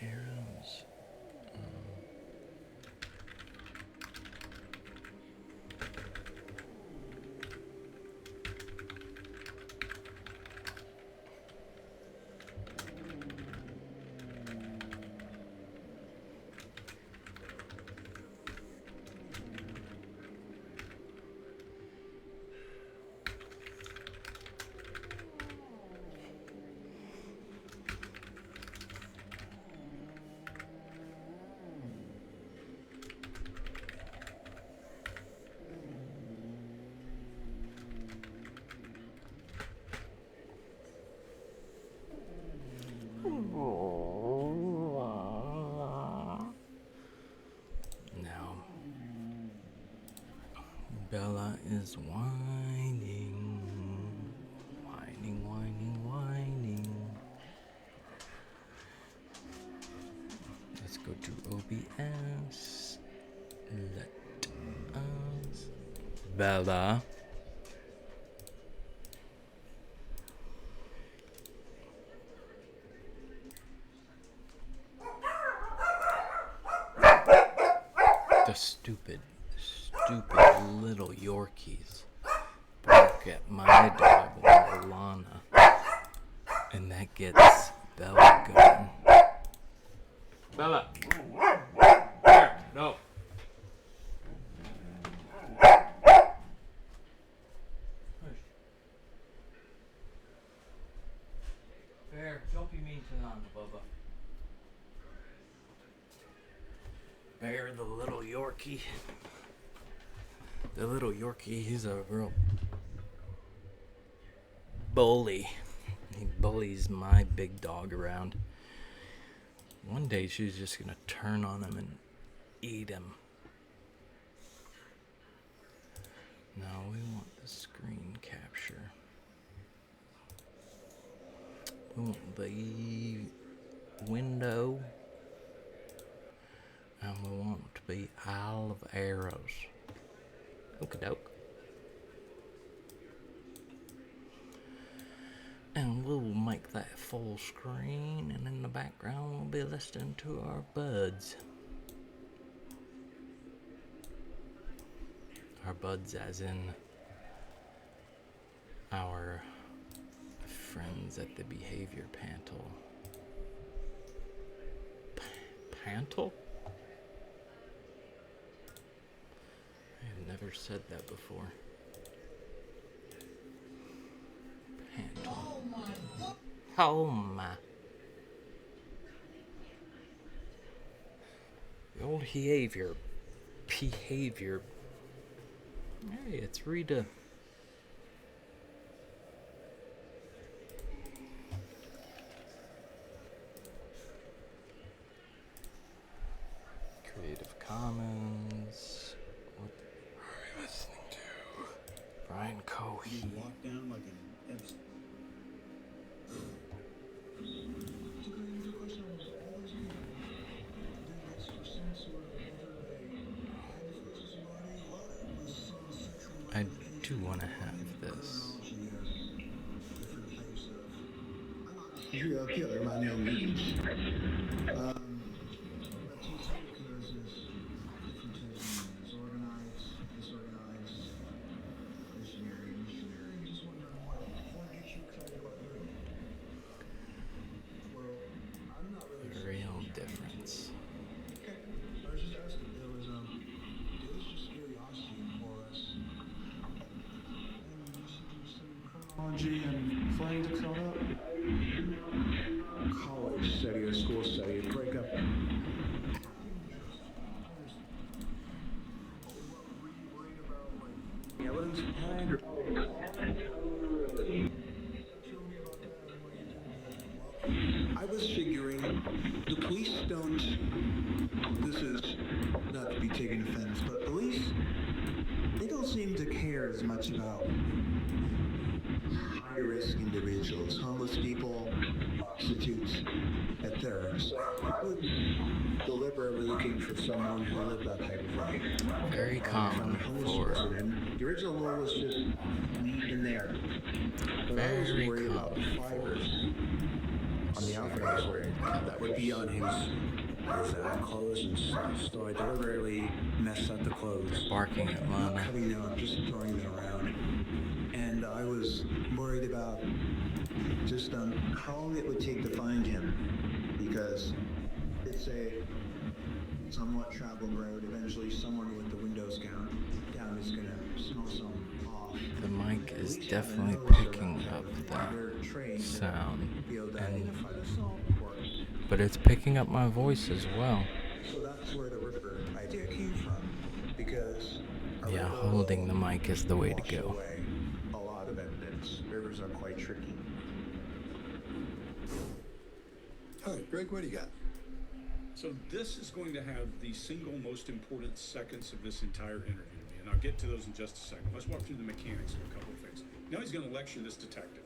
Arrows. Now, Bella is whining. Whining, whining, whining. Let's go to OBS. Let us. Bella. The stupid little Yorkies bark at my dog, Alana, and that gets Bella going. Bella! There, no. Bear, don't be mean to Nana, Bubba. Bear, the little Yorkie. The little Yorkie, he's a real bully. He bullies my big dog around. One day she's just gonna turn on him and eat him. Now we want the screen capture. We want the window. And we want it to be Isle of Arrows. Okie doke. And we'll make that full screen, and in the background we'll be listening to our buds. Our buds as in our friends at the Behavior Panel. Panel? I've never said that before. Panel. Oh my. The old behavior. Hey, it's Rita. I do want to have this. Serial killer, my name is. But two serial killers is different types of meanings. Organized, disorganized, visionary, missionary. Just wondering what gets you excited about doing it? Well, I'm not really The real difference. Okay. I was just asking. It was just curiosity for us. And you said you studied chronology and forensics all that? College study or school study, break up. Evidence behind I was figuring the police don't, this is not to be taken offense, but police, they don't seem to care as much about high-risk individuals, homeless people, prostitutes, et cetera. So I was deliberately looking for someone who lived that type of life. Very common for. The original rule was just leave in there. But I was worried about fibers on the outside that would be on his clothes and stuff. So I deliberately messed up the clothes. Barking at Not Lana. cutting them up, just throwing them around. And I was worried about just how long it would take to find him, because it's a somewhat traveled road. Eventually someone with the windows down is going to smell some off. The mic is definitely picking up the sound, but it's picking up my voice as well. So that's where the river idea came from, because yeah, holding the mic is the way to go. Away a lot of evidence. Rivers are quite tricky. All right, Greg, what do you got? So this is going to have the single most important seconds of this entire interview, and I'll get to those in just a second. Let's walk through the mechanics of a couple of things. Now he's going to lecture this detective.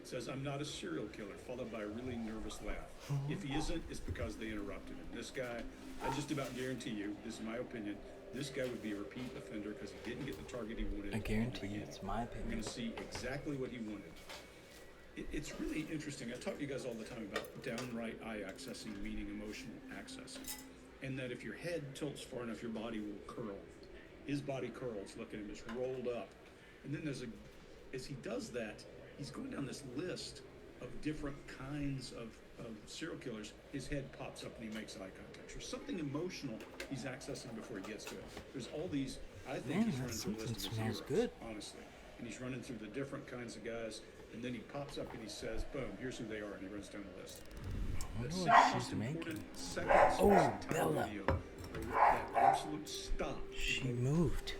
Says, I'm not a serial killer, followed by a really nervous laugh. If he isn't, it's because they interrupted him. This guy, I just about guarantee you, this is my opinion, this guy would be a repeat offender because he didn't get the target he wanted. I guarantee you, it's my opinion. We're going to see exactly what he wanted. It's really interesting. I talk to you guys all the time about downright eye accessing, meaning emotional accessing. And that if your head tilts far enough, your body will curl. His body curls. Look at him, it's rolled up. And then as he does that, he's going down this list of different kinds of serial killers. His head pops up and he makes eye contact. There's something emotional he's accessing before he gets to it. There's all these, I think he's running through a list of zeros, good. Honestly. And he's running through the different kinds of guys. And then he pops up and he says, boom, here's who they are. And he runs down the list. I wonder what she's making. Oh, Bella. Video, that absolute stop. She moved.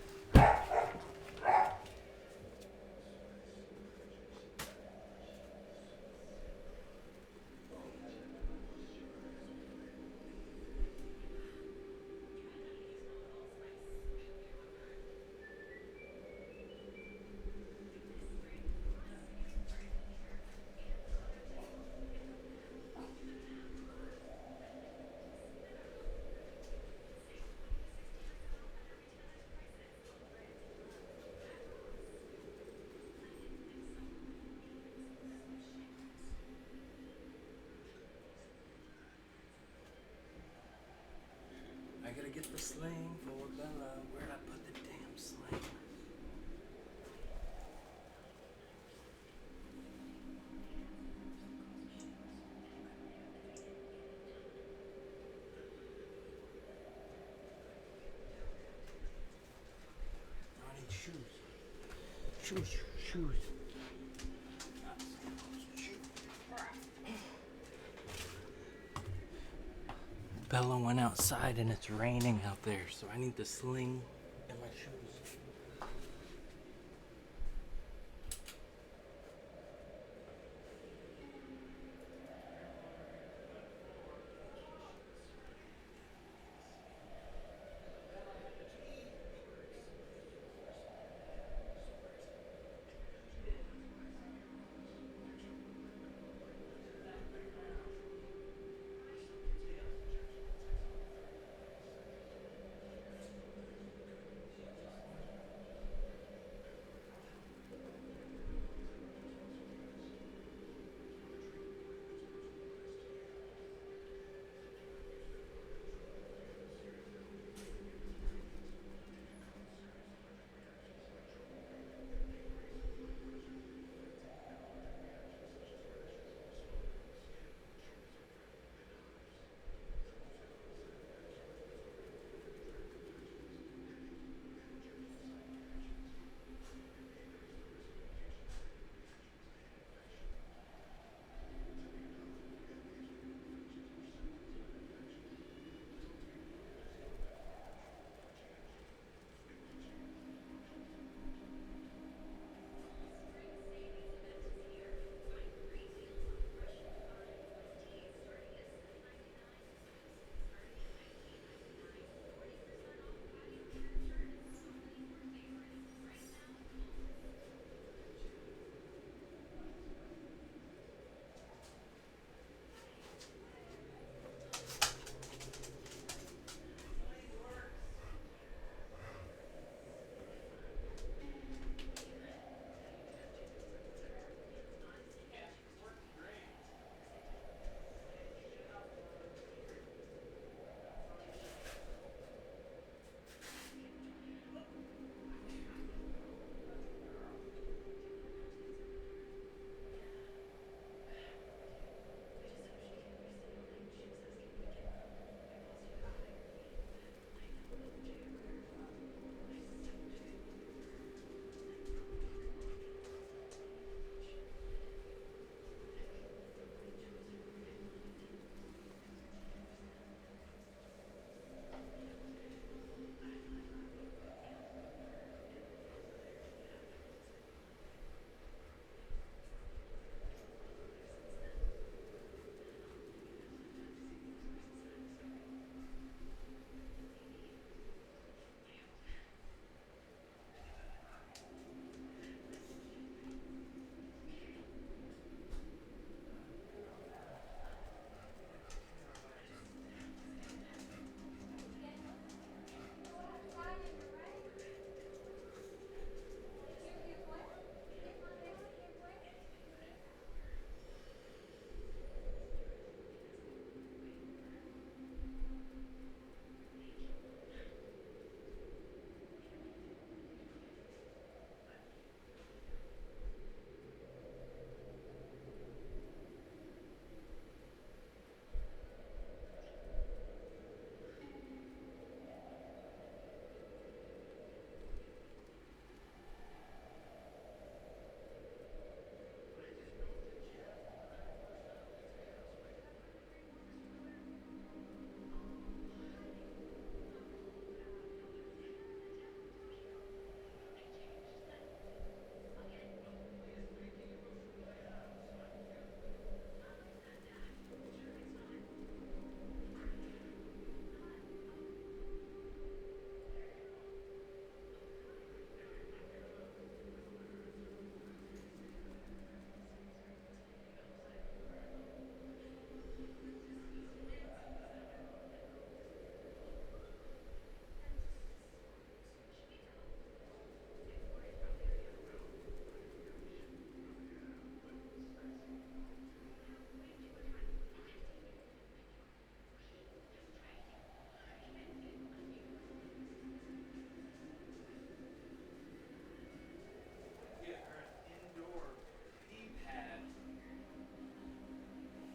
I gotta get the sling for Bella. Where'd I put the damn sling? I need shoes. Shoes. Bella went outside and it's raining out there, so I need the sling and my shoes.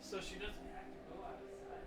So she doesn't have to go outside.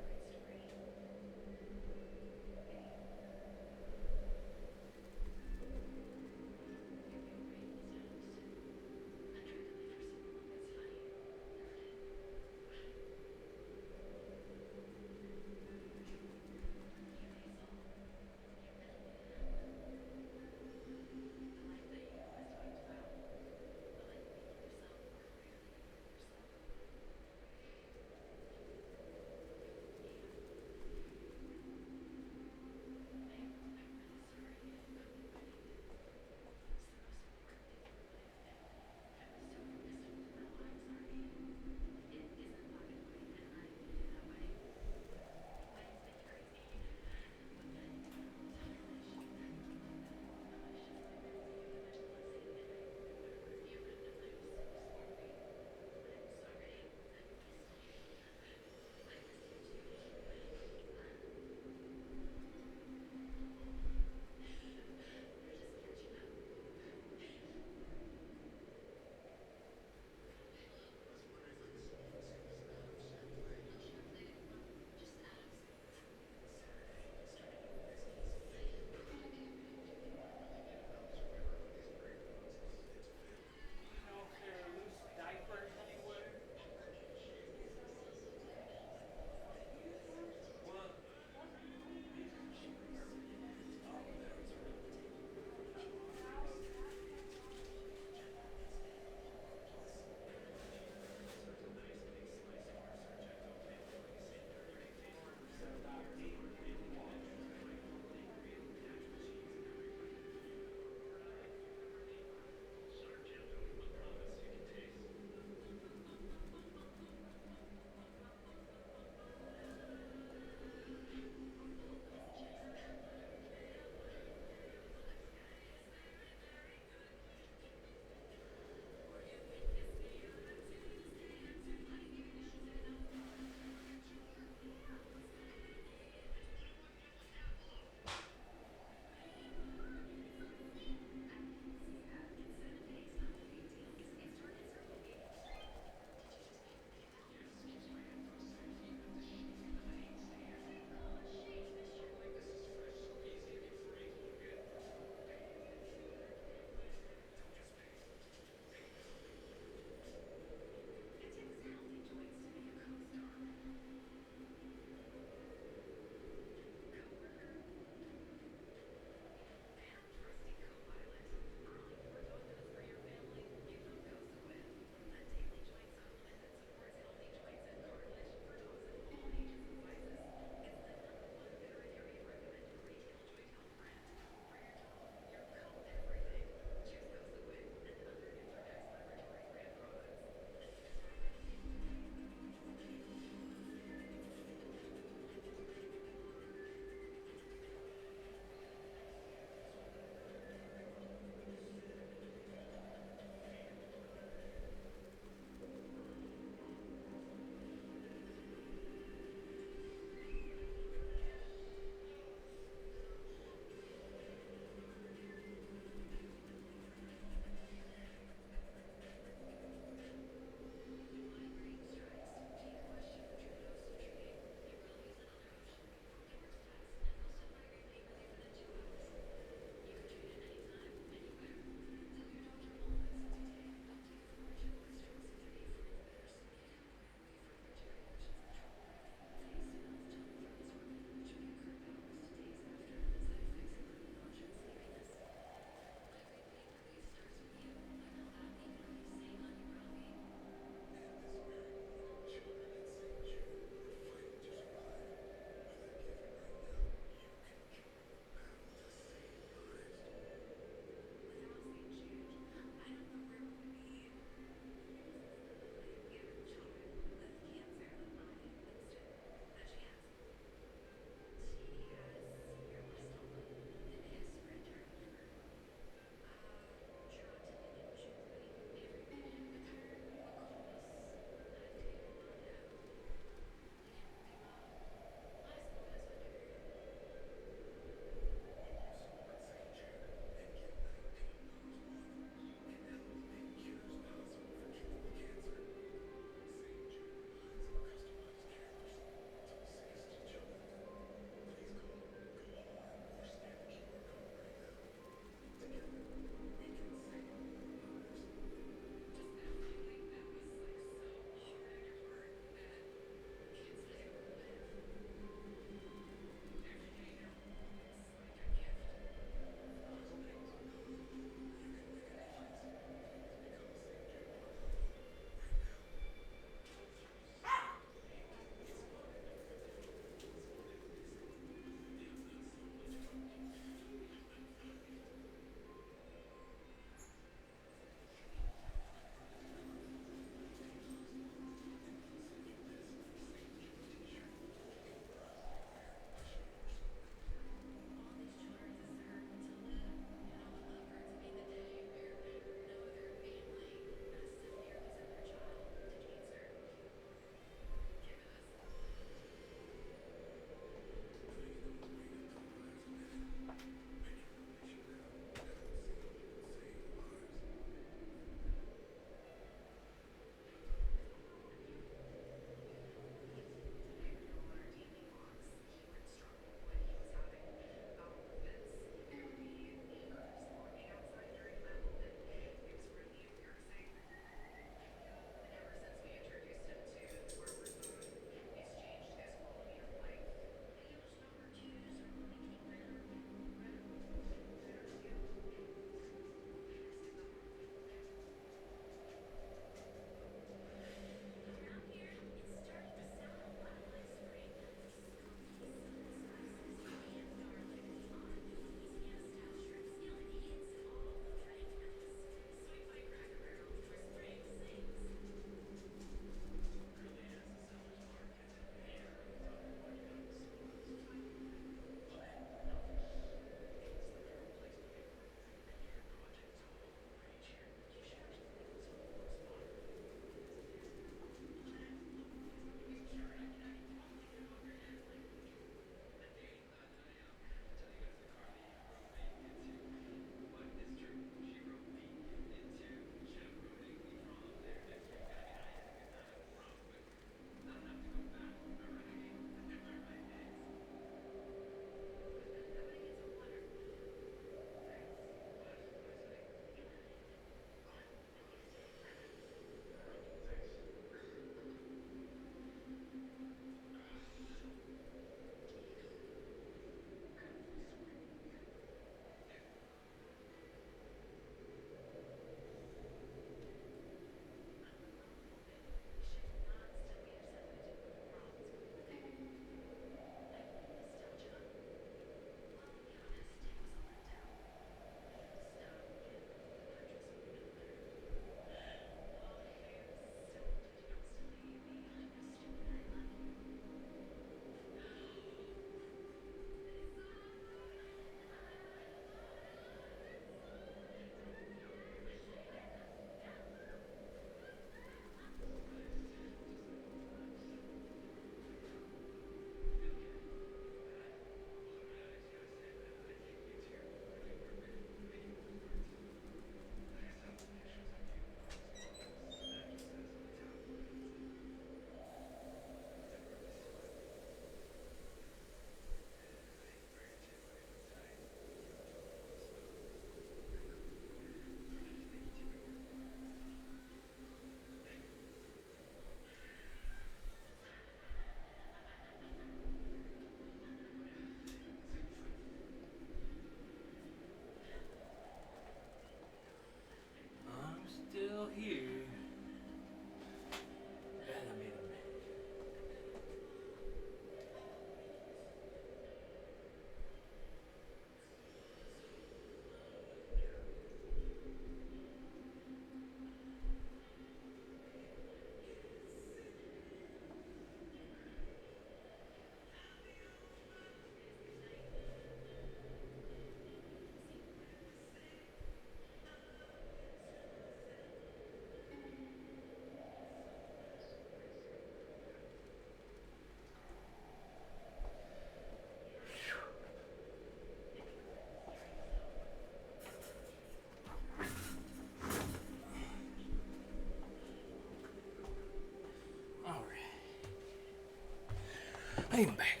I am back.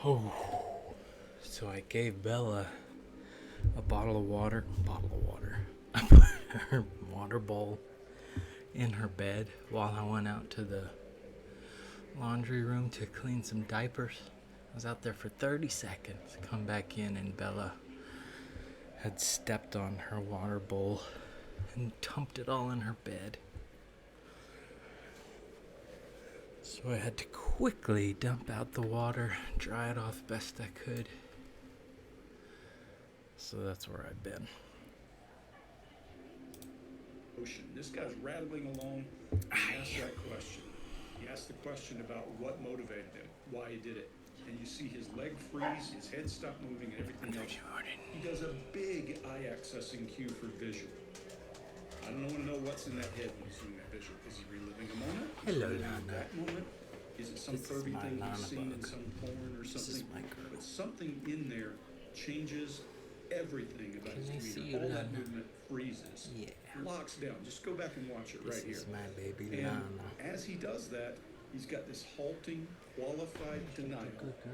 Oh, so I gave Bella a bottle of water. I put her water bowl in her bed while I went out to the laundry room to clean some diapers. I was out there for 30 seconds, come back in, and Bella had stepped on her water bowl and dumped it all in her bed. So I had to quickly dump out the water, dry it off best I could. So that's where I've been. This guy's rattling along. He asked that question. He asked the question about what motivated him, why he did it. And you see his leg freeze, his head stop moving, and everything else. He does a big eye accessing cue for visual. I don't want to know what's in that head when he's doing that visual. Is he reliving a moment? Hello, Reliving that moment? Is it some This is pervy my thing Nana he's seen in bug. some porn or This something? is my girl. But something in there changes everything about Can I his see demeanor. you, All that Nana? movement freezes. Yeah. Locks down. Just go back and watch it right here. This is my baby And Nana. as he does that, he's got this halting, qualified denial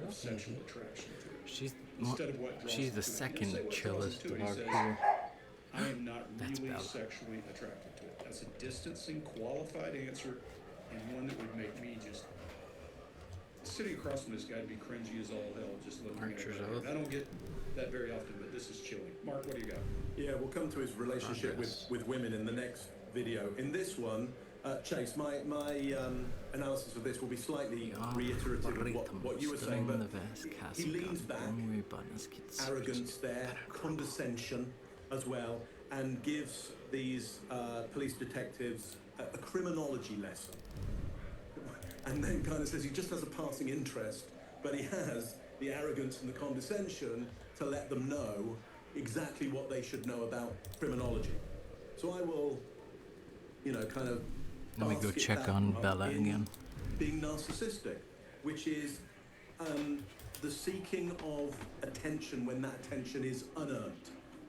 of sexual attraction to her. She's Instead of what draws she's him the to it. He second doesn't say what draws him chillest to it. He dog says, here. I am not That's really Bella. sexually attracted to it. That's a distancing, qualified answer, and one that would make me just sitting across from this guy to be cringy as all hell, just looking at Archer's it. Oath. I don't get that very often, but this is chilling. Mark, what do you got? Yeah, we'll come to his relationship with women in the next video. In this one, Chase, my analysis of this will be slightly reiterative of what you were saying, but he leans back, arrogance there, condescension as well, and gives these police detectives a criminology lesson. And then kind of says he just has a passing interest, but he has the arrogance and the condescension to let them know exactly what they should know about criminology. So I will, kind of Let me go basket check that on up Bella in again. Being narcissistic, which is the seeking of attention when that attention is unearned.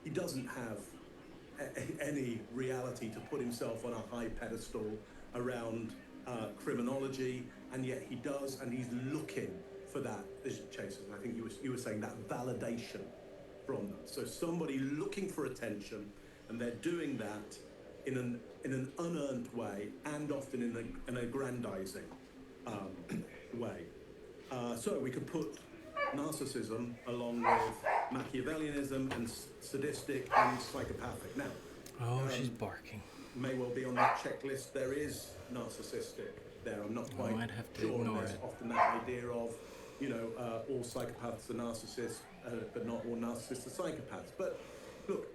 He doesn't have any reality to put himself on a high pedestal around criminology, and yet he does, and he's looking for that. This Chase, I think you were saying that validation from them. So somebody looking for attention, and they're doing that in an unearned way, and often in an aggrandizing way. So we could put narcissism along with Machiavellianism and sadistic and psychopathic. Now, Oh, she's barking. may well be on that checklist. There is narcissistic there. I'm not quite might have to sure. ignore There's it. often that idea of, all psychopaths are narcissists, but not all narcissists are psychopaths. But look,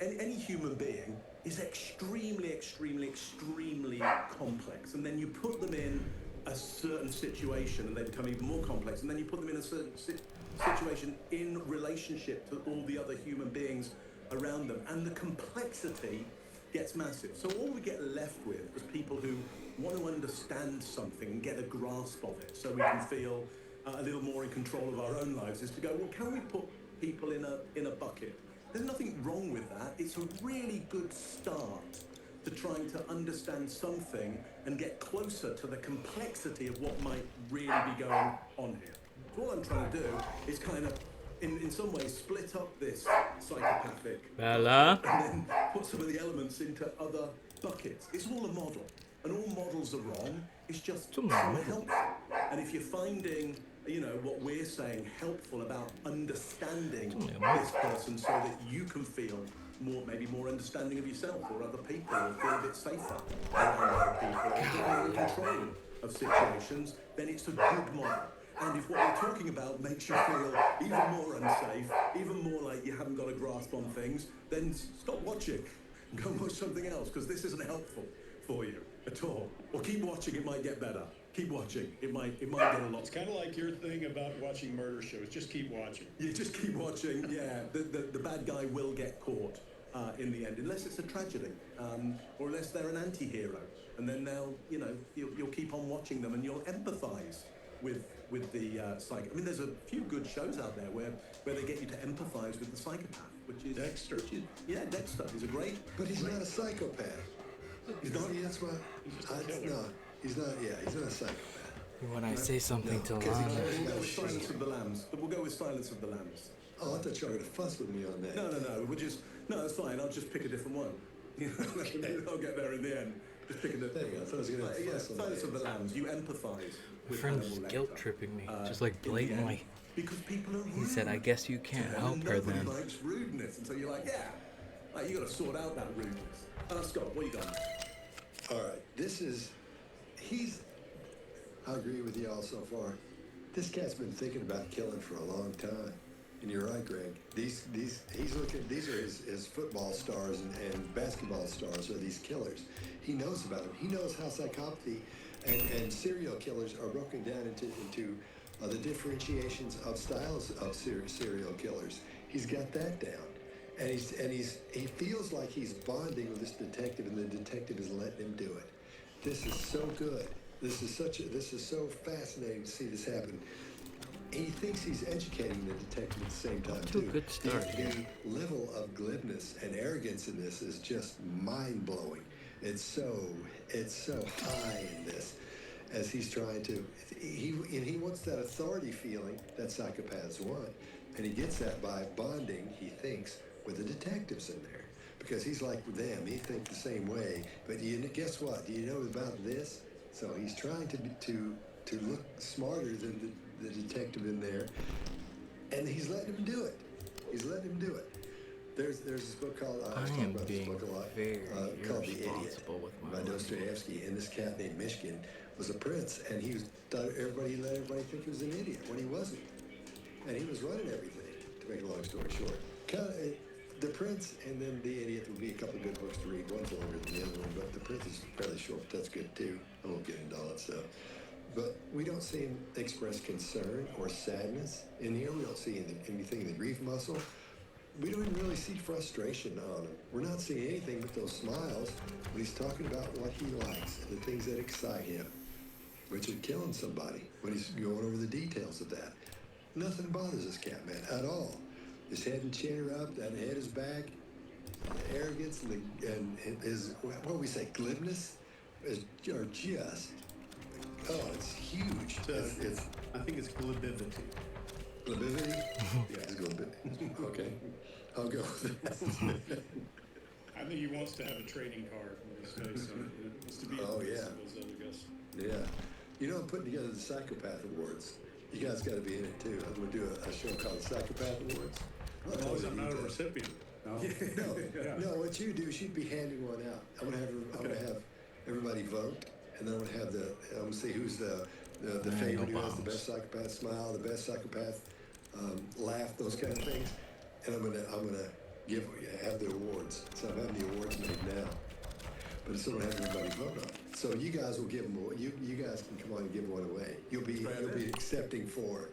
any human being is extremely, extremely, extremely complex. And then you put them in a certain situation and they become even more complex. And then you put them in a certain situation in relationship to all the other human beings around them. And the complexity gets massive. So all we get left with is people who want to understand something and get a grasp of it so we can feel a little more in control of our own lives, is to go, well, can we put people in a bucket? There's nothing wrong with that. It's a really good start to trying to understand something and get closer to the complexity of what might really be going on here. So all I'm trying to do is kind of, in some ways, split up this psychopathic Bella? and then put some of the elements into other buckets. It's all a model, and all models are wrong. It's just some helpful. And if you're finding, what we're saying helpful about understanding this person so that you can feel maybe more understanding of yourself or other people, or feel a bit safer around other people, or get more in control of situations, then it's a good model. And if what we're talking about makes you feel even more unsafe, even more like you haven't got a grasp on things, then stop watching and go and watch something else, because this isn't helpful for you at all. Or keep watching, it might get better. Keep watching, it might get a lot. It's kind of like your thing about watching murder shows. Just keep watching. You just keep watching, yeah. The bad guy will get caught in the end, unless it's a tragedy, or unless they're an anti-hero. And then you'll keep on watching them and you'll empathize with the psych. I mean, there's a few good shows out there where they get you to empathize with the psychopath, which is Dexter. Dexter. He's a great. But he's not a psychopath. He's not. See, that's why. It's not. He's not. Yeah, he's not a psychopath. When I say something to We'll Lana, go with Silence of the Lambs. We'll go with Silence of the Lambs. Oh, I thought you were going to fuss with me on that. No. No, that's fine. I'll just pick a different one. I'll get there in the end. Just pick a different one. I thought I was going to fuss on Silence that. of the Lambs. You empathise my with friend's Hannibal guilt Lecter. tripping me, just In like the end, blatantly. because people are rude. He said, "I guess you can't to help and her nobody then." likes rudeness, and so you're like, yeah, like you got to sort out that rudeness. Scott, what you got? All right, I agree with y'all so far. This cat's been thinking about killing for a long time. And you're right, Greg. These are his football stars and basketball stars are these killers. He knows about them. He knows how psychopathy and serial killers are broken down into the differentiations of styles of serial killers. He's got that down. And he feels like he's bonding with this detective, and the detective is letting him do it. This is so good. This is so fascinating to see this happen. He thinks he's educating the detective at the same time too. Good start here. The level of glibness and arrogance in this is just mind blowing. It's so high in this, as he's trying to. He wants that authority feeling that psychopaths want, and he gets that by bonding. He thinks with the detectives in there, because he's like them. He thinks the same way. But guess what? Do you know about this? So he's trying to look smarter than the detective in there, and he's letting him do it. There's this book called I was talking about this book a lot, called The Idiot by Dostoevsky, and this cat named Mishkin was a prince, and he let everybody think he was an idiot when he wasn't, and he was running everything. To make a long story short, The Prince and then The Idiot would be a couple of good books to read. One's longer than the other one, but The Prince is fairly short. That's good too. I won't get into all that stuff. But we don't see him express concern or sadness in here. We don't see anything in the grief muscle. We don't even really see frustration on him. We're not seeing anything but those smiles when he's talking about what he likes and the things that excite him, which is killing somebody, when he's going over the details of that. Nothing bothers this cat, man, at all. His head and chin are up, that head is back. The arrogance and his, what do we say, glibness are just, it's huge. I think it's glibivity. Glibivity? Yeah, it's glibivity. Okay, I'll go with that. I think he wants to have a trading card in his face. So he wants to be Oh, yeah. those other guys. Yeah. You know, I'm putting together the Psychopath Awards. You guys got to be in it too. I'm going to do a show called Psychopath Awards. As long as I'm not a recipient. No. No, what you do is you'd be handing one out. I'm gonna have everybody vote, and then I'm gonna see who's the favorite, who has the best psychopath smile, the best psychopath laugh, those kind of things. And I'm gonna have the awards. So I'm having the awards made now, but it's gonna have everybody vote on it. So you guys will give them. You guys can come on and give one away. You'll be accepting for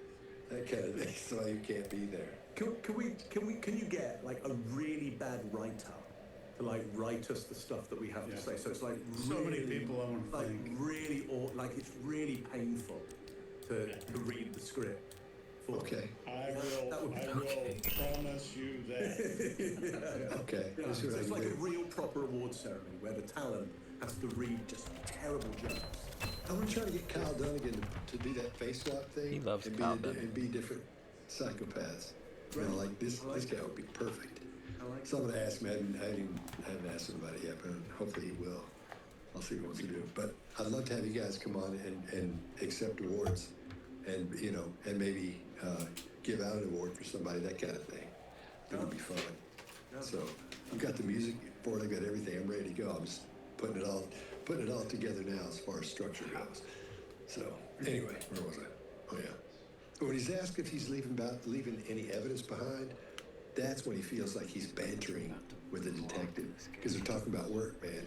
that kind of thing. So you can't be there. Can you get like a really bad writer to like write us the stuff that we have to say? So it's like So really, many people I want to like thank. really, or like it's really painful to read the script. Okay. I will promise you that. Okay. Yeah, Let's see so what I it's can like do. a real proper award ceremony where the talent has to read just terrible jokes. I'm gonna try to get Kyle Dunnigan to do that face swap thing. He loves and Kyle be, Dunnigan. And be different psychopaths. You know, like this guy would be perfect. So I'm gonna ask him. I haven't asked him about it yet, but hopefully he will. I'll see what he wants to do. But I'd love to have you guys come on and accept awards, and and maybe give out an award for somebody, that kind of thing. It would be fun. So I've got the music for it. I've got everything. I'm ready to go. I'm just putting it all together now as far as structure goes. So anyway, where was I? Oh yeah. When he's asked if he's leaving any evidence behind, that's when he feels like he's bantering with the detective, because they're talking about work, man.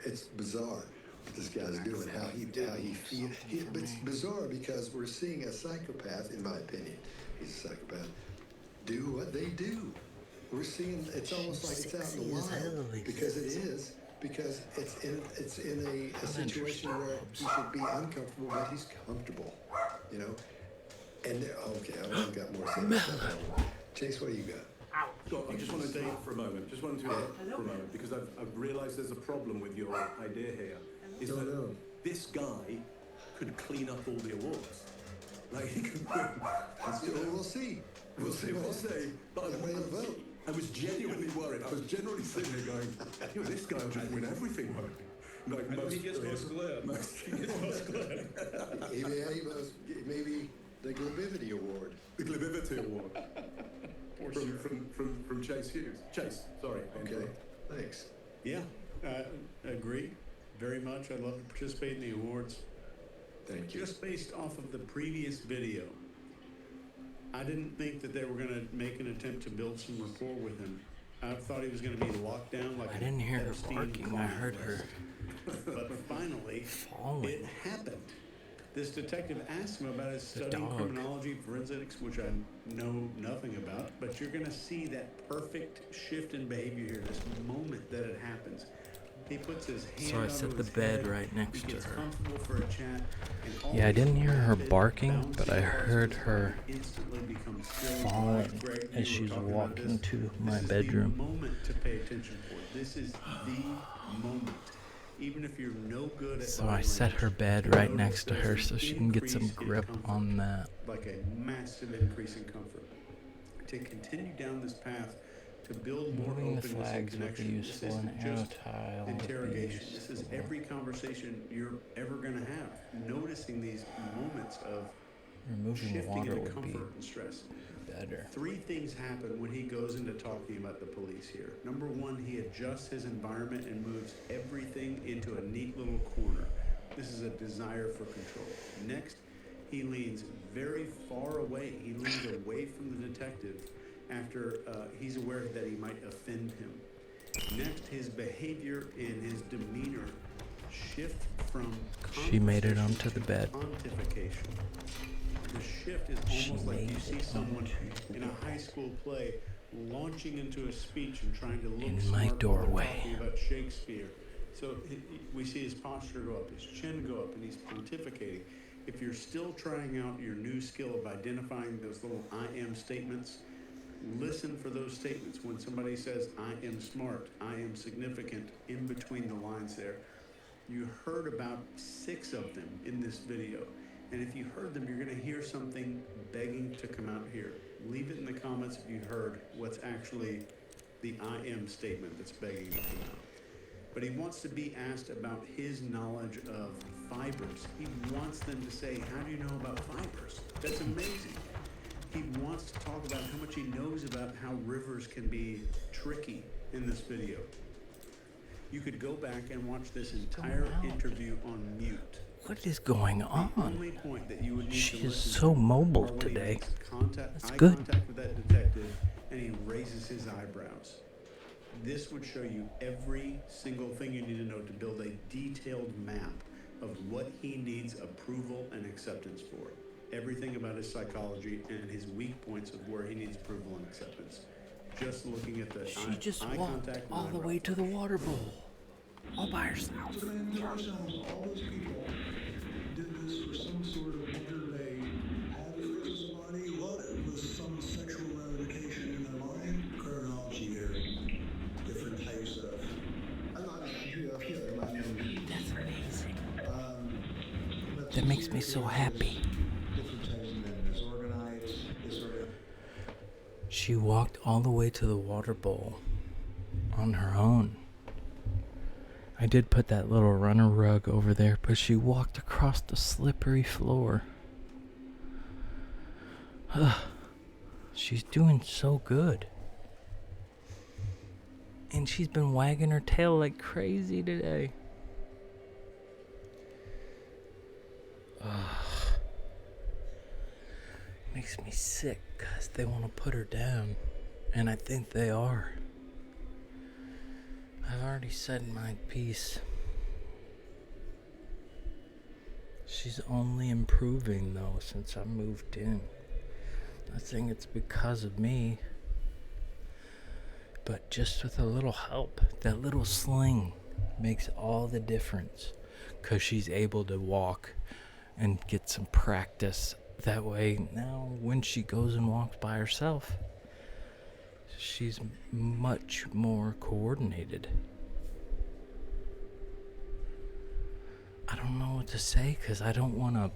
It's bizarre what this guy's doing, how he feels. But it's bizarre because we're seeing a psychopath, in my opinion, he's a psychopath, do what they do. We're seeing, it's almost like it's out in the wild, because it is. Because it's in a situation where he should be uncomfortable, but he's comfortable, And okay, I've got more to say about that. Chase, what do you got? Scott, I just want to date for a moment. Just wanted to interrupt for a moment because I've realised there's a problem with your idea here. Is that this guy could clean up all the awards. Like, he could win. We'll see. We'll see. But I was genuinely worried. I was generally sitting there going, you know, this guy will just win everything, won't he? Like most he gets most glib. He gets most glib. Maybe the Glibivity Award. The Glibivity Award. from Chase Hughes. Chase, sorry. Okay, thanks. Yeah, agree very much. I'd love to participate in the awards. Thank you. Just based off of the previous video, I didn't think that they were going to make an attempt to build some rapport with him. I thought he was going to be locked down like I didn't hear her Epstein barking. I heard her But finally, falling. it happened. This detective asked him about his studying dog. criminology forensics, which I know nothing about, but you're going to see that perfect shift in behavior here, this moment that it happens. He puts his hand So I set the bed right next to her. For a chat, and Yeah, I didn't hear her barking, but I heard her falling as she's walking to my bedroom. Moment to pay attention for. This is the moment. Even if you're no good at So I set her bed right next to her so she can get some grip on that. Like a massive increase in comfort. To continue down this path, to build more Moving the openness and flags would be connection. This useful, isn't an arrow just tile would be interrogation. This is useful. every conversation you're ever going to have. Noticing these moments of Removing shifting water into would be comfort and stress. better. 3 things happen when he goes into talking about the police here. Number 1, he adjusts his environment and moves everything into a neat little corner. This is a desire for control. Next, he leans very far away. He leans away from the detective after he's aware that he might offend him. Next, his behavior and his demeanor shift from She made it onto the bed. pontification. The shift is almost like you see someone in a high school play launching into a speech and trying to look In smart my while they're doorway. talking about Shakespeare. So we see his posture go up, his chin go up, and he's pontificating. If you're still trying out your new skill of identifying those little I am statements, listen for those statements. When somebody says, I am smart, I am significant, in between the lines there. You heard about 6 of them in this video. And if you heard them, you're going to hear something begging to come out here. Leave it in the comments if you heard what's actually the I am statement that's begging to come out. But he wants to be asked about his knowledge of fibers. He wants them to say, how do you know about fibers? That's amazing. He wants to talk about how much he knows about how rivers can be tricky in this video. You could go back and watch this entire interview on mute. What is going The on? only point that you would need She to is listen so to mobile are when he today. makes That's eye good. contact with that detective and he raises his eyebrows. This would show you every single thing you need to know to build a detailed map of what he needs approval and acceptance for. Everything about his psychology and his weak points of where he needs approval and acceptance. Just looking at the She just eye walked contact and all the eyebrow. way to the water bowl. All by herself. So then tell yourselves, all those people did this for some sort of whether they had to forgive somebody, what it was some sexual ramification in their mind. Criminology here, different types of. I'm not sure. That's amazing. That makes me so happy. Different types of men. There's organized, disorganized. She walked all the way to the water bowl on her own. I did put that little runner rug over there, but she walked across the slippery floor. She's doing so good. And she's been wagging her tail like crazy today. Makes me sick because they want to put her down. And I think they are. I've already said my piece. She's only improving though since I moved in. I think it's because of me. But just with a little help, that little sling makes all the difference. Because she's able to walk and get some practice. That way now when she goes and walks by herself, she's much more coordinated. I don't know what to say because I don't want to,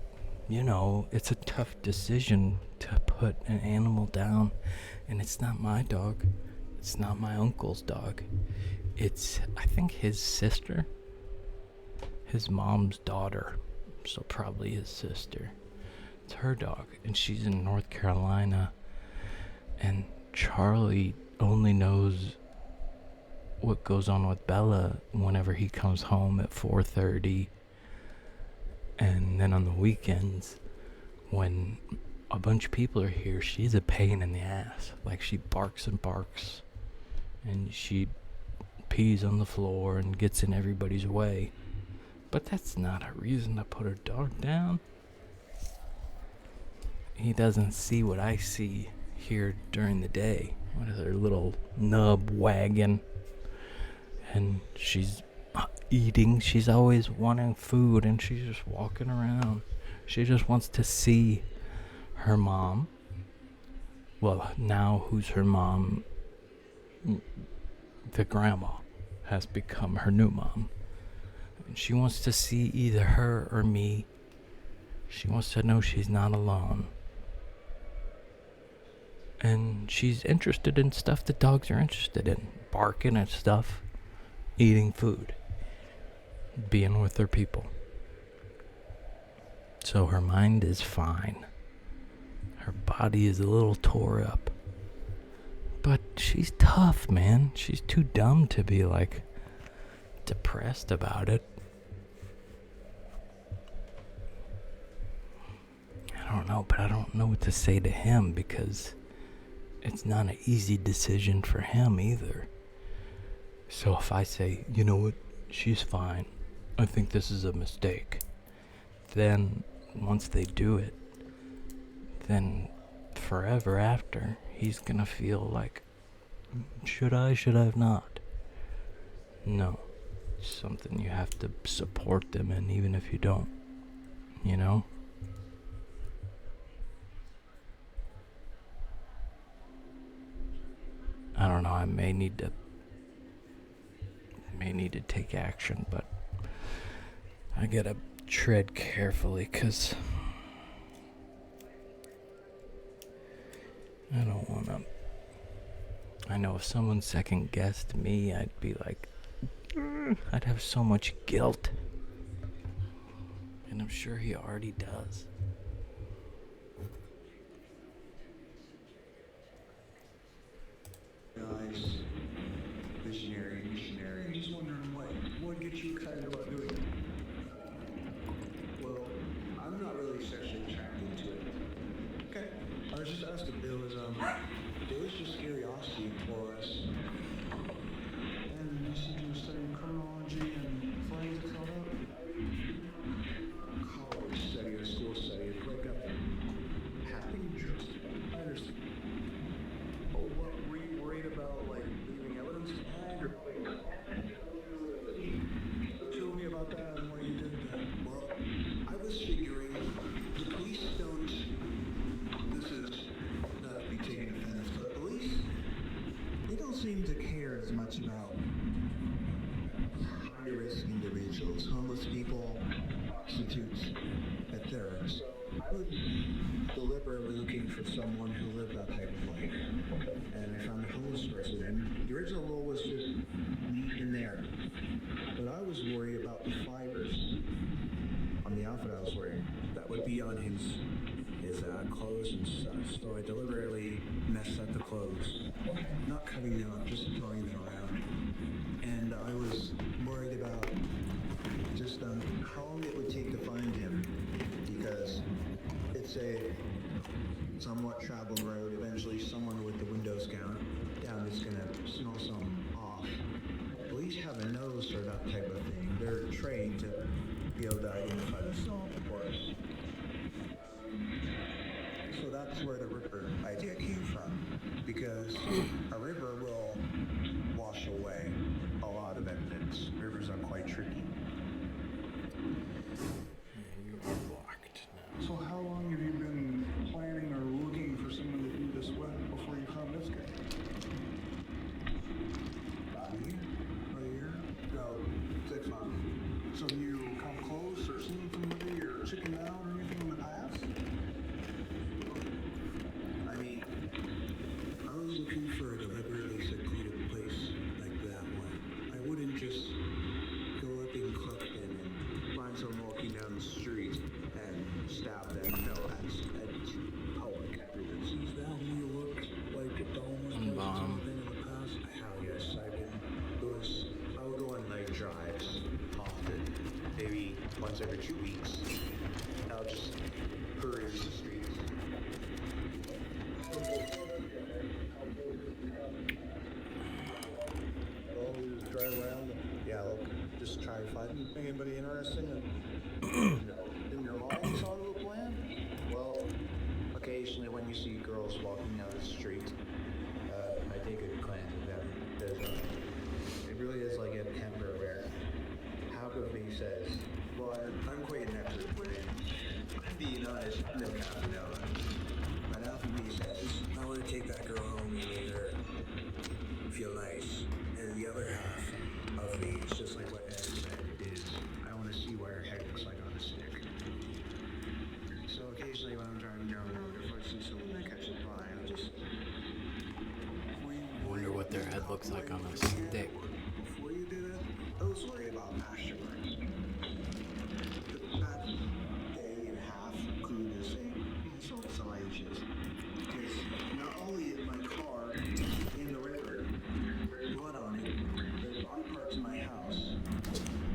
it's a tough decision to put an animal down. And it's not my dog. It's not my uncle's dog. It's, I think, his sister. His mom's daughter. So probably his sister. It's her dog. And she's in North Carolina. And Charlie only knows what goes on with Bella whenever he comes home at 4:30. And then on the weekends, when a bunch of people are here, she's a pain in the ass. Like, she barks and barks, and she pees on the floor and gets in everybody's way. But that's not a reason to put her dog down. He doesn't see what I see here during the day. What is her little nub wagging? And she's eating. She's always wanting food, and she's just walking around. She just wants to see her mom. Well, now who's her mom? The grandma has become her new mom. And she wants to see either her or me. She wants to know she's not alone. And she's interested in stuff that dogs are interested in. Barking at stuff. Eating food. Being with their people. So her mind is fine. Her body is a little tore up. But she's tough, man. She's too dumb to be, like, depressed about it. I don't know, but I don't know what to say to him because it's not an easy decision for him either. So if I say, you know what, she's fine, I think this is a mistake, then once they do it, then forever after, he's gonna feel like, should I have not? No. It's something you have to support them in, even if you don't, I don't know, I may need to take action, but I gotta tread carefully, cause I don't wanna. I know if someone second guessed me, I'd be like, I'd have so much guilt, and I'm sure he already does. Guys, missionary. I'm just wondering what gets you excited about doing it? Well, I'm not really sexually attracted to it. Okay. I was just asking. It was just curiosity for us. And you said you were studying criminology and forensics and all that? College study or school study, it's like a happy interest. I understand. Oh, what were you worried about, like leaving evidence behind, or tell me about that and what you did then? Well, I was figuring the police don't. This is not to be taken offense, but police, they don't seem to care as much about high-risk individuals, homeless people, prostitutes, etc. So I was deliberately looking for someone who lived that type of life. And I found a homeless person, and the original role was just meet in there. But I was worried about the fibers on the outfit I was wearing that would be on his clothes and stuff. So I deliberately messed up the clothes, not cutting them up, just throwing them around. And I was worried about just how long it would take to find him, because it's a somewhat traveled road. Eventually someone with the windows down is gonna smell something off. Police have a nose for that type of thing. They're trained to be able to identify the smell, of course. So that's where the river idea came from, because a river will wash away a lot of evidence. Rivers are quite tricky. You're blocked now. So how long have you been planning or looking for someone to do this with before you found this guy? About a year? No, 6 months. So you come close, I'm quite inept at winning. Being honest, no half an hour. But half of me says, I want to take that girl home and make her feel nice. And the other half of me is just like what Ed said, is I want to see what her head looks like on a stick. So occasionally when I'm driving down the road, if I see someone that catches my eye, I'll just... I wonder what their head looks like on a stick. Before you do that, I was worried about pasture burns. That day and a half included this thing. It's all anxious. Because not only is my car in the river, blood on it, there's body parts in my house.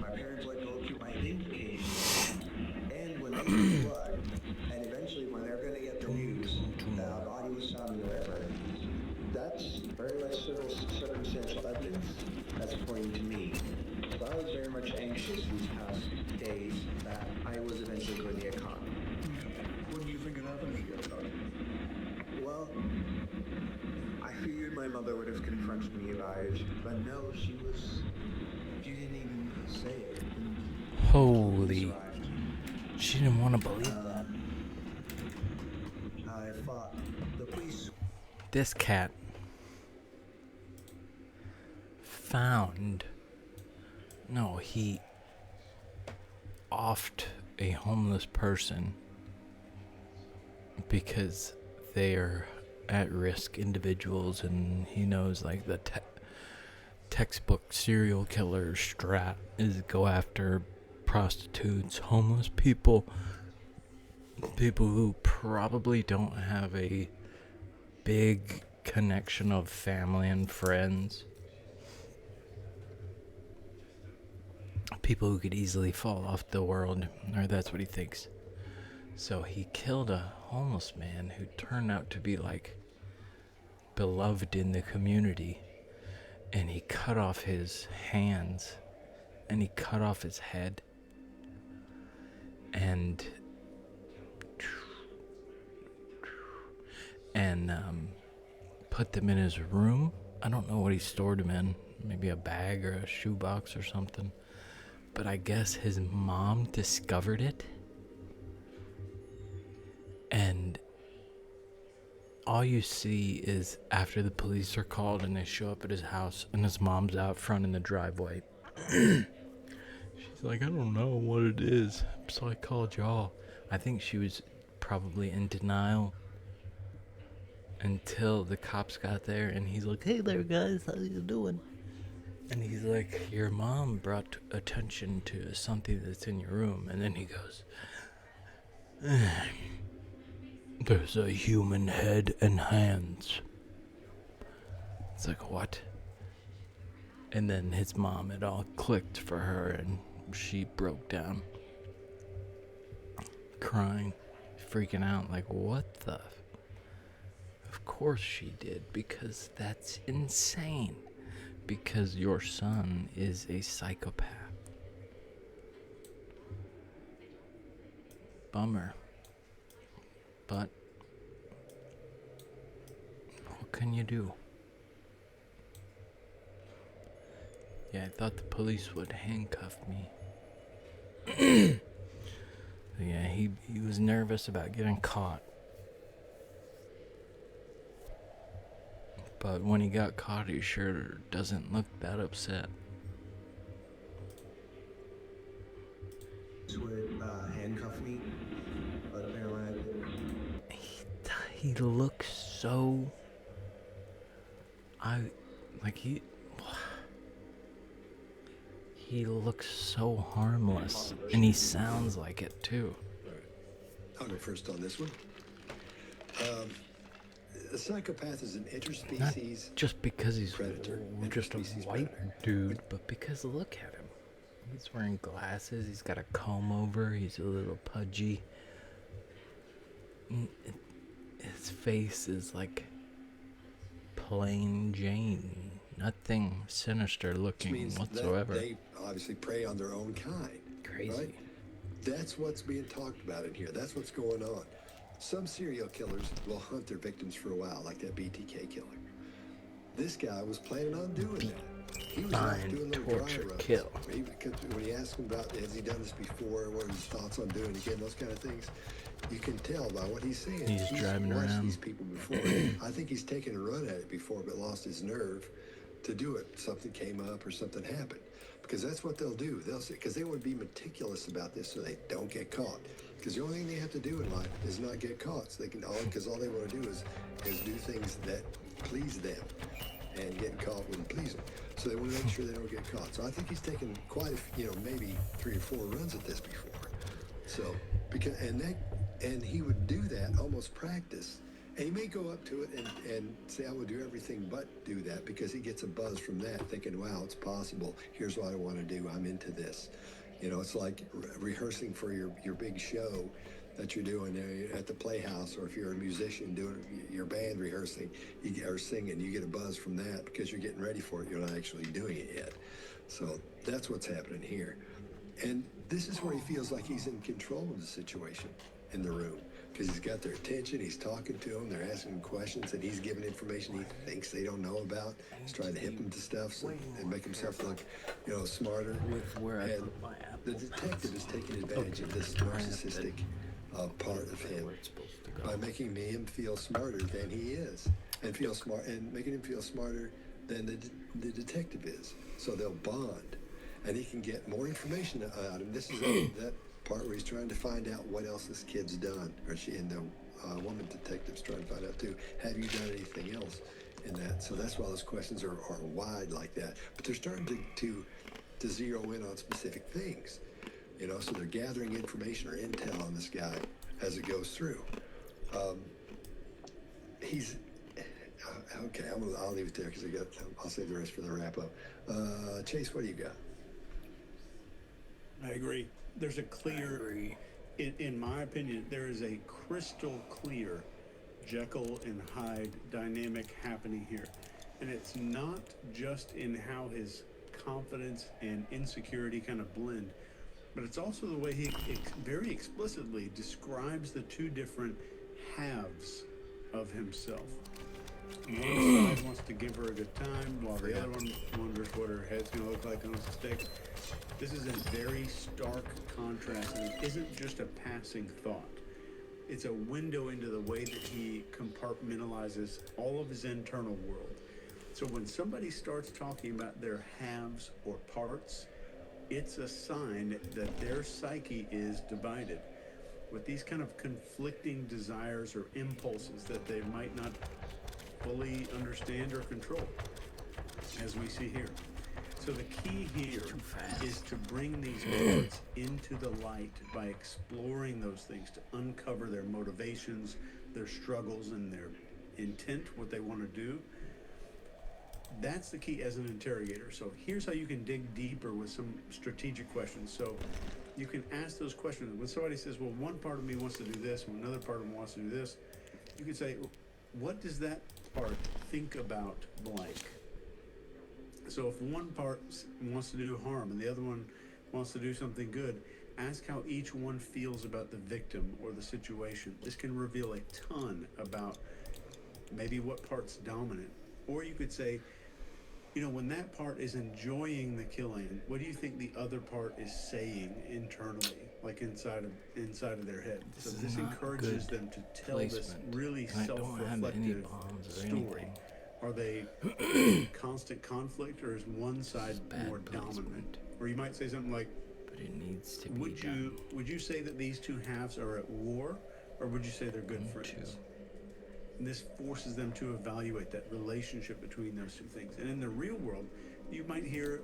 My parents let go through my vein occasionally. And when they get blood, and eventually when they're going to get the news that our body was found in the river, that's very much circumstantial evidence that's pointing to me. So I was very much anxious these past days that I was eventually going to get caught. What do you think would happen if you got caught? Well, I figured my mother would have confronted me about it, but no, she didn't even say it. Holy. She didn't want to believe that. I thought the police... This cat found... No, he offed a homeless person because they're at-risk individuals, and he knows like the textbook serial killer strat is go after prostitutes, homeless people, people who probably don't have a big connection of family and friends, people who could easily fall off the world, or that's what he thinks. So he killed a homeless man who turned out to be like beloved in the community, and he cut off his hands and he cut off his head and put them in his room. I don't know what he stored them in, maybe a bag or a shoebox or something, but I guess his mom discovered it, and all you see is after the police are called and they show up at his house and his mom's out front in the driveway. She's like, I don't know what it is, so I called y'all. I think she was probably in denial until the cops got there, and he's like, hey there guys, how you doing? And he's like, your mom brought attention to something that's in your room. And then he goes, there's a human head and hands. It's like, what? And then his mom, it all clicked for her, and she broke down, crying, freaking out, like, what the? Of course she did, because that's insane. Because your son is a psychopath. Bummer. But what can you do? Yeah, I thought the police would handcuff me. Yeah, he was nervous about getting caught. But when he got caught, he sure doesn't look that upset. Would handcuff me, but apparently I didn't. He looks so... He looks so harmless, and he sounds like it too. I'll go first on this one. A psychopath is an interspecies Not just because he's predator. just a white dude, but because look at him. He's wearing glasses, he's got a comb over, he's a little pudgy. His face is like plain Jane. Nothing sinister looking whatsoever. They obviously prey on their own kind. Crazy. Right? That's what's being talked about in here. That's what's going on. Some serial killers will hunt their victims for a while, like that BTK killer. This guy was planning on doing that. He was out Find, doing little torture, dry runs. kill. When he asked him about, has he done this before? What are his thoughts on doing it again? Those kind of things. You can tell by what he's saying. He's driving watched around. these people before. I think he's taken a run at it before, but lost his nerve to do it. Something came up or something happened. Because that's what they'll do. They'll say, because they want to be meticulous about this so they don't get caught. Because the only thing they have to do in life is not get caught. So they can because all they want to do is do things that please them, and getting caught wouldn't please them. So they want to make sure they don't get caught. So I think he's taken quite maybe 3 or 4 runs at this before. So and he would do that, almost practice. And he may go up to it and say, I would do everything but do that, because he gets a buzz from that, thinking, wow, it's possible. Here's what I want to do. I'm into this. It's like rehearsing for your big show that you're doing at the Playhouse, or if you're a musician doing your band rehearsing or singing, you get a buzz from that because you're getting ready for it. You're not actually doing it yet. So that's what's happening here. And this is where he feels like he's in control of the situation in the room, because he's got their attention, he's talking to them, they're asking him questions, and he's giving information he thinks they don't know about. He's trying to hip them to stuff and make himself look, smarter. And the detective is taking advantage of this narcissistic part of him by making him feel smarter than he is, and making him feel smarter than the detective is. So they'll bond, and he can get more information out of him. This is that part where he's trying to find out what else this kid's done, or she, and the woman detective's trying to find out too. Have you done anything else in that? So that's why those questions are wide like that. But they're starting to zero in on specific things, So they're gathering information or intel on this guy as it goes through. He's okay. I'll leave it there because I'll save the rest for the wrap up. Chase, what do you got? I agree. There's a clear, in my opinion, there is a crystal clear Jekyll and Hyde dynamic happening here. And it's not just in how his confidence and insecurity kind of blend, but it's also the way he very explicitly describes the 2 different halves of himself. One side wants to give her a good time, while the other one wonders what her head's going to look like on a stick. This is a very stark contrast, and it isn't just a passing thought. It's a window into the way that he compartmentalizes all of his internal world. So when somebody starts talking about their halves or parts, it's a sign that their psyche is divided with these kind of conflicting desires or impulses that they might not fully understand or control, as we see here. So the key here is to bring these parts into the light by exploring those things, to uncover their motivations, their struggles, and their intent, what they want to do. That's the key as an interrogator. So here's how you can dig deeper with some strategic questions. So you can ask those questions. When somebody says, well, one part of me wants to do this, and another part of me wants to do this, you can say, what does that part think about blank? So if one part wants to do harm and the other one wants to do something good, ask how each one feels about the victim or the situation. This can reveal a ton about maybe what part's dominant. Or you could say, when that part is enjoying the killing, what do you think the other part is saying internally, like inside of their head? So this encourages them to tell this really self-reflective story. Are they constant conflict, or is one side more dominant? Or you might say something like, but it needs to be would you say that these 2 halves are at war, or would you say they're good friends? And this forces them to evaluate that relationship between those 2 things. And in the real world, you might hear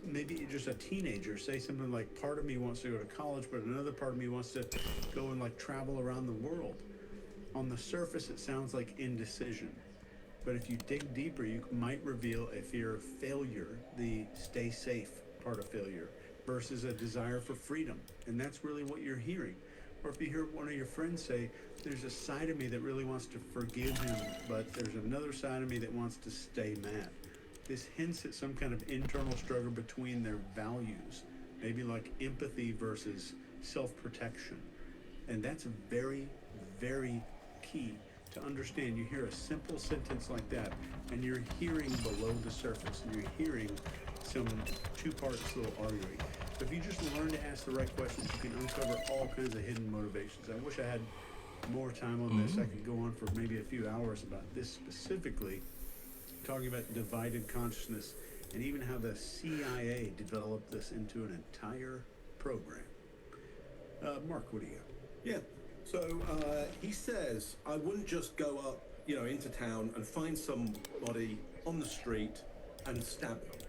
maybe just a teenager say something like, part of me wants to go to college, but another part of me wants to go and travel around the world. On the surface, it sounds like indecision. But if you dig deeper, you might reveal a fear of failure, the stay safe part of failure, versus a desire for freedom. And that's really what you're hearing. Or if you hear one of your friends say, there's a side of me that really wants to forgive him, but there's another side of me that wants to stay mad. This hints at some kind of internal struggle between their values, maybe like empathy versus self-protection. And that's very, very key to understand. You hear a simple sentence like that, and you're hearing below the surface, and you're hearing some two parts little arguing. So if you just learn to ask the right questions, you can uncover all kinds of hidden motivations. I wish I had more time on this. I could go on for maybe a few hours about this specifically, talking about divided consciousness and even how the CIA developed this into an entire program. Mark, what do you got? Yeah. So he says, I wouldn't just go up, into town and find somebody on the street and stab them.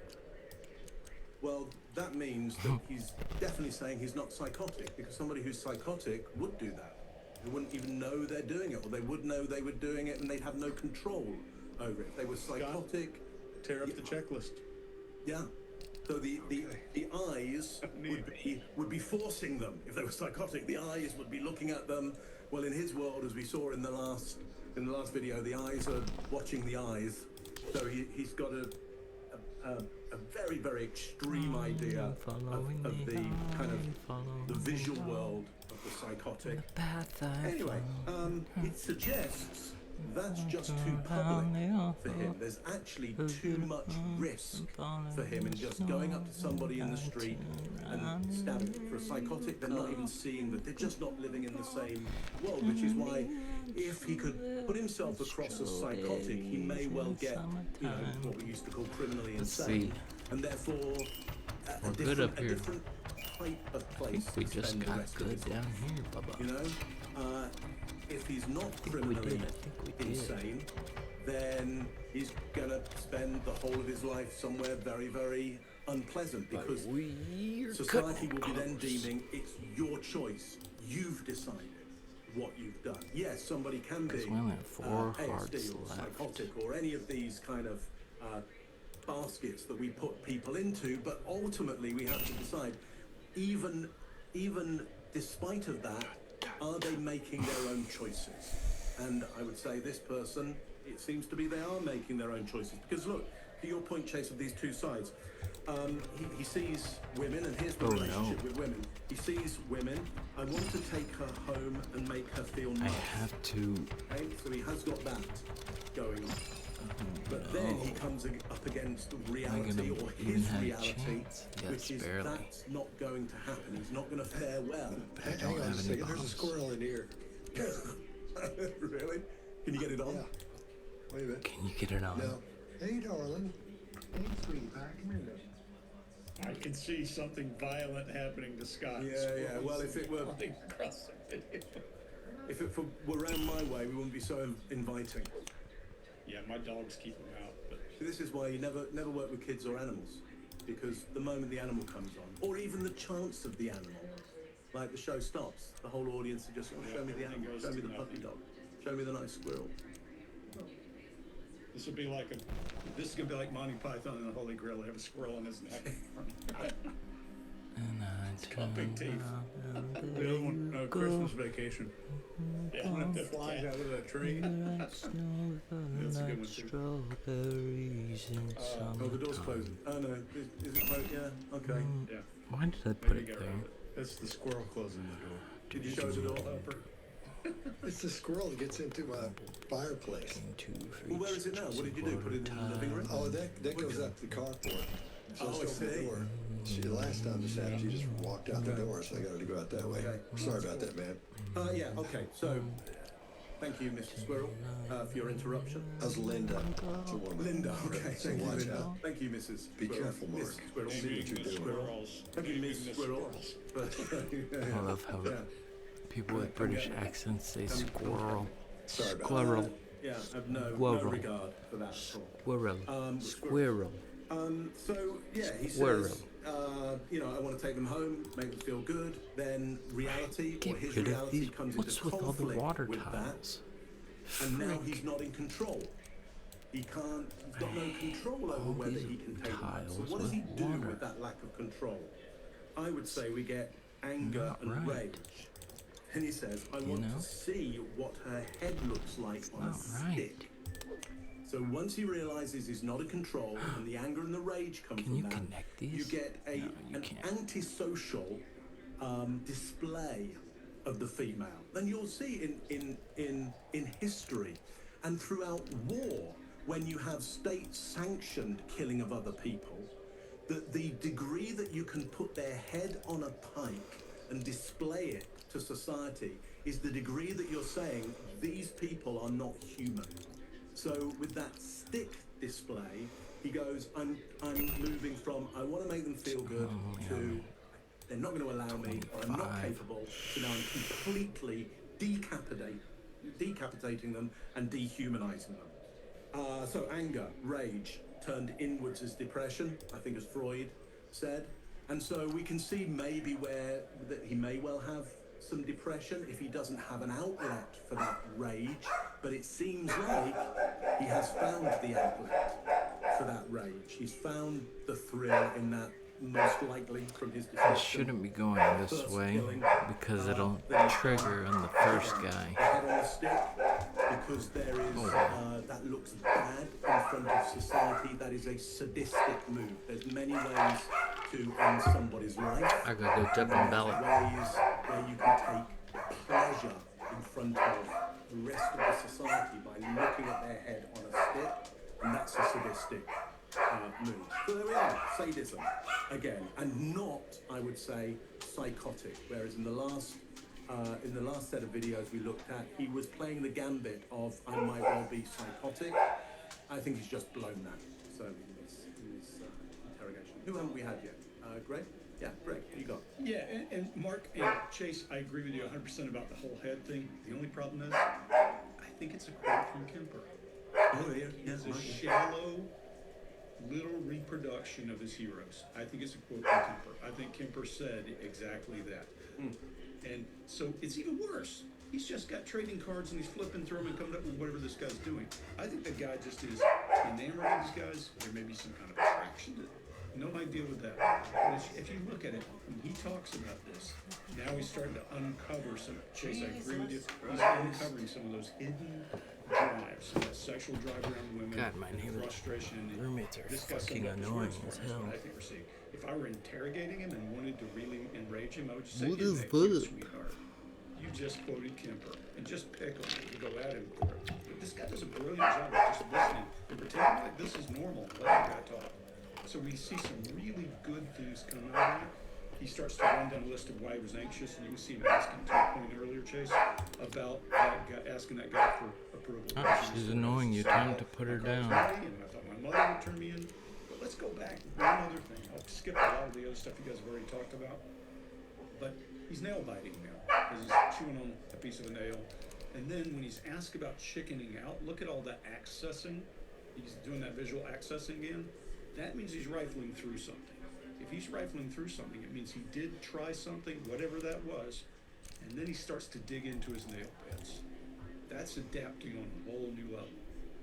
Well, that means that he's definitely saying he's not psychotic, because somebody who's psychotic would do that. They wouldn't even know they're doing it, or they would know they were doing it and they'd have no control over it. If they were psychotic... Tear up the checklist. Yeah. So the eyes would be forcing them. If they were psychotic, the eyes would be looking at them. Well, in his world, as we saw in the last video, the eyes are watching the eyes. So he's got a very, very extreme idea of the kind of the visual world of the psychotic. Anyway, it suggests that's just too public for him. There's actually too much risk for him in just going up to somebody in the street and stabbing them. For a psychotic, they're not even seeing that. They're just not living in the same world, which is why if he could put himself across as psychotic, he may well get, what we used to call criminally insane. And therefore, a different type of place. We just got good down here, Bubba. If he's not criminally insane, then he's gonna spend the whole of his life somewhere very, very unpleasant, because society will be then deeming it's your choice. You've decided what you've done. Yes, somebody can be ASD or psychotic or any of these kind of baskets that we put people into, but ultimately we have to decide, even despite of that, are they making their own choices? And I would say this person, it seems to be they are making their own choices. Because look, to your point, Chase, of these two sides, he sees women, and here's the relationship with women. He sees women, I want to take her home and make her feel nice. I have to. Okay? So he has got that going on. But then he comes up against reality, or his reality, which is that's not going to happen. He's not going to fare well. Hang on a second, there's a squirrel in here. Really? Can you get it on? Yeah. Wait a minute. Can you get it on? No. Hey, darling. Hey, sweetheart. Come here, now. I can see something violent happening to Scott. Yeah. Well, if it were around my way, we wouldn't be so inviting. Yeah, my dogs keep them out. But this is why you never work with kids or animals, because the moment the animal comes on, or even the chance of the animal, like the show stops, the whole audience are just, show me the animal, show me the puppy dog, show me the nice squirrel. This is gonna be like Monty Python and the Holy Grail. They have a squirrel on his neck. It's got big teeth. The other one, Christmas Vacation. Yeah, it flies out of that tree. That's a good one too. Oh, the door's closing. Oh no, is it closed? Yeah, okay. Yeah. Why did I put it there? That's the squirrel closing the door. Did you show the door? It's the squirrel that gets into my fireplace. Well, where is it now? What did you do? Put it in the living room? Oh, that goes up the carport. So I it's the door. Last time this happened, she just walked out the door, so I got her to go out that way. Sorry about that, man. Yeah, okay. So, thank you, Mr. Squirrel, for your interruption. That was Linda. It's a woman. Linda, okay. So Thank you, watch Linda. out. Thank you, Mrs. Be Squirrel. careful, Mark. Miss Squirrel. See what you're doing. Thank you, Miss Squirrel. I love how people with British accents say squirrel. Sorry about Squirrel. Yeah, I have no regard for that at all. Squirrel. So, yeah, he Squirrel. says, I want to take them home, make them feel good. Then reality, or his reality, comes into conflict with that. And now he's not in control. He's got no control over whether he can take them home. So what does he do with that lack of control? I would say we get anger and rage. And he says, I want to see what her head looks like on a stick. So once he realizes he's not in control, and the anger and the rage come from that, you get an antisocial display of the female, then you'll see in history and throughout war, when you have state-sanctioned killing of other people, that the degree that you can put their head on a pike and display it to society is the degree that you're saying these people are not human. So with that stick display, he goes, I'm moving from I want to make them feel good to they're not going to allow me, or I'm not capable, so now I'm completely decapitating them and dehumanizing them. So anger, rage, turned inwards as depression, I think as Freud said. And so we can see maybe where that he may well have some depression if he doesn't have an outlet for that rage, but it seems like he has found the outlet for that rage. He's found the thrill in that, most likely from his I description. shouldn't be going this way because it'll trigger on the first guy. Head on the stick, because there is that looks bad in front of society. That is a sadistic move. There's many ways to end somebody's life. I gotta go dip in belly. Ways where you can take pleasure in front of the rest of the society by looking at their head on a stick, and that's a sadistic move. So there we are, sadism again, and not, I would say, psychotic. Whereas in the last set of videos we looked at, he was playing the gambit of I might well be psychotic. I think he's just blown that. So in this interrogation, who haven't we had yet? Greg? Yeah, Greg, who you got? Yeah, and Mark and Chase, I agree with you 100% about the whole head thing. The only problem is, I think it's a quote from Kemper. Oh yeah, It's a shallow little reproduction of his heroes. I think it's a quote from Kemper. I think Kemper said exactly that. And so it's even worse. He's just got trading cards and he's flipping through them and coming up with whatever this guy's doing. I think the guy just is enamored of these guys. There may be some kind of attraction to it. No idea with that. But if you look at it, when he talks about this, now he's starting to uncover some. Chase, I agree with you. He's uncovering some of those hidden drives, that sexual drive around women, God, my neighbor frustration, and roommates are this guy's fucking got this annoying word as for it. That's hell. what I think we're seeing. If I were interrogating him and wanted to really enrage him, I would just say, What "Hey, is Nick, that?" sweetheart, you just quoted Kemper, and just pick him and go at him for it. But this guy does a brilliant job of just listening and pretending like this is normal. Let the guy talk. So we see some really good things come out of it. He starts to run down a list of why he was anxious, and you can see him asking to a point earlier, Chase, about that guy, asking that guy for approval. Oh, she's annoying you. Time to put her down. And I thought my mother would turn me in. But let's go back. One other thing. I'll skip a lot of the other stuff you guys have already talked about. But he's nail biting now because he's chewing on a piece of a nail. And then when he's asked about chickening out, look at all that accessing. He's doing that visual accessing again. That means he's rifling through something. If he's rifling through something, it means he did try something, whatever that was, and then he starts to dig into his nail beds. That's adapting on a whole new level.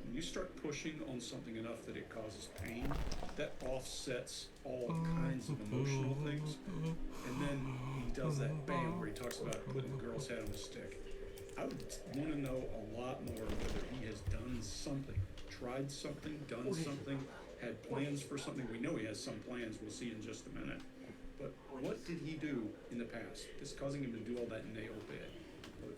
When you start pushing on something enough that it causes pain, that offsets all kinds of emotional things. And then he does that bam where he talks about putting the girl's head on a stick. I would want to know a lot more whether he has done something, tried something, done something, had plans for something. We know he has some plans. We'll see in just a minute. But what did he do in the past that's causing him to do all that nail bed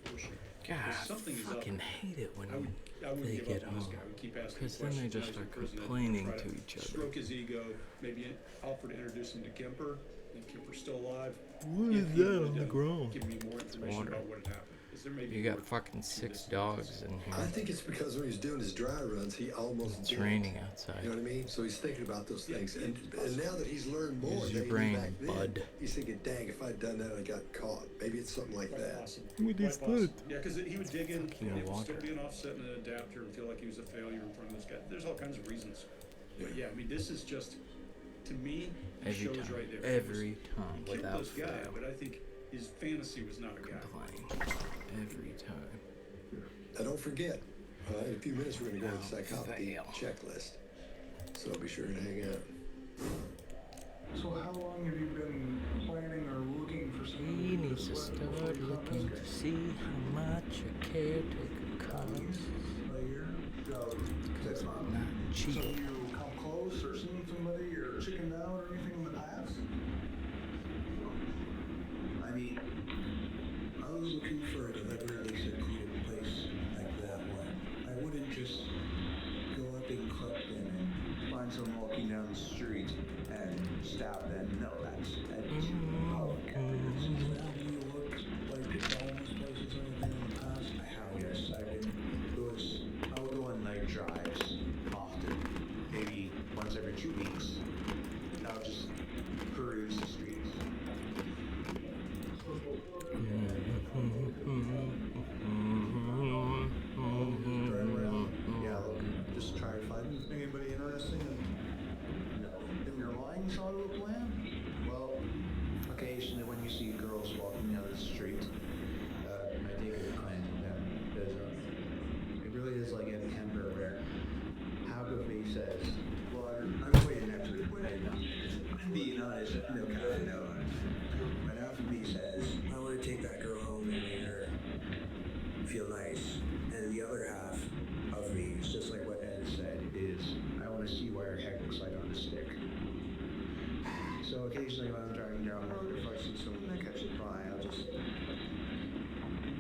pushing? God, something I fucking hate it when I wouldn't they give get up on this home. guy. I would keep asking Because then they questions. just Now he's start in prison. I'd complaining try to each other. Stroke his ego. Maybe offer to introduce him to Kemper. And Kemper's still alive. What is that on the ground? Give me more information Water. about what had happened. Is there maybe You got more fucking 6 dogs in I here. think it's because when he's doing his dry runs, he almost It's did. raining outside. You know what I mean? So he's thinking about those things. And now that he's learned more Use your than he knew brain, back then, bud. he's thinking, dang, if I'd done that, I got caught. Maybe it's something like that. What is that? Yeah, because he would dig in, Fucking and it would water. still be an offset and an adapter and feel like he was a failure in front of this guy. There's all kinds of reasons. But yeah, I mean, this is just, to me, it Every shows time. right there. Every time, He killed without this guy, fail. but I think his fantasy was not a guy. Every time. Now, don't forget, in a few minutes, we're going to go to the Without psychopathy fail. checklist. So be sure to hang out. So how long have you been planning or looking for something? He needs to start looking to see how much a caretaker costs. A year? Because not it's not cheap. So you come close or seen somebody or chickened out or anything in the past? I mean, I you looking for a deliberately secluded place like that one? I wouldn't just go up and clip them and find someone walking down the street and stab them. No, that's Do you look like the homeless places or anything in the past? I have, yes. I would go on night drives often, maybe once every 2 weeks. I'll just peruse the streets. Yeah, look, just try to find anybody interesting and if you're lying sort of a plan? Well, occasionally when you see girls walking down the street, I take it to planting them because it really is like a temper where half of me says, well, I'm waiting after the wedding. Being honest, no kind of no. But half of me says, I want to take that girl home and make her feel nice. And the other half of me, is just like what Ed said, is I want to see what her head looks like on a stick. So occasionally when I'm driving down the road, if I see someone that catches my eye, I'll just...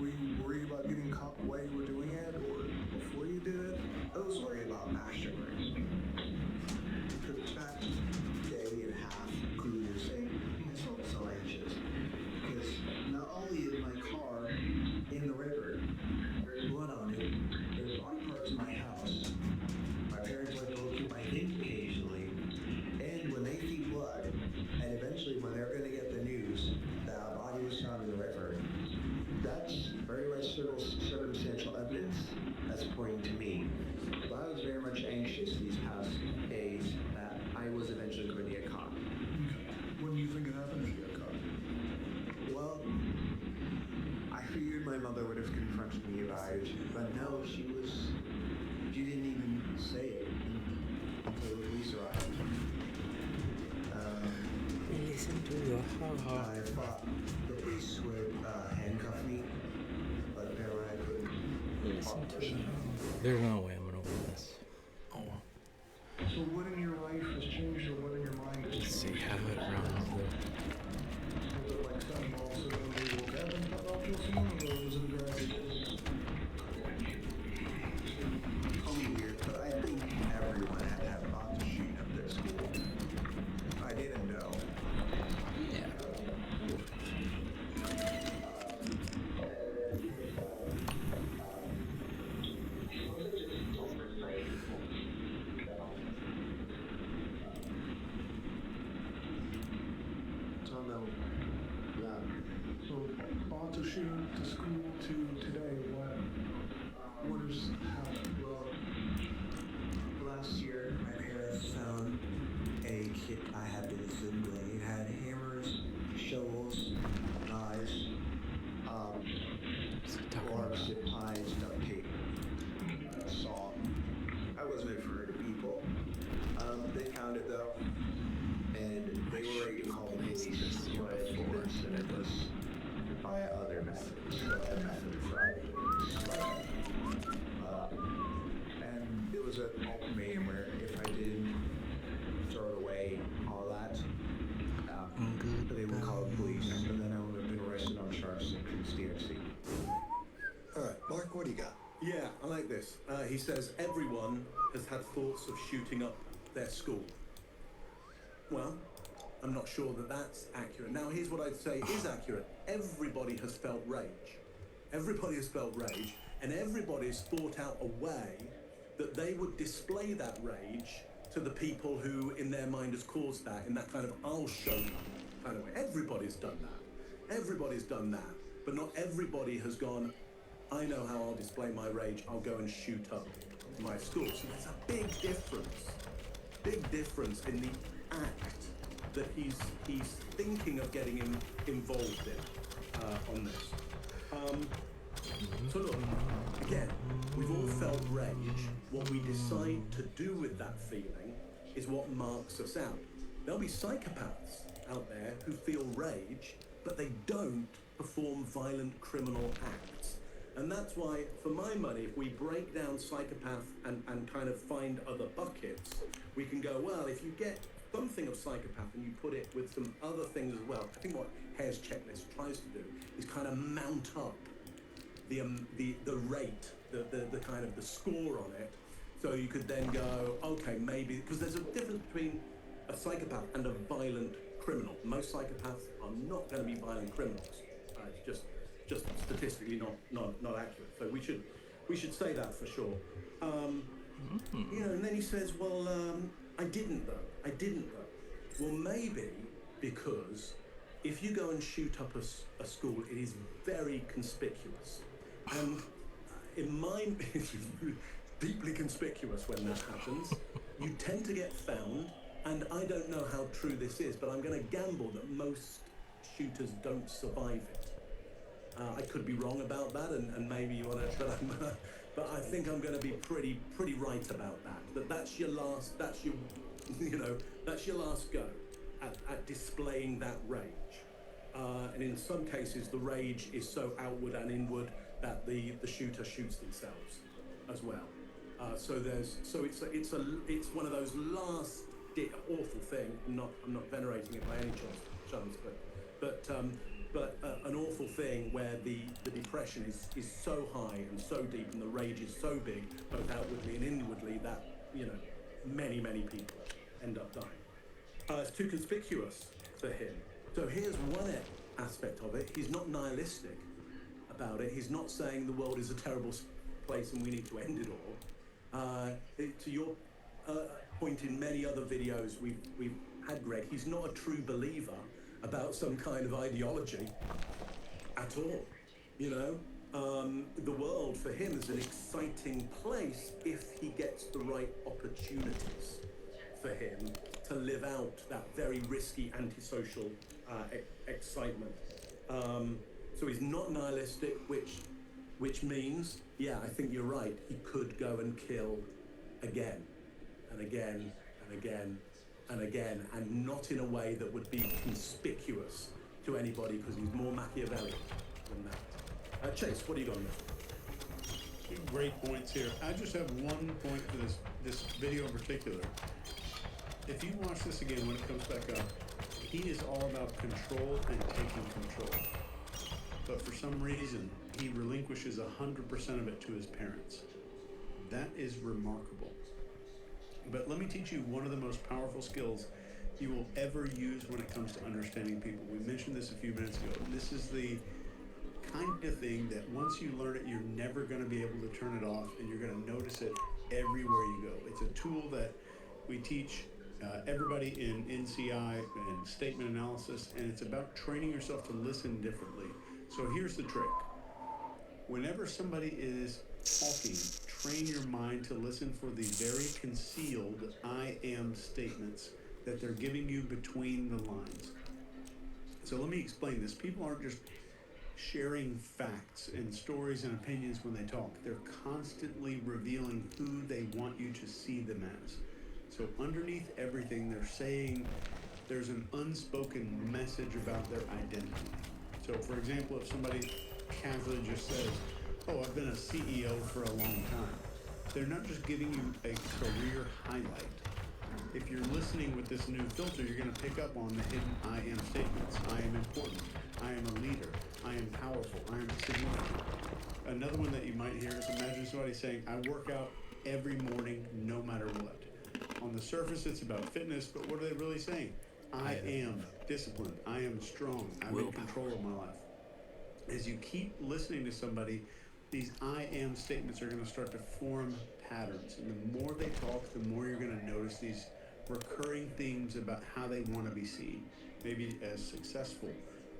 Were you worried about getting caught while you were doing it, or before you did it? I was worried about masturbating. Because back day and a half, including your saying, I felt so anxious. Because not only is my car in the river, there's blood on it, there's body parts in my house. My parents like to look at my things occasionally, and when they see blood, and eventually when they're going to get the news that a body was found in the river, that's very much circumstantial evidence that's pointing to me. But I was very much anxious these past days that I was eventually going to get caught. When do you think it happened if you got caught? Well, I figured my mother would have confronted me about it, but no, she didn't even say it until the police arrived. Listen to your heart. I thought the police would handcuff me, but apparently I couldn't. Listen to your heart. There's no way I'm gonna win this. Oh well. So what in your life has changed, or what in your mind has changed? Let's see how it runs though. Was it like something all of a sudden when you woke up and thought I'll kill someone, or was it a gradual process? Probably weird, but I think everyone had that thought to shoot up their school. I didn't know. Yeah. So no. Yeah. So, thought to shoot to school to today, what has happened? Well, last year my parents found a kit I had been assembling. It had hammers, shovels, knives, large zip ties, duct tape, saw. I wasn't afraid of people. They found it though, and they were ready to call the police. So I convinced that it was by other methods, a method of fraud. And it was an ultimatum where if I didn't throw it away, all that, they would call the police, and then I would have been arrested on charges of conspiracy. All right, Mark, what do you got? Yeah, I like this. He says everyone has had thoughts of shooting up their school. Well, I'm not sure that that's accurate. Now, here's what I'd say is accurate. Everybody has felt rage. Everybody has felt rage, and everybody has thought out a way that they would display that rage to the people who, in their mind, has caused that, in that kind of I'll show them kind of way. Everybody's done that. Everybody's done that. But not everybody has gone, I know how I'll display my rage. I'll go and shoot up my school. So there's a big difference in the act that he's thinking of getting involved in on this. So look, again, we've all felt rage. What we decide to do with that feeling is what marks us out. There'll be psychopaths out there who feel rage, but they don't perform violent criminal acts. And that's why, for my money, if we break down psychopath and kind of find other buckets, we can go, well, if you get something of psychopath and you put it with some other things as well, I think what Hare's checklist tries to do is kind of mount up the rate, the kind of the score on it, so you could then go, okay, maybe, because there's a difference between a psychopath and a violent criminal. Most psychopaths are not going to be violent criminals. It's just statistically not accurate. So we should say that for sure. You know, and then he says, well, I didn't though. Well, maybe because if you go and shoot up a school, it is very conspicuous. And in mine, it's deeply conspicuous when that happens. You tend to get found, and I don't know how true this is, but I'm going to gamble that most shooters don't survive it. I could be wrong about that, and maybe you want to, but I think I'm going to be pretty right about that. That's your last go at displaying that rage. And in some cases, the rage is so outward and inward that the shooter shoots themselves as well. So it's one of those last awful thing. I'm not venerating it by any chance, but an awful thing where the depression is so high and so deep and the rage is so big, both outwardly and inwardly, that many people end up dying. It's too conspicuous for him. So here's one aspect of it. He's not nihilistic about it. He's not saying the world is a terrible place and we need to end it all. To your point in many other videos we've had, Greg, he's not a true believer about some kind of ideology at all. You know, the world for him is an exciting place if he gets the right opportunities for him to live out that very risky antisocial excitement. So he's not nihilistic, which means, yeah, I think you're right, he could go and kill again and again and again and again, and not in a way that would be conspicuous to anybody, because he's more Machiavellian than that. Chase, what do you got on this? Two great points here. I just have one point for this video in particular. If you watch this again when it comes back up, he is all about control and taking control. But for some reason, he relinquishes 100% of it to his parents. That is remarkable. But let me teach you one of the most powerful skills you will ever use when it comes to understanding people. We mentioned this a few minutes ago. This is the kind of thing that once you learn it, you're never going to be able to turn it off, and you're going to notice it everywhere you go. It's a tool that we teach everybody in NCI and statement analysis, and it's about training yourself to listen differently. So here's the trick. Whenever somebody is talking, train your mind to listen for the very concealed I am statements that they're giving you between the lines. So let me explain this. People aren't just sharing facts and stories and opinions when they talk. They're constantly revealing who they want you to see them as. So underneath everything they're saying, there's an unspoken message about their identity. So for example, if somebody casually just says, oh, I've been a CEO for a long time, they're not just giving you a career highlight. If you're listening with this new filter, you're going to pick up on the hidden I am statements. I am important. I am a leader. I am powerful. I am significant. Another one that you might hear is, imagine somebody saying, I work out every morning no matter what. On the surface, it's about fitness, but what are they really saying? I am disciplined. I am strong. I'm in control of my life. As you keep listening to somebody, these I am statements are going to start to form patterns. And the more they talk, the more you're going to notice these recurring themes about how they want to be seen. Maybe as successful,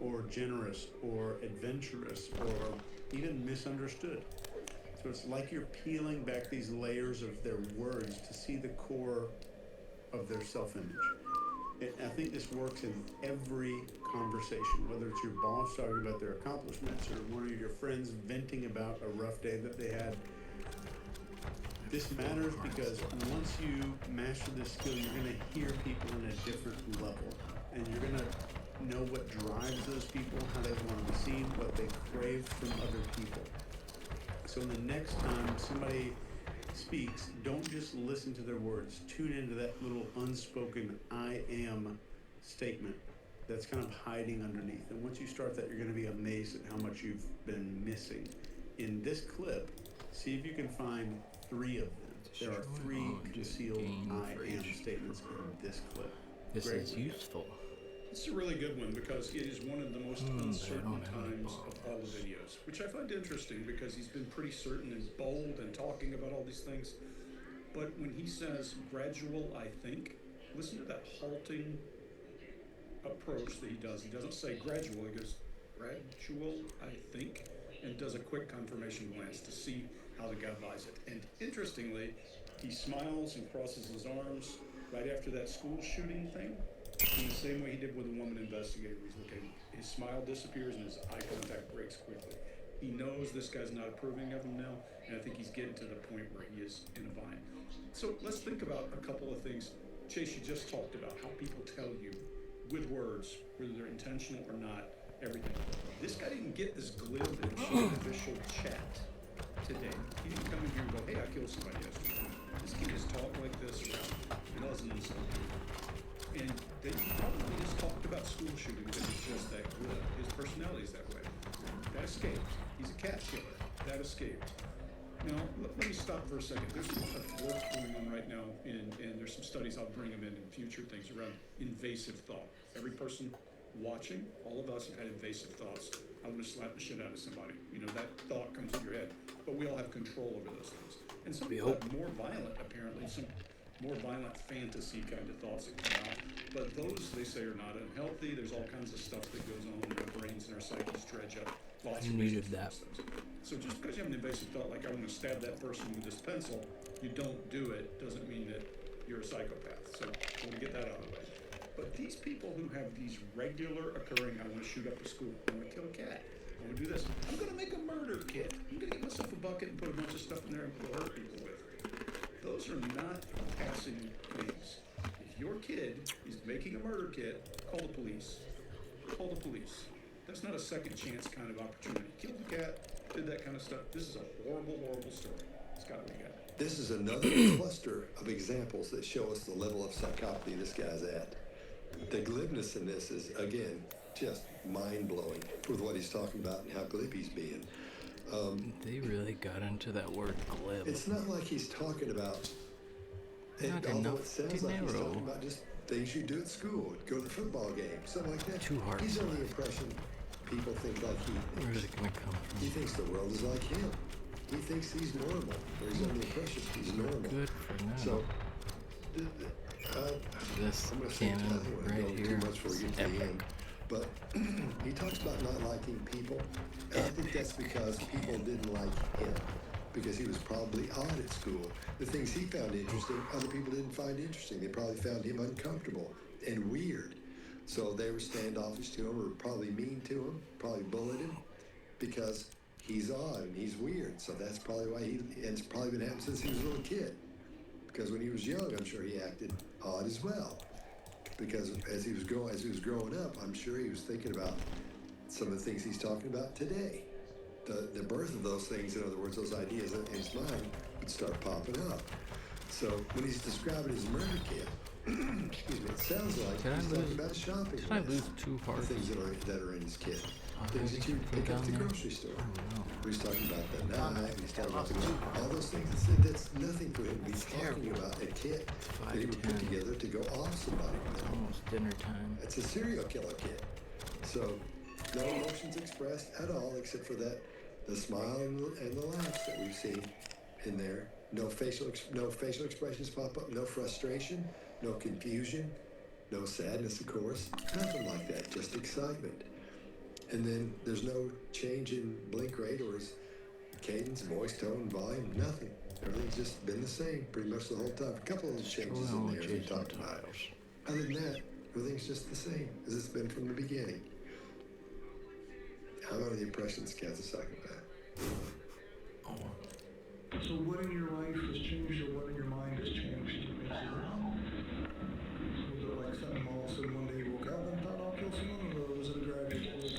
or generous, or adventurous, or even misunderstood. So it's like you're peeling back these layers of their words to see the core of their self-image. I think this works in every conversation, whether it's your boss talking about their accomplishments or one of your friends venting about a rough day that they had. This matters because once you master this skill, you're going to hear people in a different level, and you're going to know what drives those people, how they want to be seen, what they crave from other people. So the next time somebody speaks, don't just listen to their words. Tune into that little unspoken I am statement that's kind of hiding underneath. And once you start that, you're going to be amazed at how much you've been missing. In this clip, see if you can find 3 of them. There are 3 concealed I am statements in this clip. This Great is one. useful. It's a really good one because it is one of the most uncertain times of all the videos, which I find interesting because he's been pretty certain and bold and talking about all these things. But when he says gradual, I think, listen to that halting approach that he does. He doesn't say gradual, he goes gradual, I think, and does a quick confirmation glance to see how the guy buys it. And interestingly, he smiles and crosses his arms right after that school shooting thing, in the same way he did with a woman investigator. He's looking, his smile disappears and his eye contact breaks quickly. He knows this guy's not approving of him now, and I think he's getting to the point where he is in a bind. So let's think about a couple of things. Chase, you just talked about how people tell you with words, whether they're intentional or not, everything. This guy didn't get this glib and superficial chat today. He didn't come in here and go, hey, I killed somebody yesterday. This kid just talked like this around dozens of people. And they probably just talked about school shooting because it's just that glib. His personality is that way. That escaped. He's a cat killer. That escaped. Now, let me stop for a second. There's a lot of work going on right now, and there's some studies, I'll bring them in future things around invasive thought. Every person watching, all of us have had invasive thoughts. I want to slap the shit out of somebody. You know, that thought comes in your head. But we all have control over those things. And some people have more violent, apparently, some more violent fantasy kind of thoughts that come out. But those, they say, are not unhealthy. There's all kinds of stuff that goes on in our brains and our psyches dredge up. Lots of reasons for those things. So just because you have an invasive thought, like I want to stab that person with this pencil, you don't do it, doesn't mean that you're a psychopath. So I want to get that out of the way. But these people who have these regular occurring, I want to shoot up a school, I want to kill a cat, I want to do this, I'm going to make a murder kit. I'm going to get myself a bucket and put a bunch of stuff in there and go hurt people with. Those are not passing things. If your kid is making a murder kit, call the police. Call the police. That's not a second chance kind of opportunity. Killed the cat, did that kind of stuff. This is a horrible, horrible story. Scott, what do you got? This is another cluster of examples that show us the level of psychopathy this guy's at. The glibness in this is, again, just mind-blowing with what he's talking about and how glib he's being. They really got into that word glib. It's not like he's talking about, Not although enough it sounds like he's dinero. talking about just things you do at school, go to the football game, something like that. Too hard He's to under the laugh. impression people think like he thinks. Where is it going to come from? He thinks the world is like him. He thinks he's normal, or he's under the impression he's normal. Good for now. So, This I'm going to say cannon nothing when I right go here too much before we is get to the epic. end. But he talks about not liking people, and I think that's because people didn't like him, because he was probably odd at school. The things he found interesting, other people didn't find interesting. They probably found him uncomfortable and weird. So they were standoffish to him, or probably mean to him, probably bullied him, because he's odd and he's weird. So that's probably why and it's probably been happening since he was a little kid. Because when he was young, I'm sure he acted odd as well. Because as he was growing up, I'm sure he was thinking about some of the things he's talking about today. The birth of those things, in other words, those ideas in his mind would start popping up. So when he's describing his murder kit, excuse me, it sounds like he's talking about a shopping list. Did I lose 2 hearts? The things that are in his kit. Things that you pick up at the grocery store. He's talking about the knife, he's talking about all those things. That's nothing for him to be talking about a kit that he would put together to go off somebody with. Almost dinner time. It's a serial killer kit. So no emotions expressed at all, except for the smile and the laughs that we've seen in there. No facial expressions pop up. No frustration. No confusion. No sadness, of course. Nothing like that. Just excitement. And then there's no change in blink rate or his cadence, voice tone, volume, nothing. Everything's just been the same pretty much the whole time. A couple of those changes in there as we talked about. Other than that, everything's just the same as it's been from the beginning. I'm under the impression this cat's a psychopath. So what in your life has changed, or what in your mind has changed? So was it like something all of a sudden one day you woke up and thought I'll kill someone, or was it a gradual?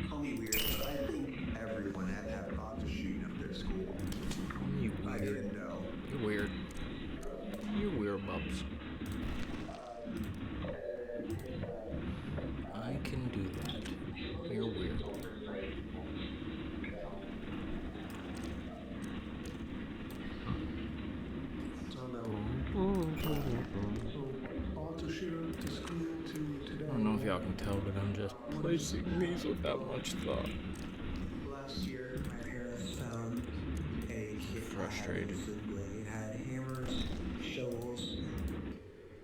Call me weird, but I think everyone had that thought to shoot up their school. y'all can tell that I'm just placing these without much thought. Last year, my parents found a kit. Frustrated. It had hammers, shovels.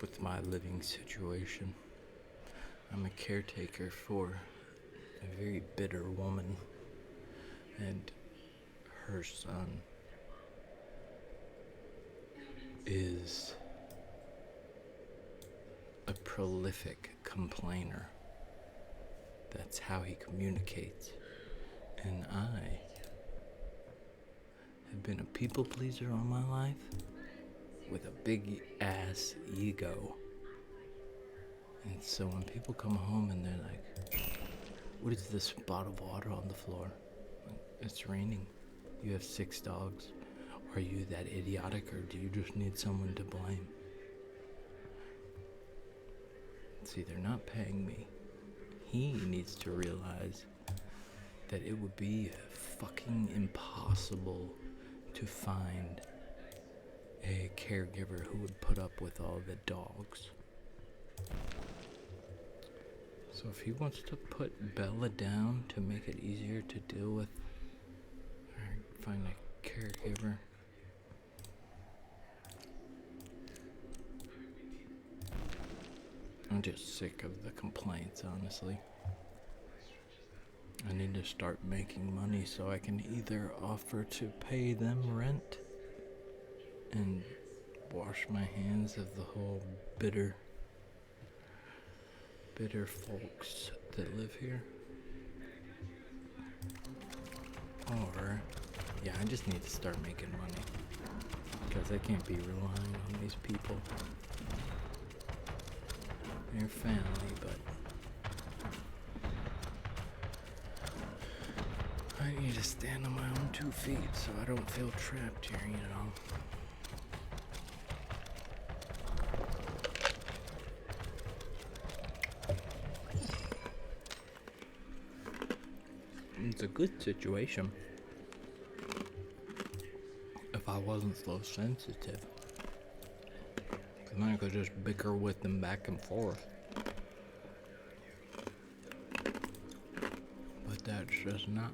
With my living situation, I'm a caretaker for a very bitter woman and her son is a prolific complainer. That's how he communicates. And I have been a people pleaser all my life with a big ass ego. And so when people come home and they're like, what is this spot of water on the floor? It's raining. You have 6 dogs. Are you that idiotic, or do you just need someone to blame? See, they're not paying me. He needs to realize that it would be fucking impossible to find a caregiver who would put up with all the dogs. So if he wants to put Bella down to make it easier to deal with, or find a caregiver, I'm just sick of the complaints, honestly. I need to start making money so I can either offer to pay them rent and wash my hands of the whole bitter folks that live here. Or, yeah, I just need to start making money because I can't be relying on these people. They're family, but I need to stand on my own 2 feet so I don't feel trapped here, you know. It's a good situation if I wasn't so sensitive. Then I could just bicker with them back and forth. But that's just not.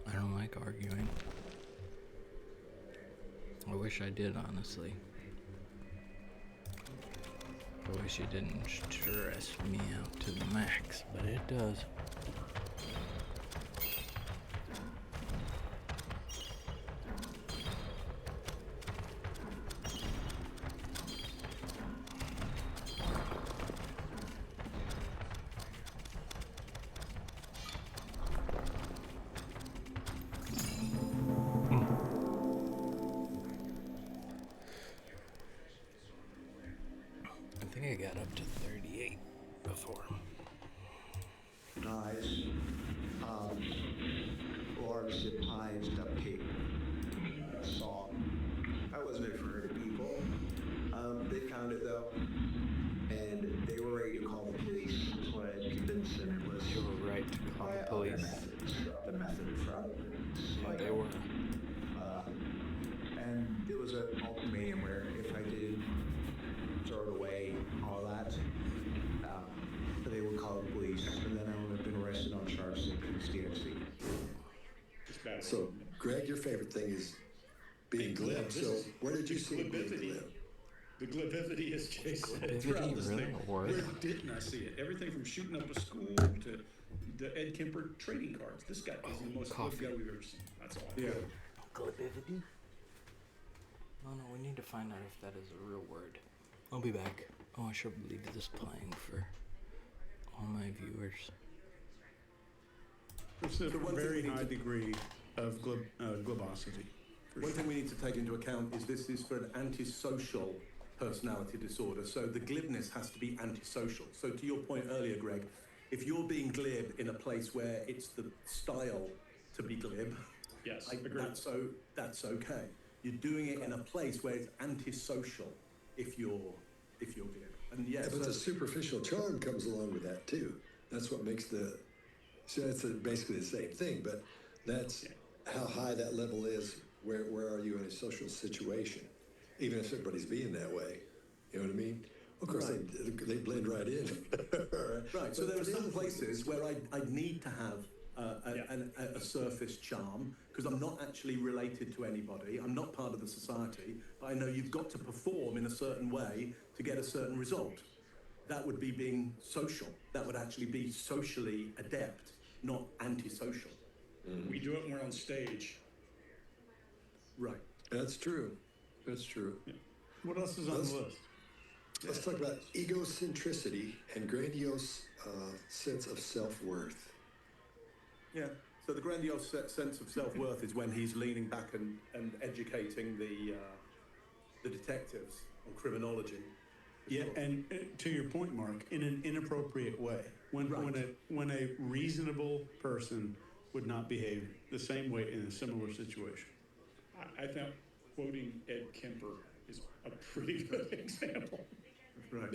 I don't like arguing. I wish I did, honestly. I wish it didn't stress me out to the max, but it does. I think I got up to 38 before. Knives, large zip ties, duct tape, saw. I wasn't afraid of people. They found it though, and they were ready to call the police. That's what I convinced them it was. You were right to call the police. The method of fraud. Yeah, they were. And it was an ultimatum where if I didn't throw it away, all that, they would call the police, and then I would have been arrested on charges of conspiracy. So, Greg, your favorite thing is being glib. So, where did you see it being glib? The glibivity, as Jay said, Glibivity, throughout this really? thing. A word? Where didn't I see it? Everything from shooting up a school to the Ed Kemper trading cards. This guy is the most glib guy we've ever seen. That's all. Yeah. Glibivity? Oh no, we need to find out if that is a real word. I'll be back. Oh, I should leave this playing for all my viewers. It's a very high degree of glibosity. One thing we need to take into account is this is for an antisocial personality disorder, so the glibness has to be antisocial. So to your point earlier, Greg, if you're being glib in a place where it's the style to be glib, yes, that's okay. You're doing it in a place where it's antisocial if you're glib. And yes, But the superficial charm comes along with that too. That's what makes so it's basically the same thing, but that's how high that level is. Where are you in a social situation? Even if everybody's being that way, you know what I mean? Of course, they blend right in. Right. So there are some places where I'd need to have a surface charm because I'm not actually related to anybody. I'm not part of the society, but I know you've got to perform in a certain way to get a certain result. That would be being social. That would actually be socially adept, not antisocial. We do it when we're on stage. Right. That's true. That's true. Yeah. What else is on the list? Let's talk about egocentricity and grandiose sense of self-worth. Yeah. So the grandiose sense of self-worth is when he's leaning back and educating the detectives on criminology. Yeah, and to your point, Mark, in an inappropriate way, when a reasonable person would not behave the same way in a similar situation. I think quoting Ed Kemper is a pretty good example. Right.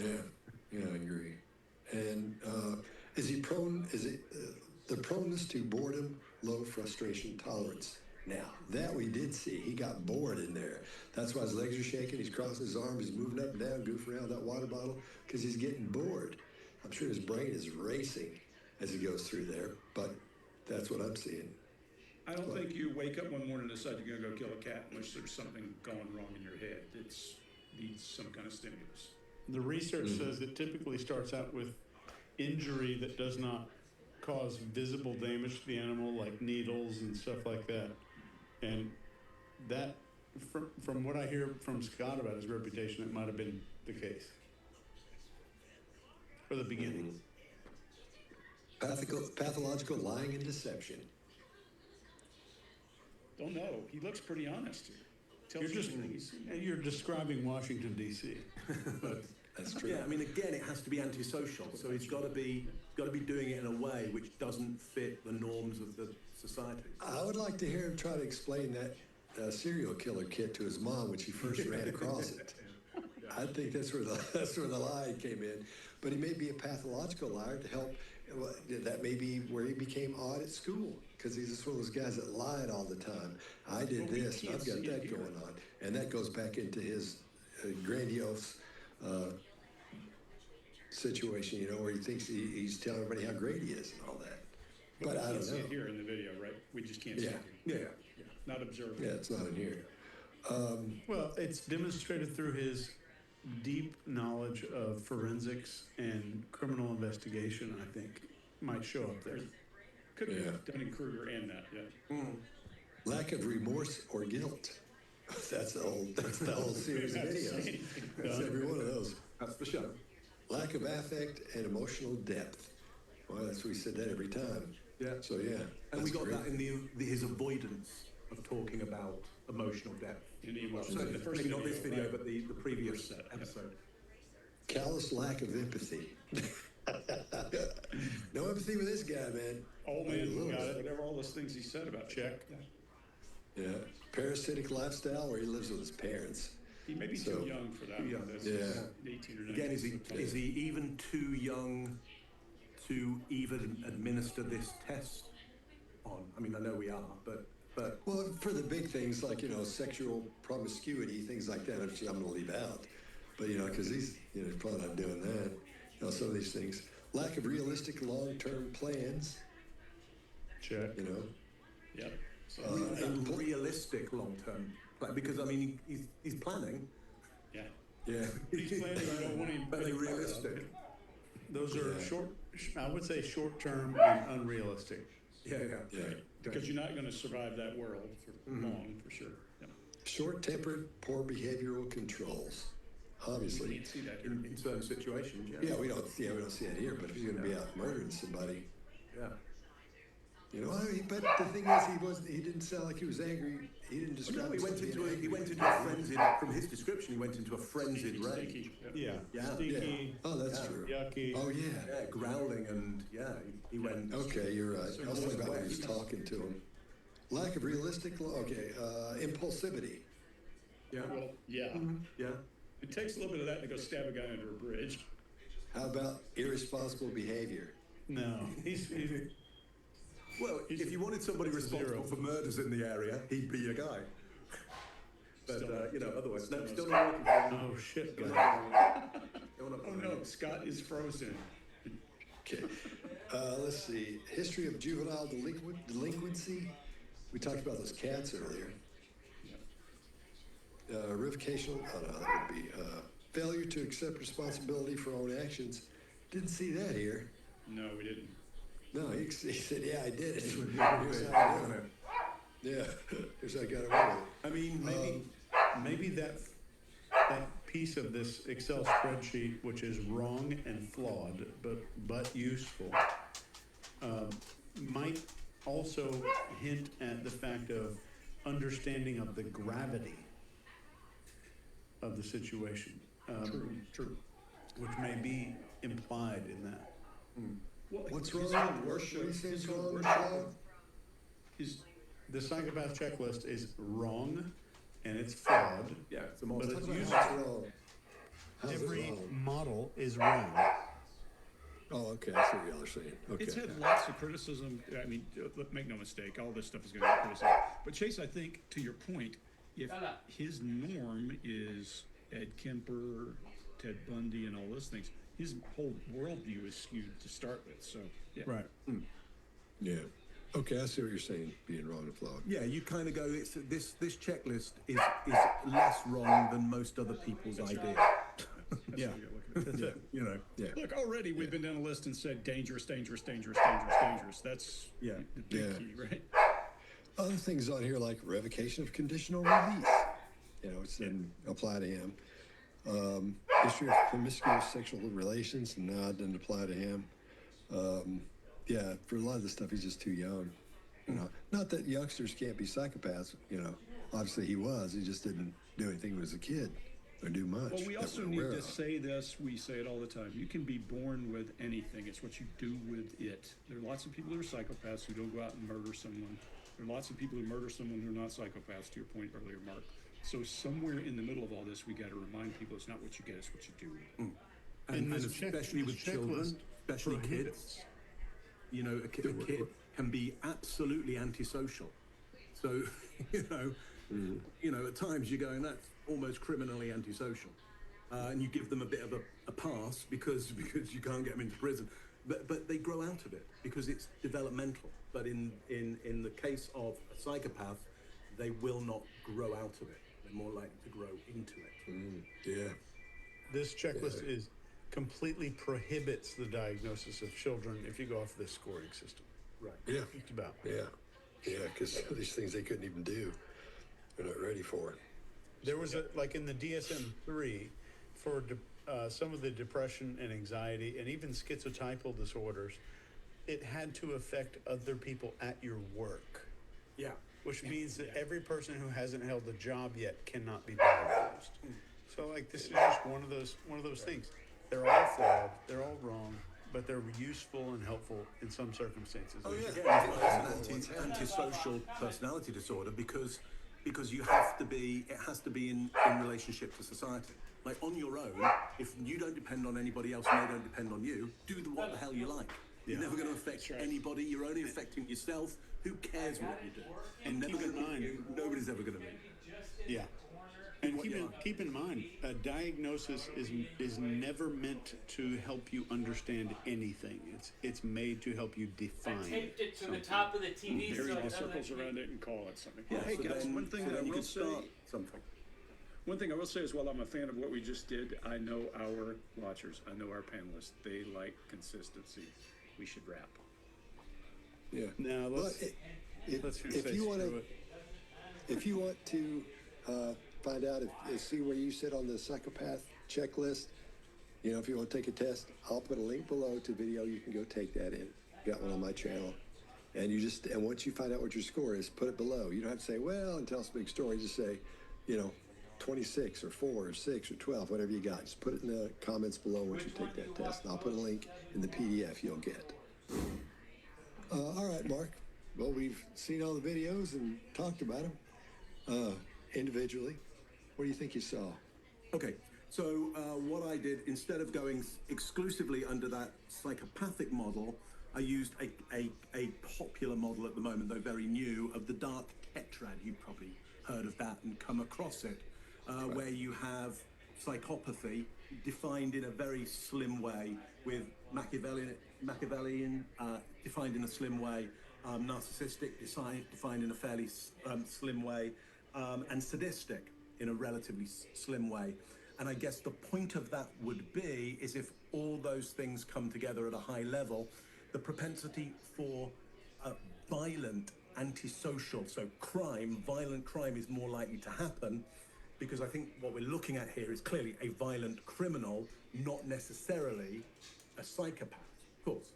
Yeah, I agree. And is he prone? Is it the proneness to boredom, low frustration tolerance? Now that we did see, he got bored in there. That's why his legs are shaking. He's crossing his arms. He's moving up and down, goofing around with that water bottle because he's getting bored. I'm sure his brain is racing as he goes through there. But that's what I'm seeing. I don't think you wake up one morning and decide you're going to go kill a cat unless there's something going wrong in your head. It needs some kind of stimulus. The research says it typically starts out with injury that does not cause visible damage to the animal, like needles and stuff like that. And that, from what I hear from Scott about his reputation, it might have been the case. For the beginning. Pathological lying and deception. Don't know. He looks pretty honest here. You're describing Washington, D.C. But that's true. Yeah, I mean, again, it has to be antisocial. So he's got to be doing it in a way which doesn't fit the norms of the society. I would like to hear him try to explain that serial killer kit to his mom when she first ran across it. I think that's where the lie came in. But he may be a pathological liar to help. That may be where he became odd at school because he's just one of those guys that lied all the time. I did this, and I've got that going on, and that goes back into his grandiose situation, where he thinks he's telling everybody how great he is and all that. But I don't know. We can't see it here in the video, right? We just can't see it here. Yeah. Not observed. Yeah, it's not in here. Well, it's demonstrated through his deep knowledge of forensics and criminal investigation, I think, might show up there. Could be Dunning-Kruger and that, yeah. Lack of remorse or guilt. That's the whole series of videos. That's every one of those. That's the show. Lack of affect and emotional depth. Well, we said that every time. Yeah. So yeah. And we got that in his avoidance of talking about emotional depth. In the emotional So the first maybe video, not this video, right? but the previous episode. Callous lack of empathy. No empathy with this guy, man. Old man, whatever all those things he said about check. Yeah. Parasitic lifestyle where he lives with his parents. He may be too young for that. Young. That's 18 or 19. Again, is he even too young to even administer this test on? I mean, I know we are, but well, for the big things like sexual promiscuity, things like that, I'm going to leave out. But because he's probably not doing that. Some of these things. Lack of realistic long-term plans. Check. Yep. Realistic long-term plan, because I mean he's planning. Yeah. Yeah. He's planning. I don't want him. But they're realistic. Those are I would say short-term and unrealistic. Yeah. Because you're not going to survive that world for long, for sure. Yeah. Short-tempered, poor behavioral controls. Obviously. You can't see that here. In certain situations. Yeah, we don't see it here. But if he's going to be out murdering somebody, yeah. But the thing is, he didn't sound like he was angry. He didn't describe. No, he went into a frenzied. From his description, he went into a frenzied rage. Yeah. Stinky. Oh, that's true. Yucky. Oh yeah. Yeah, growling and he went. Okay, you're right. I was thinking about when he was talking to him. Lack of realistic. Impulsivity. Yeah. Well, yeah. Yeah. It takes a little bit of that to go stab a guy under a bridge. How about irresponsible behavior? No, Well, if you wanted somebody responsible for murders in the area, he'd be your guy. But otherwise, no, still not working for him. Oh shit, guy. Oh no, Scott is frozen. Okay. Let's see. History of juvenile delinquency. We talked about those cats earlier. Revocation. Oh no, that would be failure to accept responsibility for own actions. Didn't see that here. No, we didn't. No, he said, "Yeah, I did it." Here's how I did it. Yeah, here's how I got away with it. I mean, maybe that piece of this Excel spreadsheet, which is wrong and flawed, but useful, might also hint at the fact of understanding of the gravity of the situation. True. Which may be implied in that. Well, What's wrong? Worship. What do you say is wrong? The psychopath checklist is wrong and it's flawed. Yeah, but it's wrong. useful. How's it Every wrong? model is wrong. Oh, okay. I see what y'all are saying. Okay. It's had lots of criticism. I mean, make no mistake, all this stuff is going to be criticism. But Chase, I think, to your point, if his norm is Ed Kemper, Ted Bundy, and all those things, his whole worldview is skewed to start with. So, yeah. Right. Yeah. Okay, I see what you're saying, being wrong and flawed. Yeah, you kind of go, it's this checklist is less wrong than most other people's idea. Yeah. That's it. You know. Yeah. Look, already we've been down a list and said dangerous, dangerous, dangerous, dangerous, dangerous. That's yeah. the big key, right? Other things on here like revocation of conditional release. You know, it's didn't apply to him. History of promiscuous sexual relations, no, it didn't apply to him. Yeah, for a lot of the stuff, he's just too young. You know, not that youngsters can't be psychopaths. You know, obviously he was. He just didn't do anything when he was a kid or do much. Well, we that also we're need aware to of. say this. We say it all the time. You can be born with anything. It's what you do with it. There are lots of people who are psychopaths who don't go out and murder someone. There are lots of people who murder someone who are not psychopaths, to your point earlier, Mark. So somewhere in the middle of all this, we got to remind people it's not what you get, it's what you do with it. And especially with children, especially kids. You know, a kid can be absolutely antisocial. So, you know, at times you're going, that's almost criminally antisocial. And you give them a bit of a pass because you can't get them into prison. But they grow out of it because it's developmental. But in the case of a psychopath, they will not grow out of it. They're more likely to grow into it. Yeah. This checklist is completely prohibits the diagnosis of children if you go off this scoring system. Right. Yeah. Just about. Yeah. Yeah, because these things they couldn't even do. They're not ready for it. There was like in the DSM-3 for some of the depression and anxiety and even schizotypal disorders, it had to affect other people at your work. Yeah. Which means that every person who hasn't held a job yet cannot be diagnosed. So like this is just one of those things. They're all flawed, they're all wrong, but they're useful and helpful in some circumstances. Oh yeah, it's an antisocial personality disorder because you have to be. It has to be in relationship to society. Like on your own, if you don't depend on anybody else and they don't depend on you, do what the hell you like. You're never going to affect anybody. You're only affecting yourself. Who cares what you do? And keep in mind, nobody's ever going to meet. Yeah. And keep in mind, a diagnosis is never meant to help you understand anything. It's made to help you define. I taped it to the top of the TV so Bury it circles doesn't around it and call it something. Yeah, Hey so guys, then- one thing so that I then you will can say. start something. One thing I will say is, while I'm a fan of what we just did, I know our watchers, I know our panelists, they like consistency. We should wrap. Yeah. Now let's if you want to, if you want to find out see where you sit on the psychopath checklist, you know, if you want to take a test, I'll put a link below to video. You can go take that in. Got one on my channel, and once you find out what your score is, put it below. You don't have to say, well, and tell us a big story. Just say, you know, 26 or 4 or 6 or 12, whatever you got. Just put it in the comments below once you take that test, and I'll put a link in the PDF you'll get. All right, Mark. Well, we've seen all the videos and talked about them individually. What do you think you saw? Okay, so what I did, instead of going exclusively under that psychopathic model, I used a popular model at the moment, though very new, of the dark tetrad. You've probably heard of that and come across it, where you have psychopathy defined in a very slim way, with Machiavellian defined in a slim way, narcissistic defined in a fairly slim way, and sadistic in a relatively slim way. And I guess the point of that would be is if all those things come together at a high level, the propensity for violent, antisocial, so crime, violent crime is more likely to happen, because I think what we're looking at here is clearly a violent criminal, not necessarily a psychopath. Of course,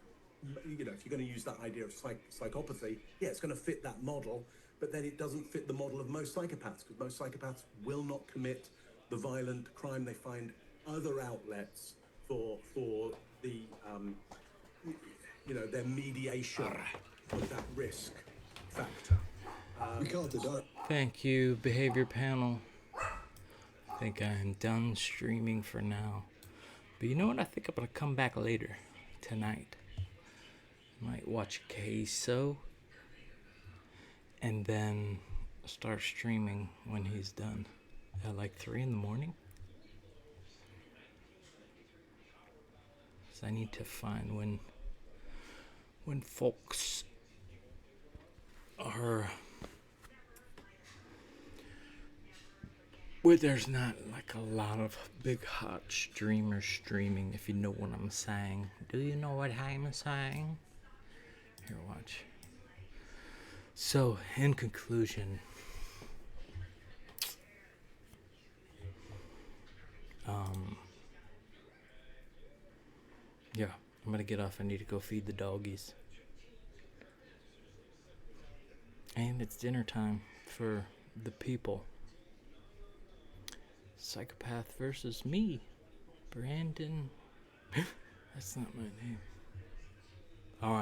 you know, if you're going to use that idea of psychopathy, yeah, it's going to fit that model, but then it doesn't fit the model of most psychopaths, because most psychopaths will not commit the violent crime. They find other outlets for the you know, their mediation of that risk factor. We call it the dark. Thank you, behavior panel. I think I am done streaming for now. But you know what? I think I'm gonna come back later tonight. Might watch Queso and then start streaming when he's done at like 3 in the morning. So I need to find when folks are where there's not like a lot of big hot streamers streaming, if you know what I'm saying. Do you know what I'm saying? Here, watch. So, in conclusion, yeah, I'm gonna get off. I need to go feed the doggies. And it's dinner time for the people. Psychopath versus me, Brandon. That's not my name.